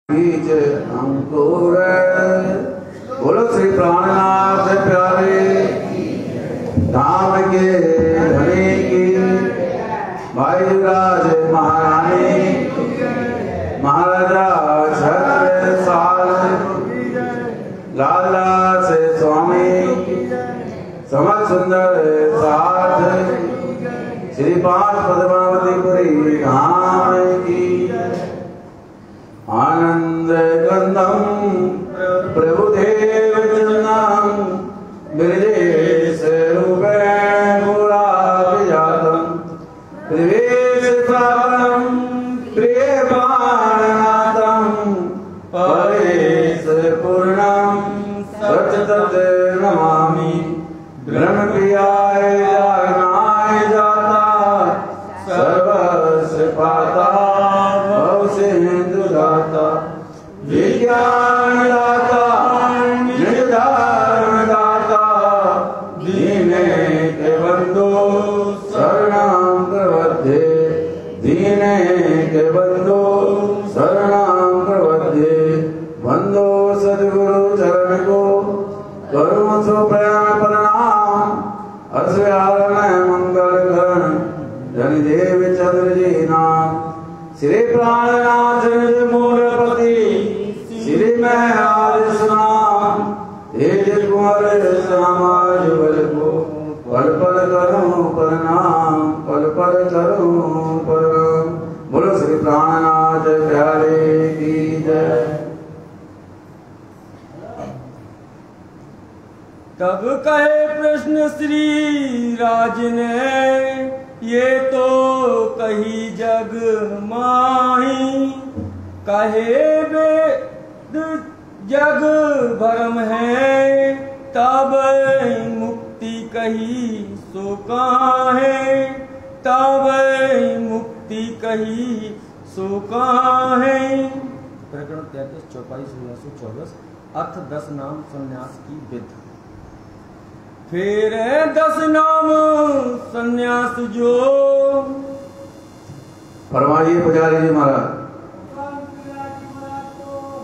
बीच अंकुर बोलो श्री प्राणनाथ प्यारे धाम के धनी की भाई युवराज महारानी महाराजा छत्र साल लाला से स्वामी समर सुंदर साथ श्री पांच पद्मावतीपुरी धाम की आनंद गंधम प्रभुदेव चंदम ब्रजेश रूपेण मुरारिजातम प्रवेश प्राणम प्रिय प्राणनाथम परेश पूर्णम सचतत नमामि ब्रह्म प्रियाय जागनाय जाता सर्वस्य पाता दाता विज्ञान दाता निर्धारण दाता दीने के बंधु शरणं प्रवद्धे दीने के बंधु शरणं प्रवद्धे बंधो सद्गुरु चरण को करुण सो प्रेम प्रणाम अस्यारण मंगल करण धन देव चंद्र जी नाम श्री प्राणनाथ मूलपति श्री महाराज सुनाम तेज कुंवर समाज बल को पल पल करो प्रणाम पल पल करो प्रणाम बोलो श्री प्राणनाथ प्यारे की जय। तब कहे प्रश्न श्री राज ने ये तो कही जग माही कहे वेद जग भरम है तब मुक्ति कही सो काहे तब मुक्ति कही सो काहे। प्रकरण 33 24 1624 अर्थ 10 नाम संन्यास की विध। फिर 10 नाम संन्यास जो फरमाइए पुजारी जी महाराज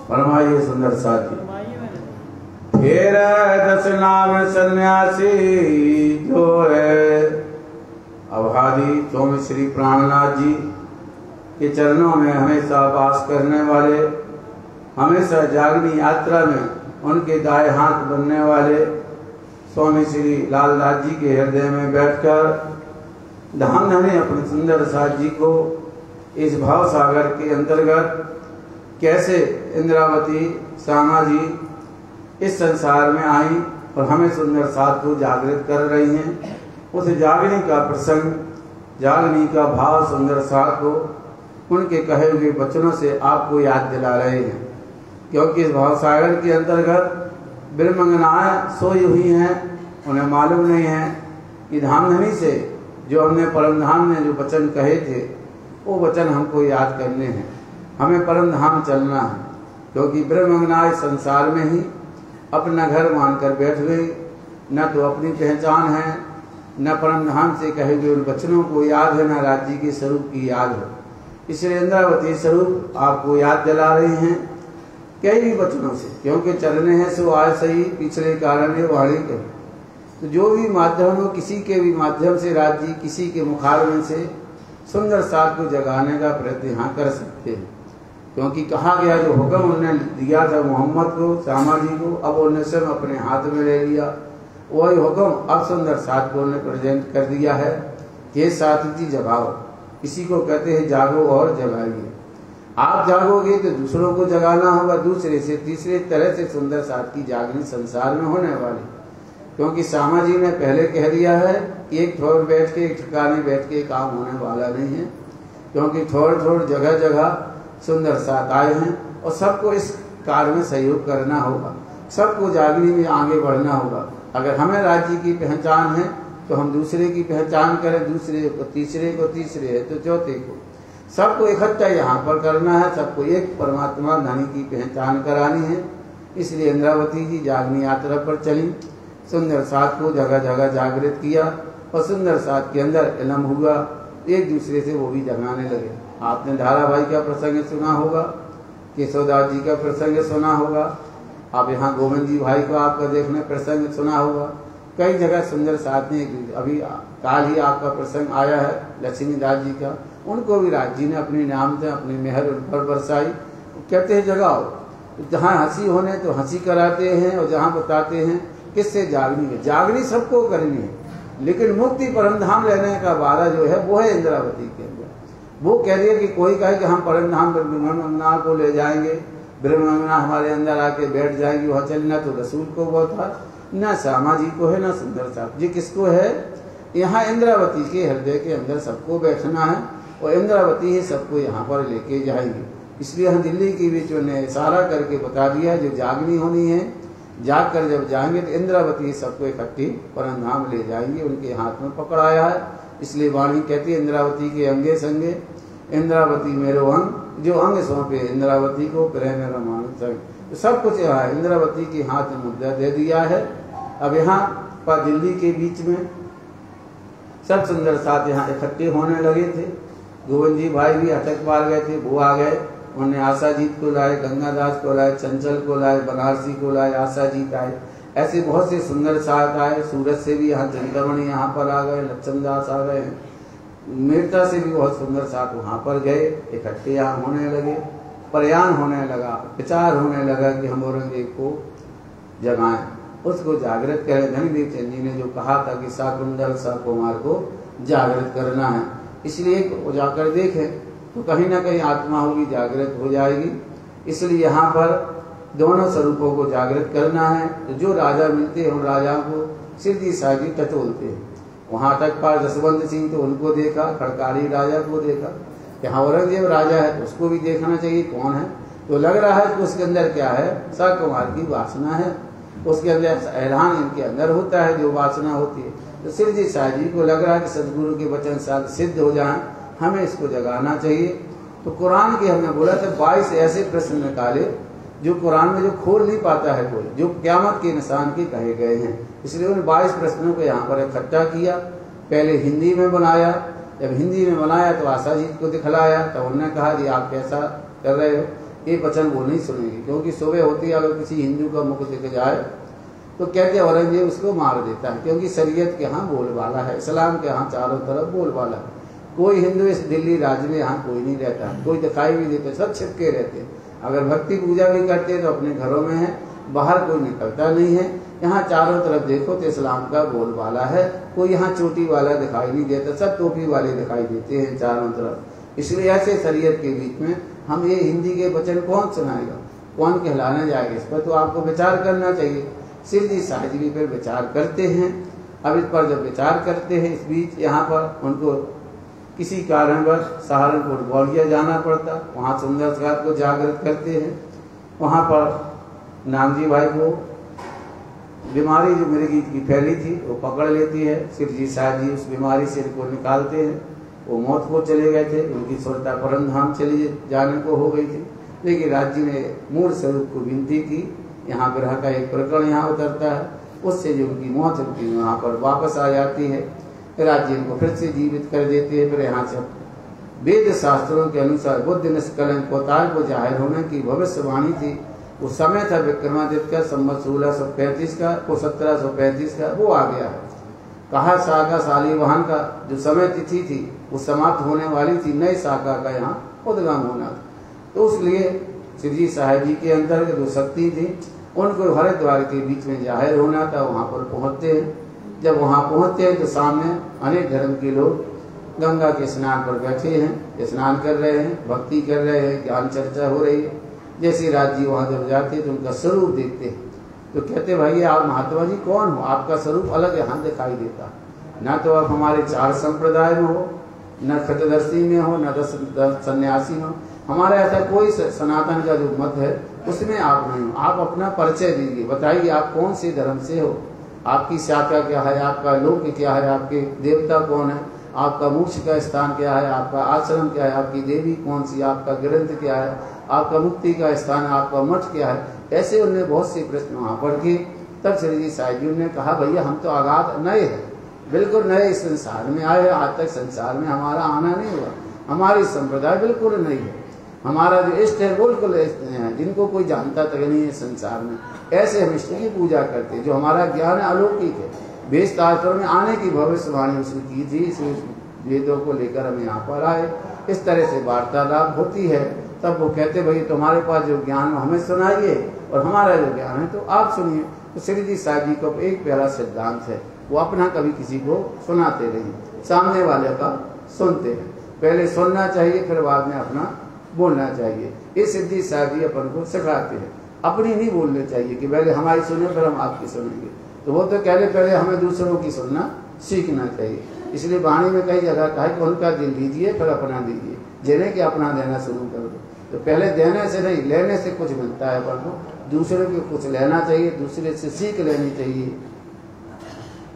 फरमाइए सुंदर साथी। फिर 10 नाम सन्यासी जो है अवधादी स्वामी श्री प्राणनाथ जी के चरणों में हमेशा वास करने वाले हमेशा जागनी यात्रा में उनके दाएं हाथ बनने वाले स्वामी श्री लालदास जी के हृदय में बैठकर धाम धनी अपने सुंदर साथ जी को इस भाव सागर के अंतर्गत कैसे इंद्रावती श्यामा जी इस संसार में आई और हमें सुंदर साथ को जागृत कर रही हैं। उस जागने का प्रसंग जागने का भाव सुंदर साथ को उनके कहे हुए वचनों से आपको याद दिला रहे हैं, क्योंकि इस भाव सागर के अंतर्गत ब्रह्मंगनाएं सोई हुई हैं। उन्हें मालूम नहीं है कि धामधनी से जो हमने परम धाम में जो वचन कहे थे वो वचन हमको याद करने हैं, हमें परम धाम चलना है, क्योंकि ब्रह्मंगनाएं संसार में ही अपना घर मानकर बैठ गई। न तो अपनी पहचान है न परम धाम से कहे हुए उन वचनों को याद है, न राज्य के स्वरूप की याद है। इसलिए इंद्रावती स्वरूप आपको याद दिला रही हैं कई वचनों से, क्योंकि चलने हैं सो आय सही पिछले कारण है वाणी कही। तो जो भी माध्यम हो किसी के भी माध्यम से राज्य किसी के मुखारविंद से सुंदर साथ को जगाने का प्रयत्न यहाँ कर सकते हैं, क्योंकि कहा गया जो हुक्म उन्होंने दिया था मोहम्मद को श्यामा जी को अब उन्होंने स्वयं अपने हाथ में ले लिया। वही हुक्म अब सुंदर साथ को उन्होंने प्रेजेंट कर दिया है कि साथ जी जगाओ। इसी को कहते हैं जागो और जगाइए। आप जागोगे तो दूसरों को जगाना होगा, दूसरे से तीसरे तरह से सुंदर साथ की जागनी संसार में होने वाली, क्योंकि श्यामा जी ने पहले कह दिया है कि एक ठोर बैठ के एक ठिकाने बैठ के काम होने वाला नहीं है, क्योंकि ठोर ठोर जगह जगह सुंदर साथ आए हैं और सबको इस कार्य में सहयोग करना होगा, सबको जागनी में आगे बढ़ना होगा। अगर हमें राज्य की पहचान है तो हम दूसरे की पहचान करें, दूसरे को तीसरे है तो चौथे को, सबको इकट्ठा यहाँ पर करना है, सबको एक परमात्मा धनी की पहचान करानी है। इसलिए इंद्रावती जी जागनी यात्रा पर चली, सुंदर साथ को जगह जगह जागृत किया और सुंदर साथ के अंदर इलम हुआ, एक दूसरे से वो भी जगाने लगे। आपने धारावाहिक का प्रसंग सुना होगा केशवदास जी का प्रसंग सुना होगा, आप यहाँ गोविंद जी भाई को आपका देखने प्रसंग सुना होगा, कई जगह सुंदर साथ ने अभी काल ही आपका प्रसंग आया है लक्ष्मीदास जी का, उनको भी राज जी ने अपने नाम से अपनी मेहर उन पर बरसाई। कहते हैं जगाओ, जहाँ हंसी होने तो हंसी कराते हैं, और जहाँ बताते हैं किससे जागनी है, जागनी सबको करनी है, लेकिन मुक्ति परम धाम लेने का वारा जो है वो है इंद्रावती के अंदर। वो कह रही है कि कोई कहे कि हम परम धाम ब्रह्मंगना को ले जाएंगे, ब्रह्मंगना हमारे अंदर आके बैठ जाएगी, वहाँ चलना तो रसूल को वो था, न श्यामा जी को है न सुंदर साहब जी किसको है। यहाँ इंद्रावती के हृदय के अंदर सबको बैठना है, और इंद्रावती ही सबको यहाँ पर लेके जाएंगे। इसलिए हम दिल्ली की बीच में इशारा करके बता दिया जो जागनी होनी है, जाग कर जब जाएंगे तो इंद्रावती सबको इकट्ठी परम धाम ले जाएंगे, उनके हाथ में पकड़ाया है। इसलिए वाणी कहती है इंद्रावती के अंगे संगे, इंद्रावती मेरो अंग, जो अंग सौंपे इंद्रावती को प्रेम रमान संग। तो सब कुछ यहाँ इंद्रावती के हाथ में मुद्दा दे दिया है। अब यहाँ पर दिल्ली के बीच में सब सुंदर साथ यहाँ इकट्ठे होने लगे थे। गोविंद जी भाई भी अटक मार गए थे, वो आ गए, उन्होंने आशाजीत को लाए, गंगादास को लाए, चंचल को लाए, बनारसी को लाए, आशाजीत आए, ऐसे बहुत से सुंदर साथ आए। सूरत से भी यहाँ चंद्रमणि यहाँ पर आ गए, लक्ष्मणदास आ गए, मेरठा से भी बहुत सुंदर साथ वहाँ पर गए, इकट्ठे यहाँ होने लगे। प्रयाण होने लगा, विचार होने लगा कि हम औरंगजेब को जगाएं, उसको जागृत करें। धनीदेव चंद जी ने जो कहा था कि शाकुंतल कुमार को जागृत करना है, इसलिए वो जाकर देखें तो कहीं ना कहीं आत्मा होगी जागृत हो जाएगी। इसलिए यहाँ पर दोनों स्वरूपों को जागृत करना है। तो जो राजा मिलते हैं उन राजाओं को सिद्धि साजी टटोलते हैं। वहां तक पर जसवंत सिंह तो उनको देखा, खड़कारी राजा को देखा, यहाँ औरंगजेब राजा है तो उसको भी देखना चाहिए कौन है। तो लग रहा है कि उसके अंदर क्या है, शाकुमार की वासना है, उसके अंदर ऐलान इनके अंदर होता है जो वासना होती है। तो सिद्धि साजी को लग रहा है कि सदगुरु के वचन साथ सिद्ध हो जाए, हमें इसको जगाना चाहिए। तो कुरान के हमने बोला था 22 ऐसे प्रश्न निकाले जो कुरान में जो खोल नहीं पाता है कोई, जो क़यामत के निशान के कहे गए हैं। इसलिए उन 22 प्रश्नों को यहाँ पर इकट्ठा किया, पहले हिंदी में बनाया। जब हिंदी में बनाया तो आशाजीत को दिखलाया, तो उन्होंने कहा कि आप कैसा कर रहे हो, ये वचन वो नहीं सुनेंगे, क्योंकि सुबह होती है अगर किसी हिंदू का मुख दिख जाए तो कहते औरंगजेब उसको मार देता है, क्योंकि शरीयत के यहाँ बोलबाला है, इस्लाम के यहाँ चारों तरफ बोलबाला है। कोई हिंदू इस दिल्ली राज्य में यहाँ कोई नहीं रहता, कोई दिखाई भी देते, सब छिपके रहते हैं। अगर भक्ति पूजा भी करते हैं तो अपने घरों में है, बाहर कोई निकलता नहीं है। यहाँ चारों तरफ देखो तो इस्लाम का बोलबाला है, कोई यहाँ चोटी वाला दिखाई नहीं देता, सब टोपी वाले दिखाई देते हैं चारों तरफ। इसलिए ऐसे शरीयत के बीच में हम ये हिंदी के वचन कौन सुनाएगा, कौन कहलाने जाएगा, इस पर तो आपको विचार करना चाहिए। सिद्धि साजी भी पर विचार करते हैं। अब इस पर जब विचार करते हैं, इस बीच यहाँ पर उनको किसी कारणवश सहारनपुर ग्वालियर जाना पड़ता, वहाँ सुंदर साथ को जागृत करते हैं। वहाँ पर नामजी भाई को बीमारी जो मृगी की फैली थी वो पकड़ लेती है। सिद्धि साजी उस बीमारी से इनको निकालते हैं। वो मौत को चले गए थे, उनकी सुरता परम धाम चली जाने को हो गई थी, लेकिन राज्य ने मूल स्वरूप को विनती की। यहाँ ग्रह का एक प्रकरण यहाँ उतरता है, उससे जो उनकी मौत होती है वहाँ पर वापस आ जाती है। राज्य इनको फिर से जीवित कर देते हैं। फिर यहाँ से वेद शास्त्रों के अनुसार बुद्ध निष्कलंक अवतार को जाहिर होने की भविष्यवाणी थी। उस समय था विक्रमादित्य का संवत 1635 का, वो 1735 का, वो आ गया है। कहा शाखा शालीवाहन का जो समय तिथि थी वो समाप्त होने वाली थी, नई शाखा का यहाँ उद्गम होना था। तो उसलिए सिद्धि साहिब जी के अंदर जो शक्ति थी उनको हरिद्वार के बीच में जाहिर होना था। वहाँ पर पहुँचते हैं, जब वहाँ पहुँचते हैं तो सामने अनेक धर्म के लोग गंगा के स्नान पर बैठे हैं, स्नान कर रहे हैं, भक्ति कर रहे हैं, ज्ञान चर्चा हो रही है। जैसे राज जी वहाँ जब जाते हैं तो उनका स्वरूप देखते हैं तो कहते भाई आप महात्मा जी कौन हो, आपका स्वरूप अलग यहाँ दिखाई देता, ना तो आप हमारे 4 संप्रदाय में हो, न खतदर्शी में हो, न सन्यासी में हो। हमारा ऐसा कोई सनातन का जो मत है उसमें आप नहीं हो। आप अपना परिचय दीजिए, बताइए आप कौन से धर्म से हो, आपकी शाखा क्या है, आपका लोक क्या है, आपके देवता कौन है, आपका मोक्ष का स्थान क्या है, आपका आश्रम क्या है, आपकी देवी कौन सी, आपका ग्रंथ क्या है, आपका मुक्ति का स्थान, आपका मठ क्या है। ऐसे उन्होंने बहुत से प्रश्न वहाँ पर किए। तब श्री साईं जी ने कहा भैया हम तो आगाध नए हैं, बिल्कुल नए इस संसार में आए, आज तक संसार में हमारा आना नहीं हुआ, हमारी संप्रदाय बिल्कुल नहीं है। हमारा जो इष्ट है बिल्कुल है, जिनको कोई जानता तक नहीं है संसार में, ऐसे हम इष्ट की पूजा करते हैं। जो हमारा ज्ञान अलौकिक है, वेद शास्त्रों में आने की भविष्यवाणी उसने की थी, इस वेदों को लेकर हम यहाँ पर आए। इस तरह से वार्तालाप होती है। तब वो कहते भाई तुम्हारे पास जो ज्ञान हमें सुनाइए और हमारा जो ज्ञान है तो आप सुनिए। तो श्री जी साहब जी का एक प्यारा सिद्धांत है, वो अपना कभी किसी को सुनाते नहीं, सामने वाले का सुनते हैं। पहले सुनना चाहिए, फिर बाद में अपना बोलना चाहिए। ये सिद्धि साहब जी अपन को सिखाते हैं। अपनी नहीं बोलने चाहिए कि पहले हमारी सुने फिर हम आपकी सुनेंगे। तो वो तो कहले पहले हमें दूसरों की सुनना सीखना चाहिए। इसलिए वाणी में कई जगह कहा कि उनका दिल लीजिए फिर अपना दीजिए, जिन्हें कि अपना देना शुरू कर दो। तो पहले देने से नहीं, लेने से कुछ मिलता है अपन को। दूसरे को कुछ लेना चाहिए, दूसरे से सीख लेनी चाहिए,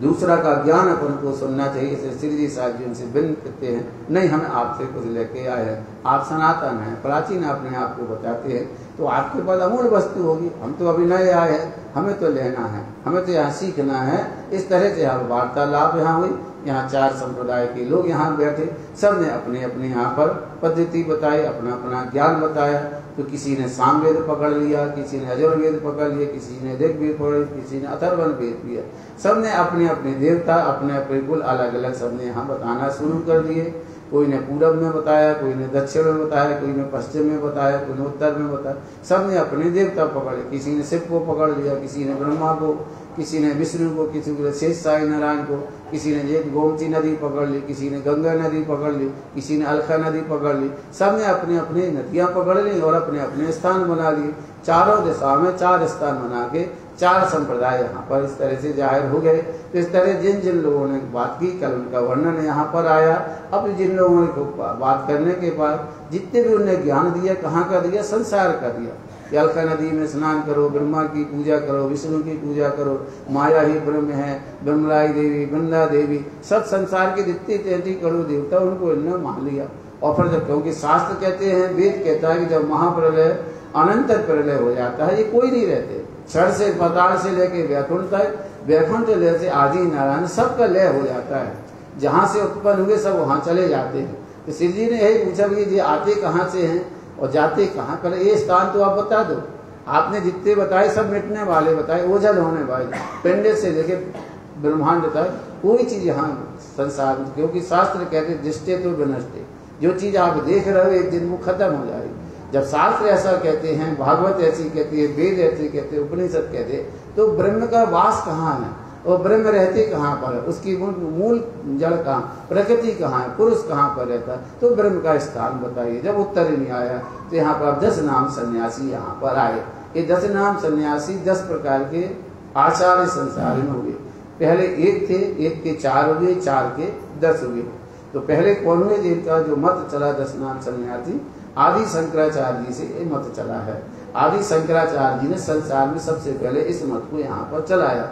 दूसरा का ज्ञान अपन को सुनना चाहिए। श्री जी साहब जी उनसे विनती करते हैं, नहीं हमें आपसे कुछ लेके आए हैं, आप सनातन हैं, प्राचीन अपने आप को बताते हैं, तो आपके पास अमूल्य वस्तु होगी। हम तो अभी नए आए हैं, हमें तो लेना है, हमें तो यहाँ सीखना है। इस तरह से यहाँ वार्तालाप यहाँ हुई। यहाँ 4 संप्रदाय के लोग यहाँ बैठे, सब ने अपने अपने यहाँ पर पद्धति बताई, अपना अपना ज्ञान बताया। तो किसी ने सामवेद पकड़ लिया, किसी ने यजुर्वेद पकड़ लिया, किसी ने ऋग्वेद पकड़ लिया, किसी ने अथर्वण वेद लिया। सब ने अपने अपने देवता अपने अपने कुल अलग अलग सब ने यहाँ बताना शुरू कर दिए। कोई ने पूरब में बताया, कोई ने दक्षिण में बताया, कोई ने पश्चिम में बताया, कोई ने उत्तर में बताया। सब ने अपने देवता पकड़े, किसी ने शिव को पकड़ लिया, किसी ने ब्रह्मा को, किसी ने विष्णु को, किसी ने शेष साई नारायण को, किसी ने एक गोमती नदी पकड़ ली, किसी ने गंगा नदी पकड़ ली, किसी ने अलखा नदी पकड़ ली। सब ने अपने अपने नदियां पकड़ ली और अपने अपने स्थान बना लिए। चारों दिशा में 4 स्थान बना के 4 संप्रदाय यहाँ पर इस तरह से जाहिर हो गए। तो इस तरह जिन जिन लोगों ने बात की, कल उनका वर्णन यहाँ पर आया। अब जिन लोगों ने बात करने के बाद जितने भी उन्हें ज्ञान दिया, कहाँ का दिया, संसार का दिया। अलका नदी में स्नान करो, ब्रह्मा की पूजा करो, विष्णु की पूजा करो, माया ही ब्रह्म है, ब्रह्मलाई देवी, वृंदा देवी, सब संसार के जितने 33 करोड़ देवता उनको इन्होंने मान लिया। और फिर जब, क्योंकि शास्त्र कहते हैं, वेद कहता है कि जब महाप्रलय अनंत प्रलय हो जाता है, ये कोई नहीं रहते। क्षण से पाताल से लेके वैकुंठ तक, वैकुंठ से आदि नारायण सबका लय हो जाता है। जहाँ से उत्पन्न हुए सब वहाँ चले जाते हैं। तो श्री जी ने यही पूछा कि ये आते कहाँ से हैं और जाते कहाँ पर? ये स्थान तो आप बता दो। आपने जितने बताए सब मिटने वाले बताए, ओझल होने वाले, पिंड से लेके ब्रह्मांड तक कोई चीज यहाँ संसार में, क्योंकि शास्त्र कहते दृष्टे तो विनष्टे, जो चीज आप देख रहे हो एक दिन वो खत्म हो जाएगी। जब शास्त्र ऐसा कहते हैं, भागवत ऐसी कहती है, वेद ऐसी कहते हैं, उपनिषद कहते हैं, तो ब्रह्म का वास कहाँ है और ब्रह्म रहते कहाँ पर है, उसकी मूल जड़ कहाँ, प्रकृति कहाँ है, पुरुष कहाँ पर रहता है, तो ब्रह्म का स्थान बताइए। जब उत्तर ही नहीं आया तो यहाँ पर 10 नाम सन्यासी यहाँ पर आए। ये 10 नाम सन्यासी 10 प्रकार के आचार्य संसार में हुए। पहले 1 थे, 1 के 4 हुए, 4 के 10 हुए। तो पहले कौन हुए? जिनका जो मत चला 10 नाम सन्यासी, आदि शंकराचार्य जी से ये मत चला है। आदि शंकराचार्य जी ने संसार में सबसे पहले इस मत को यहाँ पर चलाया।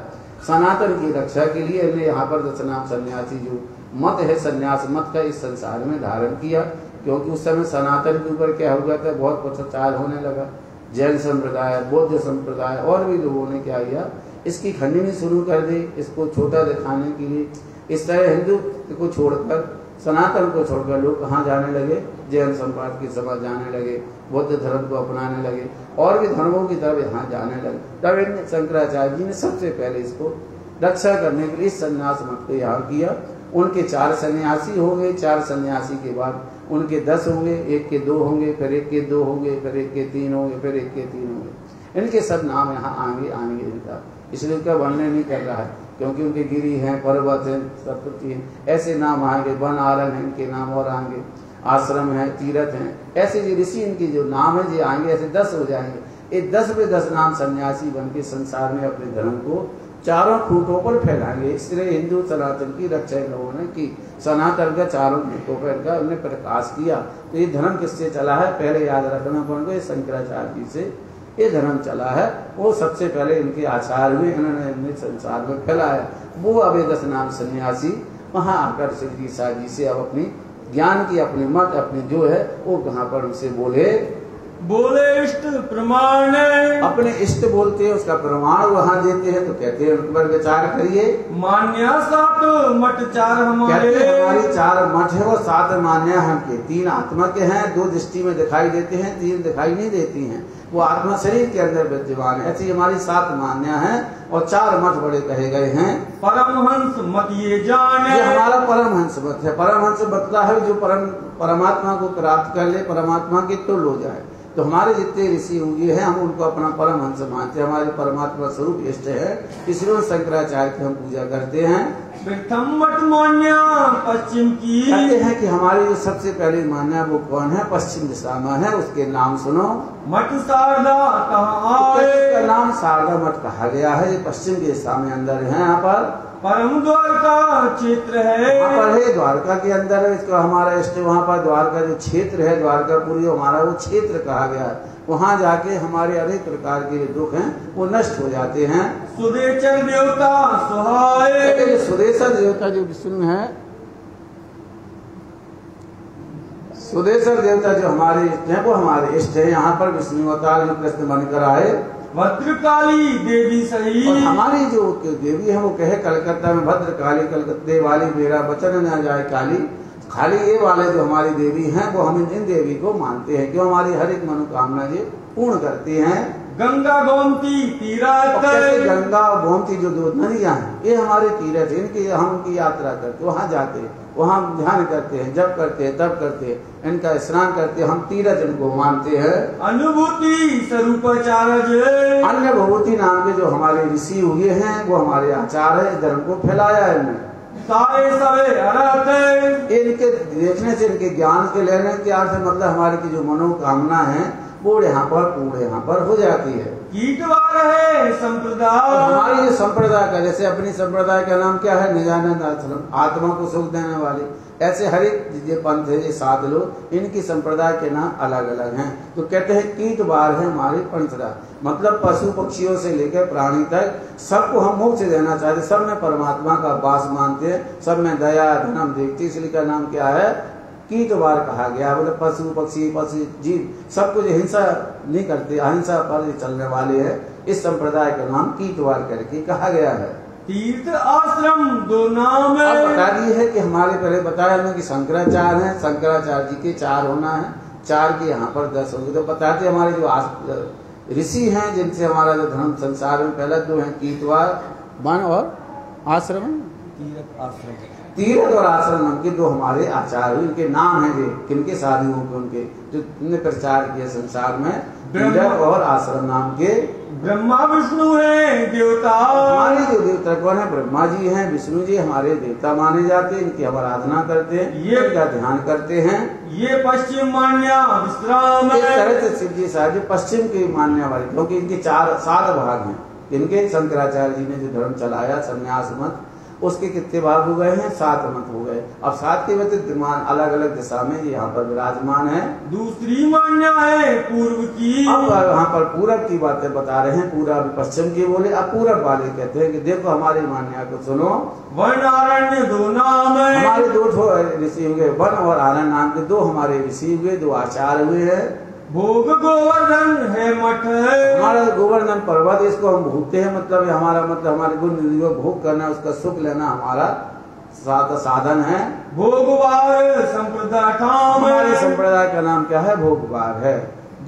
सनातन की रक्षा के लिए इन्हें यहाँ पर 10 नाम सन्यासी जो मत है, संन्यास मत का इस संसार में धारण किया। क्योंकि उस समय सनातन के ऊपर क्या हो गया था, बहुत प्रचार होने लगा। जैन संप्रदाय, बौद्ध संप्रदाय और भी लोगों ने क्या किया, इसकी खंडनी शुरू कर दी, इसको छोटा दिखाने के लिए। इस तरह हिंदू को छोड़कर, सनातन को छोड़कर लोग कहाँ जाने लगे? जैन संप्रदाय की समझ जाने लगे, बौद्ध धर्म को अपनाने लगे और भी धर्मों की तरफ यहाँ जाने लगे। तब इन शंकराचार्य जी ने सबसे पहले इसको रक्षा करने के लिए इस संन्यास मत को यहाँ किया। उनके 4 सन्यासी हो गए। 4 सन्यासी के बाद उनके 10 होंगे, 1 के 2 होंगे, फिर 1 के 2 होंगे, फिर 1 के 3 होंगे, फिर 1 के 3 होंगे। इनके सब नाम यहाँ आएंगे इनका, इसलिए उनका वर्णन नहीं कर रहा है, क्योंकि उनके गिरी हैं, पर्वत हैं, सतपुती हैं, ऐसे नाम आएंगे। वन आरण्य हैं, इनके नाम और आएंगे, आश्रम है, तीर्थ हैं, ऐसे जो ऋषि इनकी जो नाम है जो आएंगे, ऐसे 10 हो जाएंगे। ये 10 में 10 नाम सन्यासी बन के संसार में अपने धर्म को चारों खूंटों पर फैलाएंगे। इसलिए हिंदू सनातन की रक्षा इन लोगों ने की। सनातन का चारों खूंटों पर का उन्हें प्रकाश किया। तो ये धर्म किससे चला है? पहले याद रखना पड़ेगा, शंकराचार्य जी से ये धर्म चला है। वो सबसे पहले इनके आचार्य हुए, इन्होंने संसार में फैलाया। वो अब 10 नाम सन्यासी वहां आकर श्री जी साहब जी से अब अपनी ज्ञान की, अपनी मत, अपनी जो है वो कहाँ पर उनसे बोले, बोले इष्ट प्रमाण अपने इष्ट बोलते हैं, उसका प्रमाण वहाँ देते हैं, तो कहते हैं उन पर विचार करिए। मान्या सात मठ चार हमारे, कहते हैं हमारी 4 मठ है वो 7 मान्या हम के, 3 आत्मा के हैं, 2 दृष्टि में दिखाई देते हैं, 3 दिखाई नहीं देती हैं, वो आत्मा शरीर के अंदर विद्यमान है। ऐसी हमारी 7 मान्या हैं और 4 मठ बड़े कहे गए हैं। परमहंस मत ये जाने, ये हमारा परमहंस मत है। परमहंस मतलब है जो परमात्मा को प्राप्त कर ले, परमात्मा के तुल्य हो जाए। तो हमारे जितने ऋषि होंगे हैं हम उनको अपना परमहंस मानते हैं, हमारे परमात्मा स्वरूप इष्ट है, इसलिए शंकराचार्य की हम पूजा करते हैं। प्रथम मठ मान्या पश्चिम की, कहते हैं कि हमारी जो सबसे पहले मान्या वो कौन है, पश्चिम दिशा में है, उसके नाम सुनो। मठ शारदा कहाँ आए, उसका नाम शारदा मठ कहा गया है, ये पश्चिम की दिशा में अंदर है। यहाँ पर परम द्वारका क्षेत्र है, यहाँ पर है द्वारका के अंदर है, इसका हमारा इष्ट वहाँ पर द्वारका जो क्षेत्र है, द्वारकापुरी हमारा वो क्षेत्र कहा गया है। वहाँ जाके हमारे अनेक प्रकार के दुख हैं वो नष्ट हो जाते हैं। सुदेचर देवता सुहाए, सुदेशर देवता जो विष्णु है, सुदेशर देवता जो हमारे इष्ट हैं वो हमारे इष्ट है। यहाँ पर विष्णु अवतार में कृष्ण बनकर आए। भद्रकाली देवी सही, और हमारी जो देवी है वो कहे कलकत्ता में भद्रकाली, कलकत्ते वाली मेरा वचन न जाए काली। खाली ये वाले जो हमारी देवी हैं वो हम इन देवी को मानते हैं, क्यों हमारी हर एक मनोकामना ये पूर्ण करती हैं। गंगा गोमती तीर्थ, गंगा और गोमती जो 2 नदियां हैं ये हमारे तीर्थ, इनकी हम उनकी यात्रा करते, वहाँ जाते हैं, वहाँ ध्यान करते हैं, जप करते हैं, तप करते हैं, इनका स्नान करते हैं, हम तीर्थ इनको मानते हैं। अनुभूति स्वरूपाचार्य, अन्य भगवती नाम के जो हमारे ऋषि हुए हैं वो हमारे आचार्य है, धर्म को फैलाया है इन्होंने। सारे सवे अर्थ, इनके देखने से, इनके ज्ञान के लेने के अर्थ मतलब हमारी की जो मनोकामना है वो यहाँ पर हो जाती है। कीटवार है संप्रदाय, हमारी जो संप्रदाय का, जैसे अपनी संप्रदाय का नाम क्या है, निजानंद आश्रम, आत्मा को सुख देने वाले, ऐसे हर एक ये पंथ है, ये 7 लोग, इनकी संप्रदाय के नाम अलग अलग हैं। तो कहते हैं कीटवार है हमारी पंथरा, मतलब पशु पक्षियों से लेकर प्राणी तक सबको हम मोक्ष देना चाहते, सब में परमात्मा का वास मानते हैं, सब में दया धर्म देखते, इसलिए का नाम क्या है, कीटवार कहा गया। मतलब पशु पक्षी पशु जीव सबको जो हिंसा नहीं करते, अहिंसा पर चलने वाले हैं, इस संप्रदाय का नाम कीटवार करके कहा गया है। तीर्थ आश्रम 2 नाम है। अब बता दिए है कि हमारे पहले बताया हमें कि शंकराचार्य हैं, शंकराचार्य जी के 4 होना है, 4 के यहाँ पर 10 होंगे। तो बताते हमारे जो ऋषि हैं जिनसे हमारा जो धर्म संसार में पहला 2 है, कीटवार वन और आश्रम, तीर्थ और आश्रम नाम के 2 हमारे आचार्य, इनके नाम हैं, किनके साधुओं के, उनके जो प्रचार किया संसार में, तीर्थ और आश्रम नाम के। ब्रह्मा विष्णु है देवता, हमारे जो देवता कौन है, ब्रह्मा जी हैं, विष्णु जी हमारे देवता माने जाते हैं, इनकी हम आराधना करते हैं, ये इनका ध्यान करते हैं। ये पश्चिम मान्या विश्राम है, एक तरह से शिव जी साहब पश्चिम के मानने वाले, क्योंकि इनके 7 भाग हैं। इनके शंकराचार्य जी ने जो धर्म चलाया संन्यास मत, उसके कितने भाग हो गए हैं, 7 मत हो गए। अब 7 के व्यतीत अलग अलग दिशा में यहाँ पर विराजमान है। दूसरी मान्या है पूर्व की, अब यहाँ पर पूरब की बातें बता रहे हैं, पूरा पश्चिम की बोले, अब पूरब वाले कहते हैं कि देखो हमारी मान्या को सुनो। वन आरण्य 2 नाम है, हमारे 2 ऋषि हुए, वन और आरण्य नाम के 2 हमारे ऋषि हुए, 2 आचार्य हुए हैं। भोग गोवर्धन है मठ है, हमारा गोवर्धन पर्वत, इसको हम भोगते हैं, मतलब हमारा मतलब हमारे गुण भोग करना, उसका सुख लेना हमारा साधन है। भोगवार संप्रदाय ठाम, हमारे संप्रदाय का नाम क्या है, भोगवार है।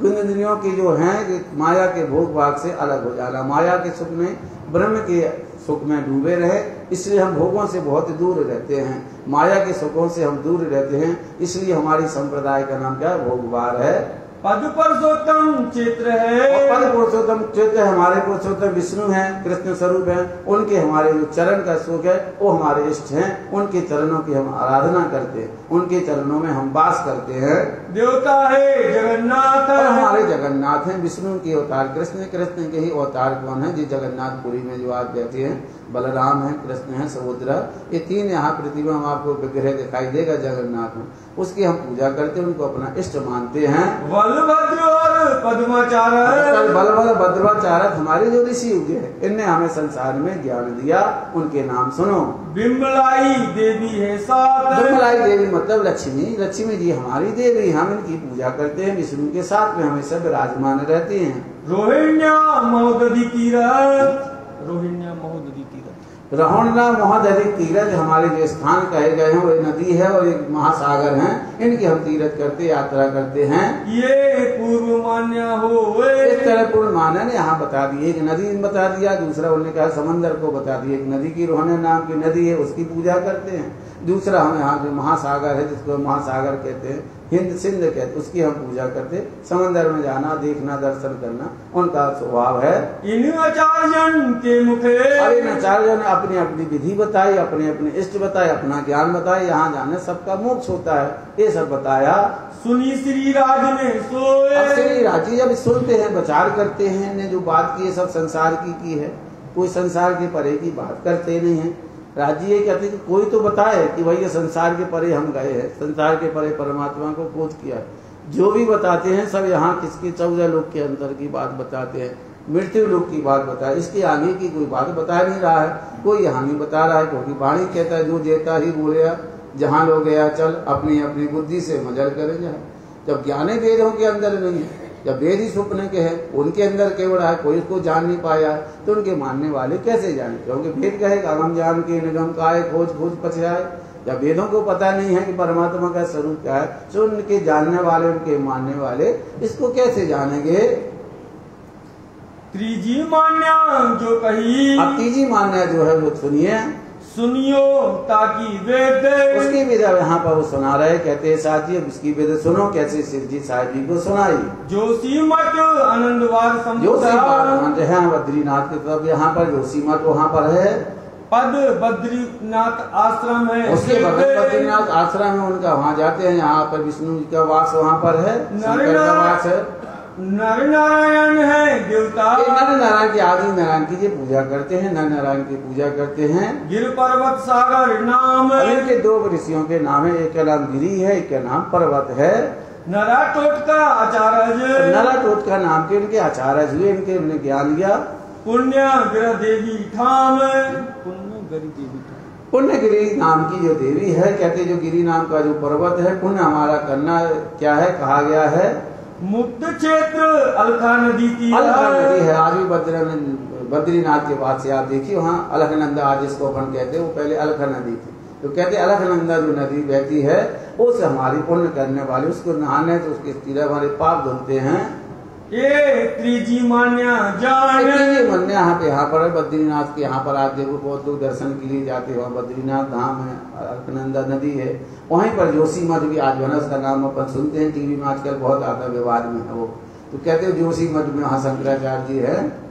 गुण इंद्रियों की जो है माया के भोग भाग से अलग हो जाना, माया के सुख में, ब्रह्म के सुख में डूबे रहे, इसलिए हम भोगों से बहुत दूर रहते हैं, माया के सुखों से हम दूर रहते हैं, इसलिए हमारी संप्रदाय का नाम क्या है, भोगवार है। पद पुरुषोत्तम क्षेत्र है, पद पुरुषोत्तम क्षेत्र हमारे पुरुषोत्तम विष्णु हैं, कृष्ण स्वरूप हैं, उनके हमारे जो चरण का सुख है वो हमारे इष्ट हैं, उनके चरणों की हम आराधना करते हैं, उनके चरणों में हम वास करते हैं। देवता है जगन्नाथ, और हमारे जगन्नाथ हैं, विष्णु के अवतार कृष्ण, कृष्ण के ही अवतार कौन है, जी जगन्नाथपुरी में जो आज बैठे हैं, बलराम है, कृष्ण है, सुभद्रा, ये 3 यहाँ प्रतिमा हम आपको विग्रह दिखाई देगा जगन्नाथ में, उसकी हम पूजा करते हैं, उनको अपना इष्ट मानते हैं। बलभद्र और पद्माचार्य, बलभद्र भद्राचार्य हमारे जो ऋषि हुए हैं, इनने हमें संसार में ज्ञान दिया, उनके नाम सुनो। बिमलाई देवी है 7, बिमलाई देवी मतलब लक्ष्मी, लक्ष्मी जी हमारी देवी, हम हम इनकी पूजा करते हैं, विष्णु के साथ में हमेशा विराजमान रहते हैं। रोहिण्या महोदधि तीरथ, रोहिण्या महोदधि तीरथ, रोहणना महोदधि तीरथ हमारे जो स्थान कहे गए हैं वो नदी है और एक महासागर हैं, इनकी हम तीरथ करते यात्रा करते हैं। ये पूर्व मान्य हो, इस तरह पूर्व मान्य ने यहाँ बता दिए, एक नदी बता दिया, दूसरा उन्होंने कहा समंदर को बता दिया, एक नदी की रोहन नाम की नदी है उसकी पूजा करते हैं, दूसरा हम यहाँ जो महासागर है जिसको महासागर कहते हैं, हिंद सिंध कहते, उसकी हम पूजा करते। समंदर में जाना, देखना, दर्शन करना उनका स्वभाव है। इन आचार्यन के मुखे, अब इन आचार्यों ने अपनी अपनी विधि बताई, अपने अपने इष्ट बताए, अपना ज्ञान बताए, यहाँ जाने सबका मोक्ष होता है, ये सब बताया। सुनी श्री राज ने सोए, अब श्री राजी जब सुनते हैं, विचार करते हैं, ने जो बात की है सब संसार की है, कोई संसार के परे की बात करते नहीं है। राजी ये कहते कि कोई तो बताए कि भाई ये संसार के परे हम गए हैं, संसार के परे परमात्मा को खोज किया है। जो भी बताते हैं सब यहाँ किसकी 14 लोक के अंदर की बात बताते हैं, मृत्यु लोक की बात बताए, इसके आगे की कोई बात बता नहीं रहा है, कोई यहाँ नहीं बता रहा है, क्योंकि वाणी कहता है जो देता ही बोले, जहाँ लोग गया चल अपनी अपनी बुद्धि से मजल करे जाए। जब ज्ञाने वेदों के अंदर नहीं है, जब वेद ही सुपने के हैं, उनके अंदर केवल है, कोई उसको जान नहीं पाया, तो उनके मानने वाले कैसे जाने? क्योंकि वेद कहेगा हम जान के निगम काय खोज खोज पछाए। जब वेदों को पता नहीं है कि परमात्मा का स्वरूप क्या है, तो उनके जानने वाले, उनके मानने वाले इसको कैसे जानेंगे? त्रिजी मान्या जो कही, अब तीजी मान्या जो है वो सुनिए, सुनियो ताकि वेद, उसकी विधि यहाँ पर वो सुना रहे, कहते हैं साथी अब उसकी विधि सुनो, कैसे शिव जी साहिब जी को सुनाई। जोशी मठ आनंदवार जोशी है बद्रीनाथ की तरफ, यहाँ पर जोशी मठ वहाँ पर है, पद बद्रीनाथ आश्रम है, उसके बगल बद्रीनाथ आश्रम है उनका, वहाँ जाते हैं। यहाँ पर विष्णु जी का वास वहाँ पर है, शंकर का वास है, नर नारायण है देवता, नर नारायण की आदि नारायण की ये पूजा करते हैं, नर नारायण की पूजा करते हैं। गिर पर्वत सागर नाम, इनके 2 ऋषियों के नाम है, एक का नाम गिरी है, एक का नाम पर्वत है। नरा टोटका आचार्य, नरा टोटका नाम के इनके आचार्य हुए, इनके उन्हें ज्ञान दिया। पुण्य गिर देवी ठाम, पुण्य गिरी देवी ठाम, पुण्यगिरी नाम की जो देवी है, कहते जो गिरी नाम का जो पर्वत है, पुण्य हमारा करना क्या है, कहा गया है। मुक्त क्षेत्र अलखा नदी की, अलखा नदी है, आज भी बद्रीनाथ के पास से आप देखिए, वहाँ अलखनंदा आज जिसको अपन कहते हैं, वो पहले अलखा नदी थी, तो कहते अलखनंदा जो नदी बहती है उस हमारी पुण्य करने वाली, उसको नहाने तो उसके तीर हमारे पाप धुलते हैं। ये त्रिजी मान्या जान, यहाँ पर बद्रीनाथ के यहाँ पर आप देखो बहुत लोग दर्शन के लिए जाते हैं, बद्रीनाथ धाम है, अलकनंदा नदी है, वहीं पर जोशी मठ भी आज बना, उसका नाम अपन सुनते हैं टीवी में आजकल बहुत आता विवाद में है वो, तो कहते हैं जोशी मठ में वहाँ शंकराचार्य जी है।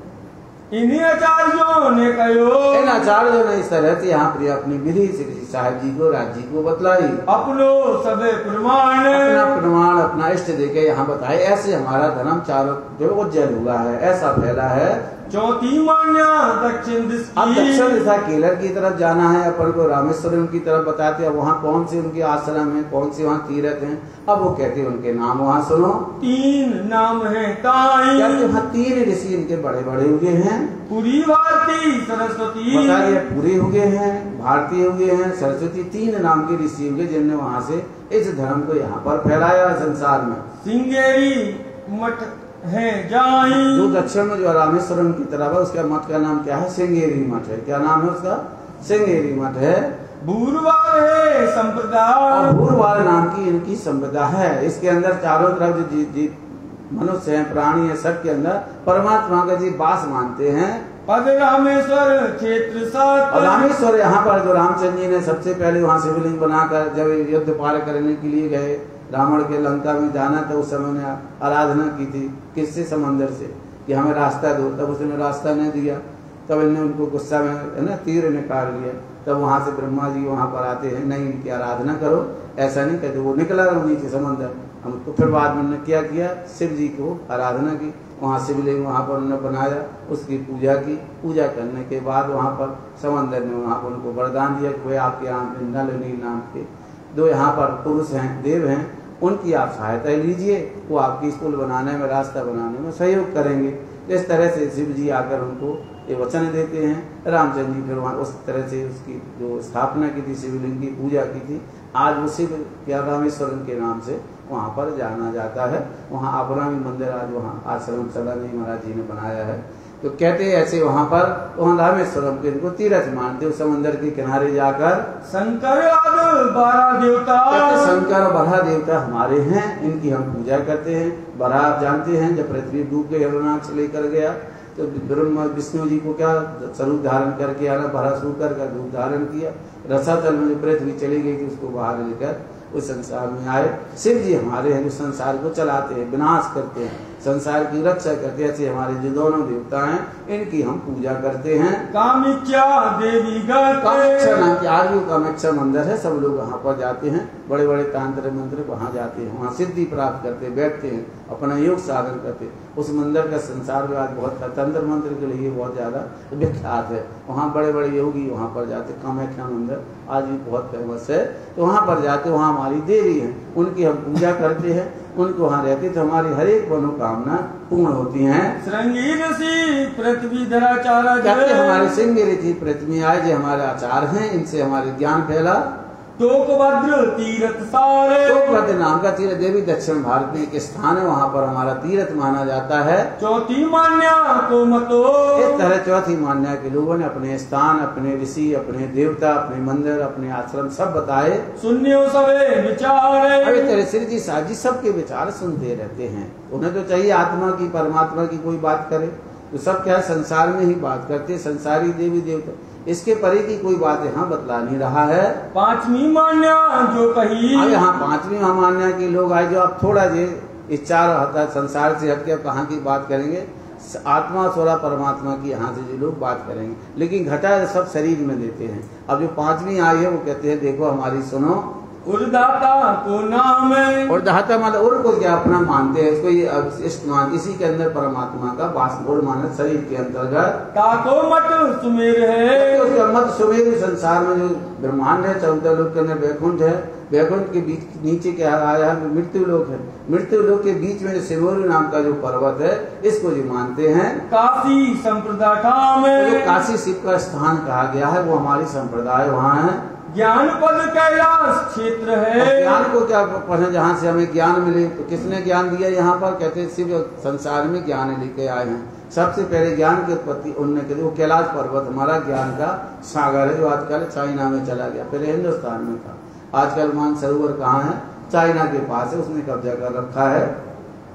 इन्हीं आचार्यों ने कहो, इन आचार्यों ने इस तरह से यहाँ पर अपनी विधि श्री साहिब जी को राज जी को बतलाई, अपनो सबे प्रमाण, अपना प्रमाण अपना इष्ट देके यहाँ बताए, ऐसे हमारा धर्म चारों जो उज्जैन हुआ है, ऐसा फैला है। चौथी मान्या दक्षिण दिशा, अब दक्षिण दिशा केलर की तरफ जाना है अपन को, रामेश्वरम की तरफ बताते हैं, वहाँ कौन से उनके आश्रम है, कौन से वहाँ तीर्थ हैं। अब वो कहते हैं उनके नाम वहाँ सुनो, 3 नाम है ताई, वहाँ 3 ऋषि इनके बड़े बड़े हुए हैं, पूरी भारती सरस्वती, बता दिया पूरे हुए हैं, भारतीय हुए हैं, सरस्वती, 3 नाम के ऋषि हुए जिनने वहाँ से इस धर्म को यहाँ पर फैलाया संसार में। सिंगेरी मठ है जाई, जो दक्षिण में जो रामेश्वरम की तरफ है उसका मठ का नाम क्या है, सिंगेरी मठ है। क्या नाम है उसका? सिंगेरी मठ है। भूरवाल है संप्रदाय, भूरवाल नाम की इनकी संप्रदाय है। इसके अंदर चारों तरफ जो मनुष्य है, प्राणी है, सबके अंदर परमात्मा का जी वास मानते हैं। पद रामेश्वर क्षेत्र 7, रामेश्वर यहाँ पर जो रामचंद्र जी ने सबसे पहले वहाँ शिवलिंग बनाकर जब युद्ध पार करने के लिए गए, रावण के लंका में जाना था, उस समय ने आराधना की थी किससे? समंदर से, कि हमें रास्ता दो। तब उसने रास्ता नहीं दिया, तब इन्हें उनको गुस्सा में है ना तीर निकाल लिया। तब वहां से ब्रह्मा जी वहां पर आते हैं, नहीं इनकी आराधना करो, ऐसा नहीं कहते। वो निकला नीचे समंदर, हम तो फिर बाद में क्या किया, शिव जी को आराधना की, वहाँ शिवलिंग वहाँ पर उन्होंने बनाया, उसकी पूजा की। पूजा करने के बाद वहाँ पर समंदर ने वहाँ पर उनको वरदान दिया कि वे आपके यहाँ नल नील नाम के 2 यहाँ पर पुरुष हैं, देव हैं, उनकी आप सहायता लीजिए, वो आपकी स्कूल बनाने में, रास्ता बनाने में सहयोग करेंगे। इस तरह से शिव जी आकर उनको ये वचन देते हैं। रामचंद्र जी फिर वहाँ उस तरह से उसकी जो स्थापना की थी, शिवलिंग की पूजा की थी, आज वो शिव या रामेश्वरम के नाम से वहाँ पर जाना जाता है। वहाँ अपना भी मंदिर आज वहाँ आश्रम सदानंद महाराज जी ने बनाया है। तो कहते हैं ऐसे वहाँ पर वहाँ रामेश्वरम के इनको तीर्थ मानते हो, समंदर के किनारे जाकर शंकर आदि 12 देवता, कहते शंकर और 12 देवता हमारे हैं, इनकी हम पूजा करते हैं। 12 आप जानते हैं जब पृथ्वी डूब के हिरण्याक्ष लेकर गया तो ब्रह्मा विष्णु जी को क्या स्वरूप धारण करके आना, 12 सूकर का रूप धारण किया। रसातल में जो पृथ्वी चली गई थी उसको बाहर लेकर उस संसार में आए। शिव जी हमारे हैं जो संसार को चलाते हैं, विनाश करते हैं, संसार की रक्षा करते हैं। ऐसे हमारे जो दोनों देवता हैं इनकी हम पूजा करते हैं। कामाख्या देवी कामाख्या नाम की आज भी कामाख्या मंदिर है, सब लोग वहाँ पर जाते हैं, बड़े बड़े तांत्रिक मंत्र वहाँ जाते हैं, वहाँ सिद्धि प्राप्त करते हैं, बैठते हैं, अपना योग साधन करते हैं। उस मंदिर का संसार में आज बहुत तंत्र मंत्र के लिए बहुत ज्यादा विख्यात है। वहाँ बड़े बड़े योगी वहाँ पर जाते, कामाख्या मंदिर आज भी बहुत फेमस है। तो वहाँ पर जाते, वहाँ हमारी देवी है, उनकी हम पूजा करते हैं, उनको वहाँ रहते तो हमारी हर एक मनोकामना पूर्ण होती हैं। श्रृंगी ऋषि पृथ्वी धराचार्य, कहते हमारे श्रृंगी ऋषि पृथ्वी आए जो हमारे आचार्य हैं, इनसे हमारे ज्ञान फैला। टोकभद्र तीर्थ सारे, टोकभद्र नाम का तीर्थ देवी दक्षिण भारत में एक स्थान है, वहाँ पर हमारा तीर्थ माना जाता है। चौथी मान्या को मतो, इस तरह चौथी मान्या के लोगों ने अपने स्थान, अपने ऋषि, अपने देवता, अपने मंदिर, अपने आश्रम सब बताए। सुनियो सवे विचारे, अब इस तरह श्री जी साजी सबके विचार सुनते रहते हैं। उन्हें तो चाहिए आत्मा की, परमात्मा की कोई बात करे, तो सब क्या संसार में ही बात करते, संसारी देवी देवता, इसके परे की कोई बात यहाँ बतला नहीं रहा है। पांचवी मान्या जो कही, अब यहाँ पांचवी मान्या के लोग आए जो अब थोड़ा जे इस चार हटा संसार से हटके कहाँ की बात करेंगे, आत्मा स्वरा परमात्मा की यहाँ से जो लोग बात करेंगे, लेकिन घटा सब शरीर में देते हैं। अब जो पांचवी आई है वो कहते हैं देखो हमारी सुनो, उर्दाता को नाम है, उर्दाता मतलब उर को क्या अपना मानते हैं, इसको ये इष्ट मान, इसी के अंदर परमात्मा का वास उर माना शरीर के अंतर्गत। ताको मत सुमेर है, उसका मत सुमेर संसार में जो ब्रह्मांड है, 14 लोक के अंदर वैकुंठ है, वैकुंठ के बीच नीचे क्या आया है मृत्यु लोक है, मृत्यु लोक के बीच में सिमोरी नाम का जो पर्वत है इसको जो मानते हैं। काशी संप्रदाय में, जो काशी शिव का स्थान कहा गया है वो हमारी संप्रदाय वहाँ है। ज्ञान पद कैलाश क्षेत्र है, ज्ञान को क्या पढ़े जहाँ से हमें ज्ञान मिले, तो किसने ज्ञान दिया यहाँ पर, कहते हैं शिव संसार में ज्ञान लेके आए हैं। सबसे पहले ज्ञान की उत्पत्ति उन्होंने कही, वो कैलाश पर्वत हमारा ज्ञान का सागर है, जो आजकल चाइना में चला गया, पहले हिंदुस्तान में था। आजकल मानसरोवर कहाँ है, चाइना के पास है, उसने कब्जा कर रखा है।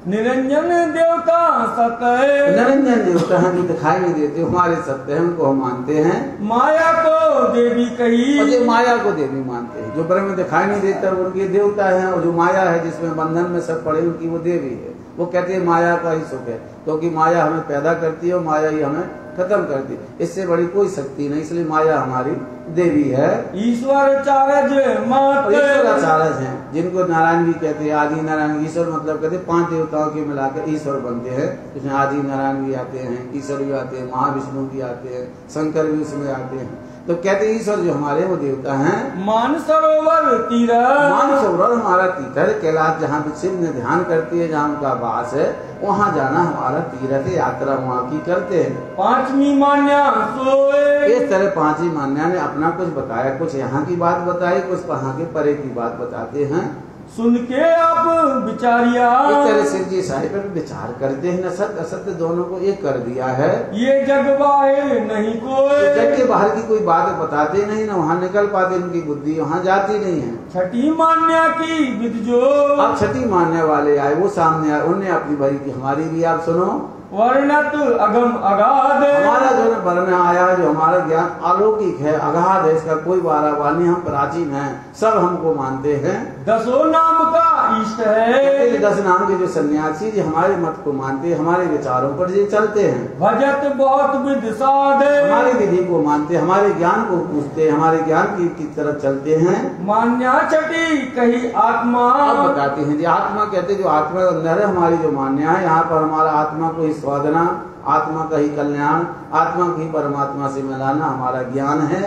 निरंजन देवता सत्य, निरंजन देवता है जो दिखाई नहीं देते, हमारे सत्य है, उनको हम मानते हैं। माया को देवी कही, और जो माया को देवी मानते हैं, जो ब्रह्म दिखाई नहीं देता उनके देवता है, और जो माया है जिसमें बंधन में सब पड़े उनकी वो देवी है। वो कहते हैं माया का ही सुख है, क्योंकि माया हमें पैदा करती है और माया ही हमें खत्म करती है, इससे बड़ी कोई शक्ति नहीं, इसलिए माया हमारी देवी है। ईश्वर चारज हैं जिनको नारायण भी कहते हैं, आदि नारायण। ईश्वर मतलब कहते हैं 5 देवताओं के मिलाकर ईश्वर बनते हैं, इसमें आदि नारायण भी आते हैं, ईश्वर भी आते हैं, महाविष्णु भी आते हैं, शंकर भी उसमें आते हैं। तो कहते हैं ईश्वर जो हमारे वो देवता हैं। मानसरोवर तीर्थ, मानसरोवर हमारा तीर्थ है, कैलाश जहाँ पे शिव ने ध्यान करती है, जहाँ उनका वास है, वहाँ जाना हमारा तीर्थ है, यात्रा वहाँ की करते हैं। पांचवी मान्या सोए, इस तरह पांचवी मान्या ने अपना कुछ बताया, कुछ यहाँ की बात बताई, कुछ वहाँ के परे की बात बताते हैं। सुन के आप विचारिया, इस तरह शिव जी साहिब पर विचार करते हैं, न सत्य असत्य दोनों को एक कर दिया है। ये जग बाहे नहीं कोई, तो जग के बाहर की कोई बात बताते नहीं, न वहाँ निकल पाते, उनकी बुद्धि वहाँ जाती नहीं है। छठी मान्या की विद जो, अब छठी मानने वाले आए, वो सामने आए, उनने अपनी भरी की हमारी भी आप सुनो। वर्णत अगम अगाध, हमारा जो है वर्ण आया, जो हमारा ज्ञान अलौकिक है, अगाध है, इसका कोई बाराबानी, हम प्राचीन हैं, सब हमको मानते हैं। 10 नाम का इष्ट है, 10 नाम के जो सन्यासी जी हमारे मत को मानते, हमारे विचारों पर जी चलते हैं। भजत बहुत विधि साधे, हमारी विधि को मानते, हमारे ज्ञान को पूछते, हमारे ज्ञान की तरफ चलते हैं। मान्या छठी कही आत्मा, अब बताते हैं जी आत्मा, कहते जो आत्मा अंदर है हमारी जो मान्या है, यहाँ पर हमारा आत्मा को स्वाधना, आत्मा का ही कल्याण, आत्मा की परमात्मा से मिलाना हमारा ज्ञान है।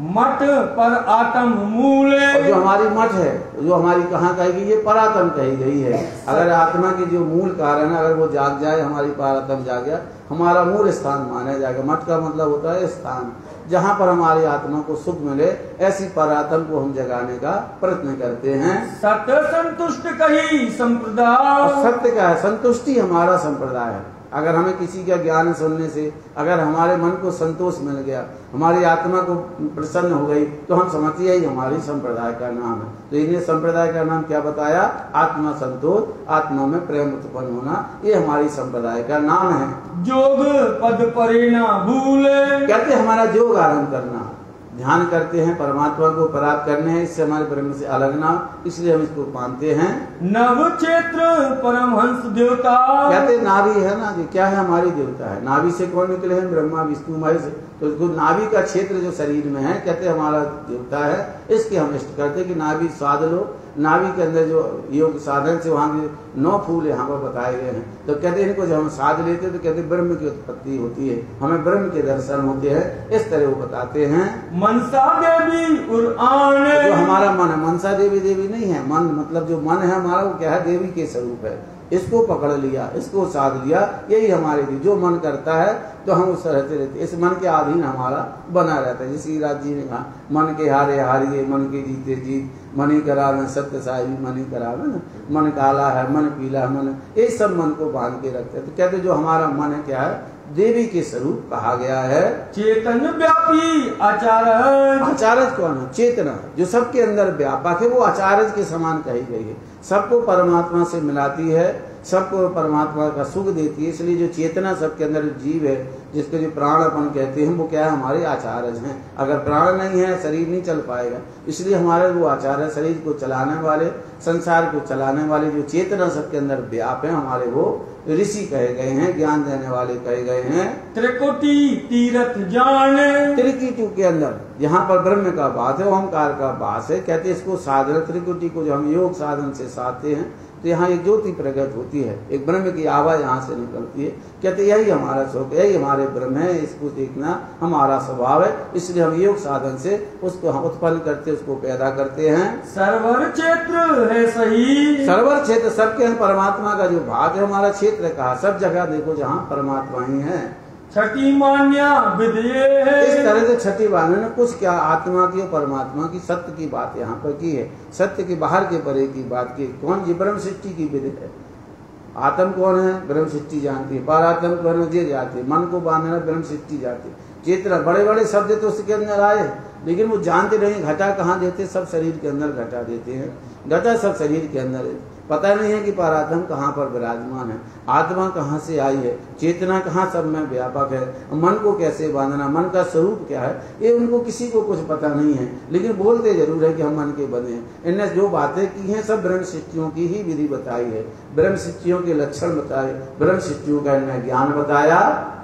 मठ पर आत्म मूल, और जो हमारी मठ है, जो हमारी कहाँ कहेगी, ये परात्म कही गई है। अगर आत्मा की जो मूल कारण है, अगर वो जाग जाए, हमारी परात्म जाग गया, हमारा मूल स्थान माना जाएगा। मठ का मतलब होता है स्थान, जहाँ पर हमारी आत्मा को सुख मिले, ऐसी परात्म को हम जगाने का प्रयत्न करते हैं। सत्य संतुष्ट कही संप्रदाय, सत्य का है, संतुष्टि हमारा संप्रदाय है। अगर हमें किसी का ज्ञान सुनने से अगर हमारे मन को संतोष मिल गया, हमारी आत्मा को प्रसन्न हो गई, तो हम समझिए ही हमारी संप्रदाय का नाम है। तो इन्हें संप्रदाय का नाम क्या बताया? आत्मा संतोष, आत्मा में प्रेम उत्पन्न होना, ये हमारी संप्रदाय का नाम है। जोग पद परे ना भूले, कहते हमारा योग आरंभ करना, ध्यान करते हैं, परमात्मा को प्राप्त करने हैं, इससे हमारे ब्रह्म से अलग ना, इसलिए हम इसको मानते हैं। नव क्षेत्र परमहंस देवता, कहते नाभि है ना, क्या है? हमारी देवता है। नाभि से कौन निकले हैं? ब्रह्मा विष्णु महेश। तो इसको नाभि का क्षेत्र जो शरीर में है, कहते हमारा देवता है। इसके हम इष्ट करते कि नाभि स्वाद लो। नाभि के अंदर जो योग साधन से वहाँ के 9 फूल यहाँ पर बताए गए हैं, तो कहते इनको जब हम साध लेते हैं तो कहते ब्रह्म की उत्पत्ति होती है, हमें ब्रह्म के दर्शन होते हैं। इस तरह वो बताते हैं। मनसा देवी उर जो हमारा मन है, मनसा देवी देवी नहीं है, मन मतलब जो मन है हमारा, वो क्या है? देवी के स्वरूप है। इसको पकड़ लिया, इसको साध लिया, यही हमारे लिए जो मन करता है तो हम उससे रहते। इस मन के अधीन हमारा बना रहता है। जैसे राज जी ने कहा, मन के हारे हारिए, मन के जीते जीत, मन ही करावे सत्य साहिबी, मन ही करावे ना, मन काला है, मन पीला है, मन, ये सब मन को बांध के रखते हैं। तो कहते जो हमारा मन है क्या है? देवी के स्वरूप कहा गया है। चेतन व्यापी आचार्य, आचार्य कौन है? चेतना जो सबके अंदर व्यापक है, वो आचार्य के समान कही गई है। सबको परमात्मा से मिलाती है, सबको परमात्मा का सुख देती है। इसलिए जो चेतना सबके अंदर जीव है, जिसके जो प्राण अपन कहते हैं, वो क्या है? हमारे आचार्य हैं। अगर प्राण नहीं है, शरीर नहीं चल पाएगा। इसलिए हमारे वो आचार्य, शरीर को चलाने वाले, संसार को चलाने वाले जो चेतना सबके अंदर व्याप है, हमारे वो ऋषि कहे गए हैं, ज्ञान देने वाले कहे गए हैं। त्रिकुटी तीर्थ जाने, त्रिकुटी के अंदर यहाँ पर ब्रह्म का वास है, ओंकार का वास है। कहते इसको साधन, त्रिकुटी को जो हम योग साधन से साधते हैं, तो यहाँ एक ज्योति प्रकट होती है, एक ब्रह्म की आवाज यहाँ से निकलती है। कहते यही हमारा सुख, यही हमारे ब्रह्म है, इसको देखना हमारा स्वभाव है। इसलिए हम योग साधन से उसको हम उत्पन्न करते, उसको पैदा करते हैं। सर्वर क्षेत्र है सही, सर्वर क्षेत्र सबके परमात्मा का जो भाग है, हमारा क्षेत्र कहा, सब जगह देखो जहाँ परमात्मा ही है। छठी मान्या विधेय है, इस तरह से छठी मान्य ने कुछ क्या आत्मा की और परमात्मा की सत्य की बात यहाँ पर की है। सत्य के बाहर के परे की बात की। कौन? जी ब्रह्म सृष्टि की विधि है। आत्म कौन है? ब्रह्म सृष्टि जानती है। परात्म कौन है? ये जानती है। मन को बांधना ब्रह्म सृष्टि जानती है। चेतना, बड़े बड़े शब्द तो उसके अंदर आए, लेकिन वो जानते नहीं घटा कहाँ देते। सब शरीर के अंदर घटा देते हैं, घटा सब शरीर के अंदर है। पता नहीं है कि परात्म कहाँ पर विराजमान है, आत्मा कहाँ से आई है, चेतना कहाँ सब में व्यापक है, मन को कैसे बांधना, मन का स्वरूप क्या है, ये उनको किसी को कुछ पता नहीं है। लेकिन बोलते जरूर है कि हम मन के बने हैं। इनने जो बातें की हैं सब ब्रह्म सृष्टियों की ही विधि बताई है, ब्रह्म सृष्टियों के लक्षण बताए, ब्रह्म सृष्टियों का इन्हें ज्ञान बताया।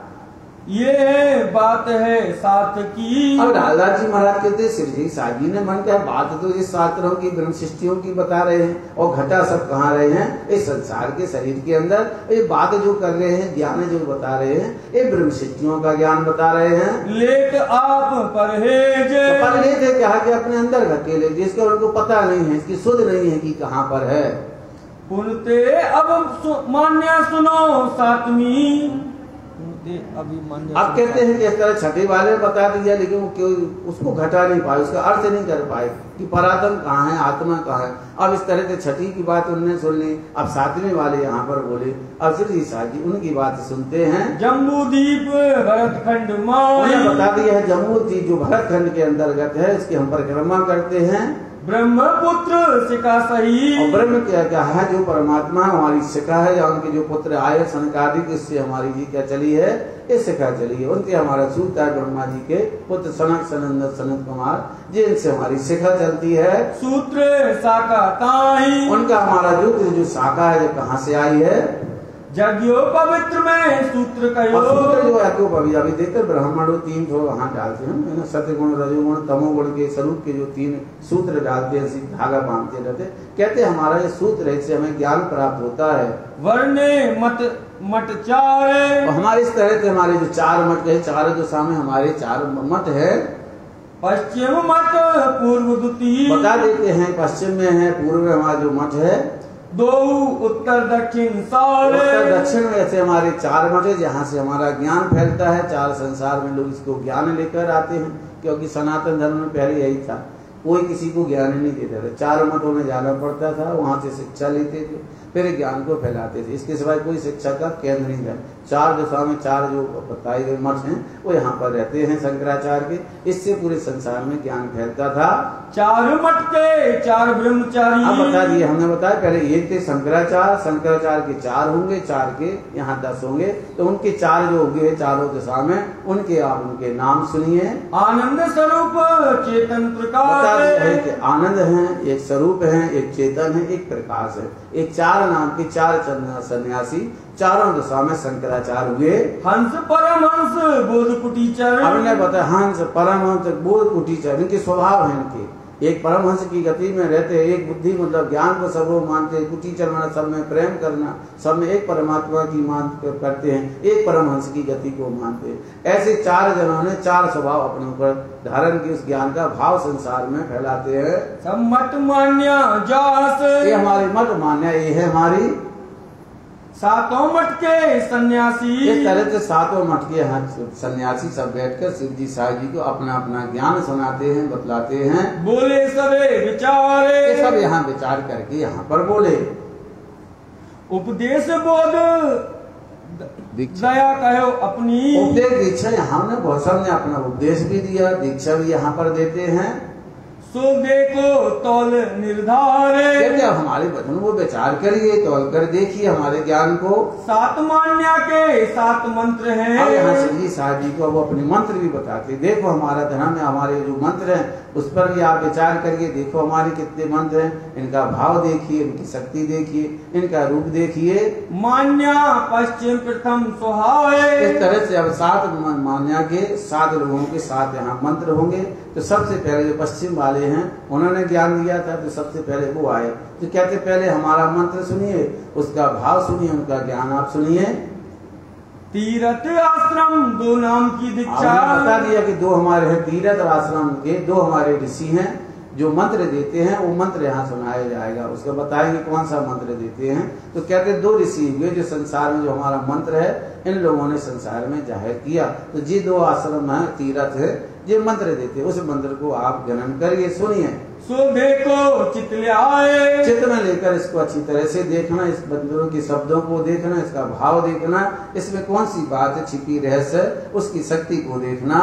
ये बात है साथ की। अब लालदास जी महाराज कहते श्री जी साहब जी ने मन क्या बात तो इस शास्त्रों की ब्रह्म सृष्टियों की बता रहे हैं, और घटा सब कहाँ रहे हैं? इस संसार के शरीर के अंदर। ये बात जो कर रहे हैं, ज्ञान जो बता रहे हैं, ये ब्रह्म सृष्टियों का ज्ञान बता रहे हैं। लेख आप परहेज, तो परहेज है क्या कि अपने अंदर घकेले, जिसका उनको पता नहीं है, इसकी सुध नहीं है कि कहाँ पर है। पुनते अब मान्या सुनो सातवीं, अब कहते हैं कि इस तरह छठे वाले बता दिया, लेकिन वो क्यों उसको घटा नहीं पाए, उसका अर्थ नहीं कर पाए कि परात्म कहाँ है, आत्मा कहाँ है। अब इस तरह से छठी की बात उनने सुन ली, अब सातवें वाले यहाँ पर बोले। अब श्री साहब जी उनकी बात सुनते हैं। जम्बूदीप भरतखंड उन्हें बता दिया है जम्बूदीप जो भरतखंड के अंतर्गत है, इसकी हम परिक्रमा करते हैं। ब्रह्मपुत्र शिखा सही, और ब्रह्म क्या क्या है? जो परमात्मा हमारी शिखा है, या उनके जो पुत्र आए सनकादिक, इससे हमारी जी क्या चली है? ये शिखा चली है। उनके हमारा सूत है ब्रह्मा जी के पुत्र सनक सनंदन सनत कुमार, जिनसे हमारी शिखा चलती है। सूत्र शाखा ताई, उनका हमारा जो शाखा है, जो कहाँ से आई है? यज्ञो पवित्र में सूत्र कहो, सूत्र जो है को पवित्र। अभी देखते ब्राह्मणों 3 थोड़ा वहाँ डालते हैं, सत्यगुण रजोगुण तमोगुण के स्वरूप के जो 3 सूत्र डालते हैं, धागा बांधते रहते। कहते हमारा ये सूत्र है, इससे हमें ज्ञान प्राप्त होता है। वर्णे मठ 4, हमारे इस तरह से हमारे जो 4 मठ है, 4 जो सामने हमारे 4 मठ है। पश्चिम मठ पूर्व द्वितीय, बता देते हैं पश्चिम में है, पूर्व में हमारा जो मठ है दो उत्तर दक्षिण सारे। उत्तर दक्षिण में ऐसे हमारे 4 मठ है जहाँ से हमारा ज्ञान फैलता है। 4 संसार में लोग इसको ज्ञान लेकर आते हैं, क्योंकि सनातन धर्म में पहले यही था, कोई किसी को ज्ञान नहीं देता था। 4 मठों में जाना पड़ता था, वहां से शिक्षा लेते थे, फिर ज्ञान को फैलाते थे। इसके सिवाय कोई शिक्षा का केंद्र नहीं था। 4 दिशा में 4 जो बताए गए मठ हैं वो यहाँ पर रहते हैं शंकराचार्य के। इससे पूरे संसार में ज्ञान फैलता था। 4 मठ के 4 ब्रह्मचारी। अब बता दिए, हमने बताया पहले ये थे शंकराचार्य। शंकराचार्य के 4 होंगे, 4 के यहाँ 10 होंगे, तो उनके 4 जो होंगे चारों दिशा में, उनके आप उनके नाम सुनिए। आनंद स्वरूप चेतन प्रकाश। बता दिया है कि आनंद है, एक स्वरूप है, एक चेतन है, एक प्रकाश है। एक 4 नाम के 4 सन्यासी चारों दिशा में शंकराचार्य हुए। हंस परमहंस बोध कुटीचर। हमने बताया हंस परमहंस बोध कुटीचर, इनके स्वभाव है। इनके एक परमहंस की गति में रहते हैं, एक बुद्धि मतलब ज्ञान को सब लोग मानते हैं। कुटीचर माना सब में प्रेम करना, सब में एक परमात्मा की मान करते हैं, एक परमहंस की गति को मानते हैं। ऐसे 4 जनों ने 4 स्वभाव अपने ऊपर धारण की, उस ज्ञान का भाव संसार में फैलाते हैं। सब मठ मान्या जास। ये हमारी मठ मान्या, ये है हमारी 7 मठ के सन्यासी। इस तरह से 7 मठ के सन्यासी सब बैठकर शिव जी साई जी को अपना अपना ज्ञान सुनाते हैं, बतलाते हैं। बोले सबे विचारे। ये सब यहाँ विचार करके यहाँ पर बोले। उपदेश बोध दया कहो अपनी। उपदेश दीक्षा हमने बहुत सबने अपना उपदेश भी दिया, दीक्षा भी यहाँ पर देते हैं। सो देखो तौल निर्धारे। कहते हमारे वचन वो विचार करिए, तौल कर देखिए हमारे ज्ञान को। 7 मान्या के 7 मंत्र हैं। अब यहाँ शिव जी साई जी को वो अपने मंत्र भी बताते, देखो हमारा धर्म है, हमारे जो मंत्र हैं उस पर भी आप विचार करिए। देखो हमारे कितने मंत्र हैं, इनका भाव देखिए, इनकी शक्ति देखिए, इनका रूप देखिए। मान्या पश्चिम प्रथम सुहाए। इस तरह से अब 7 मान्या के 7 लोगों के 7 यहाँ मंत्र होंगे। तो सबसे पहले जो पश्चिम वाले हैं उन्होंने ज्ञान दिया था, तो सबसे पहले वो आए। तो कहते पहले हमारा मंत्र सुनिए, उसका भाव सुनिए, उनका ज्ञान आप सुनिए। तीर्थ आश्रम 2 नाम की दीक्षा। बता दिया कि 2 हमारे हैं तीर्थ और आश्रम के, 2 हमारे ऋषि हैं जो मंत्र देते हैं। वो मंत्र यहाँ सुनाया जाएगा, उसका बताएंगे कौन सा मंत्र देते हैं। तो कहते 2 ऋषि हुए जो संसार में जो हमारा मंत्र है इन लोगों ने संसार में जाहिर किया। तो ये 2 आश्रम है, तीर्थ है, ये मंत्र देते, उस मंत्र को आप गणन करिए, सुनिए। सो देखो चित ले आए। चित्त में लेकर इसको अच्छी तरह से देखना, इस मंत्रों के शब्दों को देखना, इसका भाव देखना, इसमें कौन सी बात है छिपी रहस्य, उसकी शक्ति को देखना।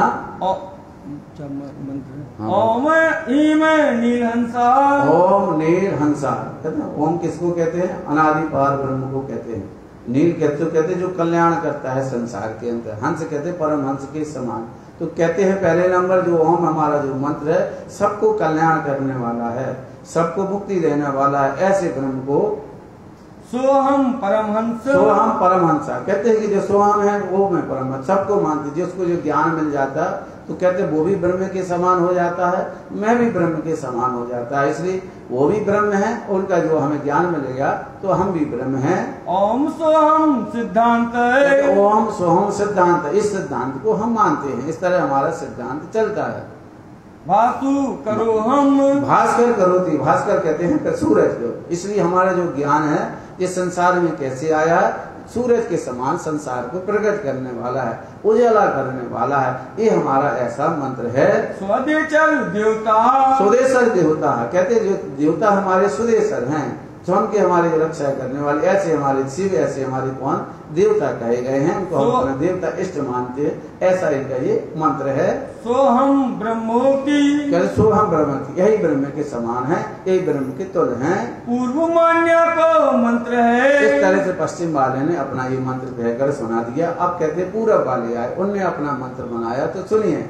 ओम ईम नीलहंसा। ओम नीलहंसा कहते हैं। ओम किसको कहते हैं? अनादि पार ब्रह्म को कहते हैं। नील कहते हैं जो कल्याण करता है संसार के अंदर। हंस कहते हैं परम हंस के समान। तो कहते हैं पहले नंबर जो ओम हमारा जो मंत्र है सबको कल्याण करने वाला है, सबको मुक्ति देने वाला है। ऐसे ब्रह्म को सोहम परमहंस। सोहम परमहंसा कहते हैं कि जो सोहम है वो मैं परमहंस सबको मानते, जिसको जो ज्ञान मिल जाता है तो कहते वो भी ब्रह्म के समान हो जाता है, मैं भी ब्रह्म के समान हो जाता है। इसलिए वो भी ब्रह्म है, उनका जो हमें ज्ञान मिलेगा तो हम भी ब्रह्म हैं। ओम सोहम सिद्धांत। ओम सोहम सिद्धांत, इस सिद्धांत को हम मानते हैं। इस तरह हमारा सिद्धांत चलता है। भासु करो हम। भास्कर करोति, भास्कर कहते हैं सूरज को। इसलिए हमारा जो ज्ञान है ये संसार में कैसे आया है, सूरज के समान संसार को प्रकट करने वाला है, उजाला करने वाला है। ये हमारा ऐसा मंत्र है। स्वदेशर देवता। स्वदेशर देवता कहते जो देवता हमारे स्वदेशर हैं, स्वयं के हमारे रक्षा करने वाले, ऐसे हमारे शिव, ऐसे हमारे कौन देवता कहे गए हैं, उनको हम अपना देवता इष्ट मानते हैं। ऐसा इनका ये मंत्र है। सोहम ब्रह्मोति। सोहम ब्रह्म की, यही ब्रह्म के समान है, यही ब्रह्म के तुल्य है। पूर्व मान्या को मंत्र है। इस तरह से पश्चिम वाले ने अपना ये मंत्र कहकर सुना दिया। अब कहते पूर्व वाले आए, उनने अपना मंत्र बनाया। तो सुनिए।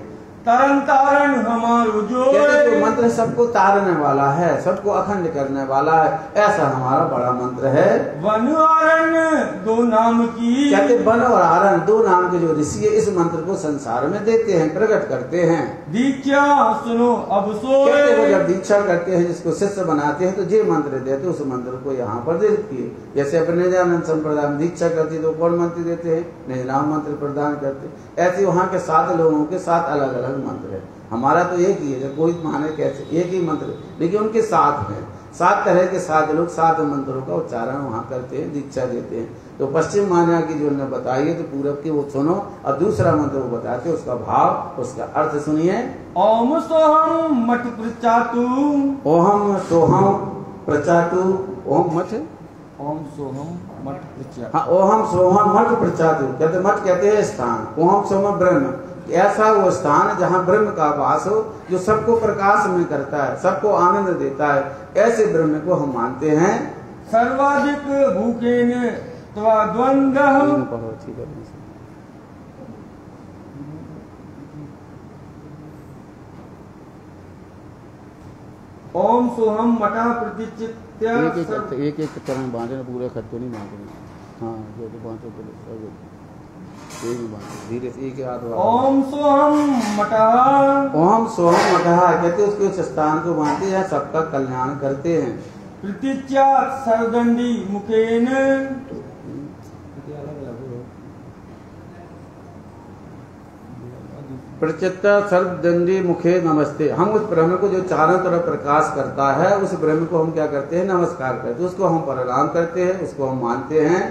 तरन तारण हमारो जो। कहते तो मंत्र सबको तारने वाला है, सबको अखंड करने वाला है, ऐसा हमारा बड़ा मंत्र है। वन आरण्य 2 नाम की। कहते वन और आरण्य 2 नाम के जो ऋषि है इस मंत्र को संसार में देते हैं, प्रकट करते हैं। दीक्षा सुनो अब सोए। कहते वो जब दीक्षा करते हैं, जिसको शिष्य बनाते हैं, तो ये मंत्र देते, उस मंत्र को यहाँ पर देती है। जैसे अपने निजानंद संप्रदाय में दीक्षा करती तो कौन मंत्र देते हैं? निजनाम मंत्र प्रदान करते। ऐसे वहाँ के 7 लोगों के 7 अलग अलग मंत्र है। हमारा तो एक ही है, जब कोई माने कैसे एक ही मंत्र, लेकिन उनके 7 हैं। 7 तरह के 7 लोग 7 मंत्रों का उच्चारण वहाँ करते हैं, दीक्षा देते हैं। तो पश्चिम मान्या की जो उन्होंने बताई है तो पूरब की वो सुनो, और दूसरा मंत्र वो बताते हैं, उसका भाव, उसका अर्थ सुनिए। ओम सोहम मठ प्रचातु। ओहम सोहम प्रचातु। ओम मठ, ओम सोहम मठ प्रचातु। हाँ, ओहम सोहम मठ प्रचातु कहते, मठ कहते हैं स्थान, ओहम सोहम ब्रह्म, ऐसा वो स्थान जहाँ ब्रह्म का वास हो, जो सबको प्रकाश में करता है, सबको आनंद देता है, ऐसे ब्रह्म को हम मानते हैं। सर्वाधिक भूखेन त्वा द्वंद्वः। ओम सोहम मठा प्रतिचित्य। एक एक चरण बांधे, पूरे खत को नहीं बांधे। हाँ, जो बांधो धीरे से एक हाथ। ओम सोहम मठा। ओम सोहम मठा कहते उसके उस स्थान को बांधते हैं, सबका कल्याण करते हैं। प्रतिच्या सर्वदंडी मुखेन। प्रचित्ता सर्वदंडी मुखे नमस्ते। हम उस ब्रह्म को जो चारों तरफ प्रकाश करता है, उस ब्रह्म को हम क्या करते हैं, नमस्कार करते हैं, उसको हम प्रणाम करते हैं, उसको हम मानते हैं।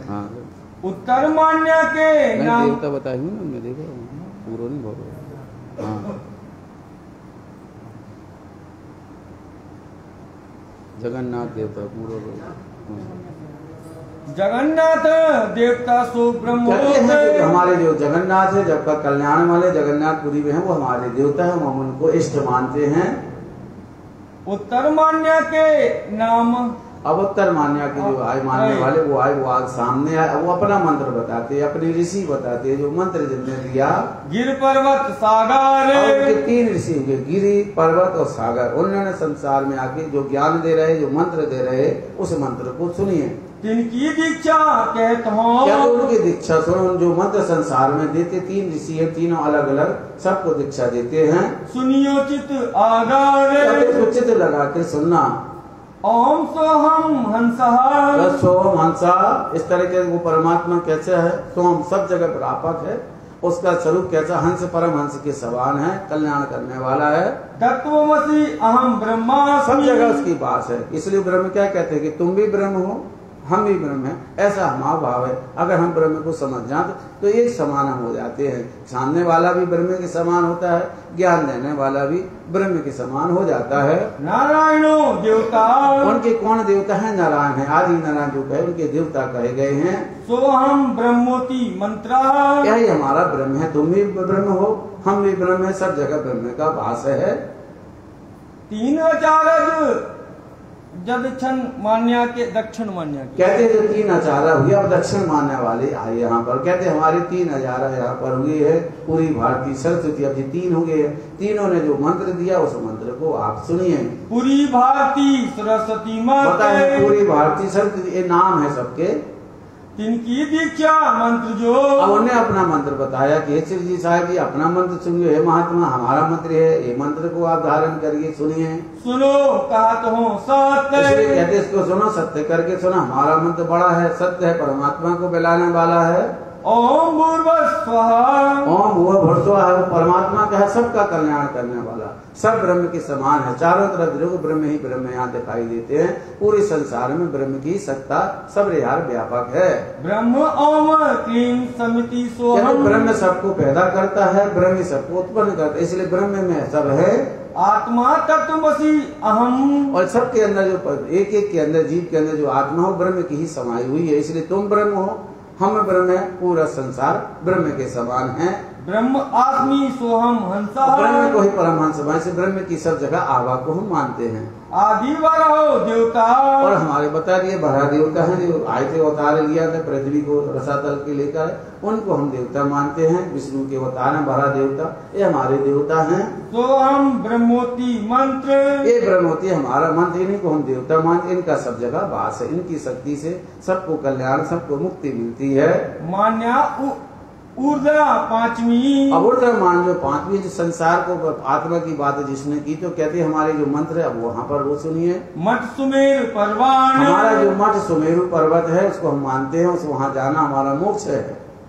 हाँ, उत्तर मान्या के नाम देवता बताई हूँ ना, मैं देखा पूरा नहीं बोल। हाँ, जगन्नाथ देवता पूरा। जगन्नाथ देवता सो ब्रह्म। हमारे जो जगन्नाथ है, जब का कल्याण वाले जगन्नाथपुरी में है, वो हमारे देवता है, हम उनको इष्ट मानते हैं। उत्तर मान्या के नाम। अब उत्तर मान्या के जो आय मानने वाले वो आए, वो आज सामने आए, वो अपना मंत्र बताते, अपने ऋषि बताते, जो मंत्र जिनने दिया। गिर पर्वत सागर। और 3 ऋषि हुए, गिरि पर्वत और सागर। उन्होंने संसार में आके जो ज्ञान दे रहे, जो मंत्र दे रहे, उस मंत्र को सुनिए। तिनकी दीक्षा कहता हूँ। क्या तो उनकी दीक्षा सुनो, जो मंत्र संसार में देते 3 ऋषि है, तीनों अलग अलग सबको दीक्षा देते हैं। सुनियोचित आगार। उचित लगा के सुनना। ओम सोहम हंसः। सोहम हंसा, इस तरह के वो परमात्मा कैसे है, सोहम सब जगह व्यापक है, उसका स्वरूप कैसा, हंस परम हंस के समान है, कल्याण करने वाला है। तत्वमसि अहम ब्रह्मास्मि। सब जगह उसकी बात है, इसलिए ब्रह्म क्या कहते हैं कि तुम भी ब्रह्म हो, हम भी ब्रह्म हैं, ऐसा हमारा भाव है। अगर हम ब्रह्म को समझ जाते तो एक समान हम हो जाते हैं। सामने वाला भी ब्रह्म के समान होता है, ज्ञान देने वाला भी ब्रह्म के समान हो जाता है। नारायणो देवता। उनके कौन देवता है, नारायण है, आदि नारायण जो कहे उनके देवता कहे गए हैं। सोहम ब्रह्मोति मंत्र। यही हमारा ब्रह्म है, तुम भी ब्रह्म हो, हम भी ब्रह्म है, सब जगह ब्रह्म का वास है। 3 आचार्य दक्षिण मान्या के, दक्षिण मान्या के कहते हैं जो 3 आचार्य हुए, अब दक्षिण मानने वाले आए यहाँ पर। कहते हमारे 3 आचार्य यहाँ पर हुए है, पूरी भारतीय सरस्वती, अब 3 हो गए। तीनों ने जो मंत्र दिया, उस मंत्र को आप सुनिए। पूरी भारती सरस्वती माता। पूरी भारतीय सरस्वती, ये नाम है सबके। तिनकी दीक्षा मंत्र जो। अब उन्हें अपना मंत्र बताया कि श्री जी साहब जी अपना मंत्र सुनिए, हे महात्मा हमारा मंत्र है, ये मंत्र को आप धारण करिए, सुनिए। सुनो कहत हूँ सत्य। इसलिए कहते इसको सुनो, सत्य करके सुनो, हमारा मंत्र बड़ा है, सत्य है, परमात्मा को बुलाने वाला है। ओम भूर्भुवस्सुवः। ओम वो भूर्भुवः है, वो परमात्मा का है, सबका कल्याण करने वाला, सब ब्रह्म के समान है। चारों तरफ देखो ब्रह्म ही ब्रह्म यहाँ दिखाई देते हैं, पूरे संसार में ब्रह्म की सत्ता सब यार व्यापक है। ब्रह्म ओम क्लीं समिति सोहम। ब्रह्म सबको पैदा करता है, ब्रह्म सबको उत्पन्न करता है, इसलिए ब्रह्म में सब है। आत्मा तत्वमसि अहम। और सबके अंदर जो एक एक के अंदर, जीव के अंदर जो आत्मा हो, ब्रह्म की ही समाई हुई है, इसलिए तुम ब्रह्म हो, हम ब्रह्म है, पूरा संसार ब्रह्म के समान है। ब्रह्म आस्मि सोहम हंसः। ब्रह्म को ही परमहंस माने से ब्रह्म की सब जगह आभा को हम मानते हैं। आदि वाला देवता। और हमारे बता दिए बड़ा देवता है, जो आए थे अवतार लिया था पृथ्वी को रसातल के लेकर, उनको हम देवता मानते हैं। विष्णु के अवतार है बड़ा देवता, ये हमारे देवता हैं। तो हम ब्रह्मोति मंत्र। ये ब्रह्मोति हमारा मंत्र, इन्हीं को हम देवता मानते, इनका सब जगह वास है, इनकी शक्ति से सबको कल्याण, सबको मुक्ति मिलती है। मान्या ऊर्जा 5वीं। अब ऊर्जा मान जो 5वीं, जो संसार को आत्मा की बात जिसने की, तो कहते हमारे जो मंत्र है अब वहाँ पर वो सुनिए। मठ सुमेरु पर्वत। हमारा जो मठ सुमेरु पर्वत है उसको हम मानते हैं, उस वहाँ जाना हमारा मोक्ष है।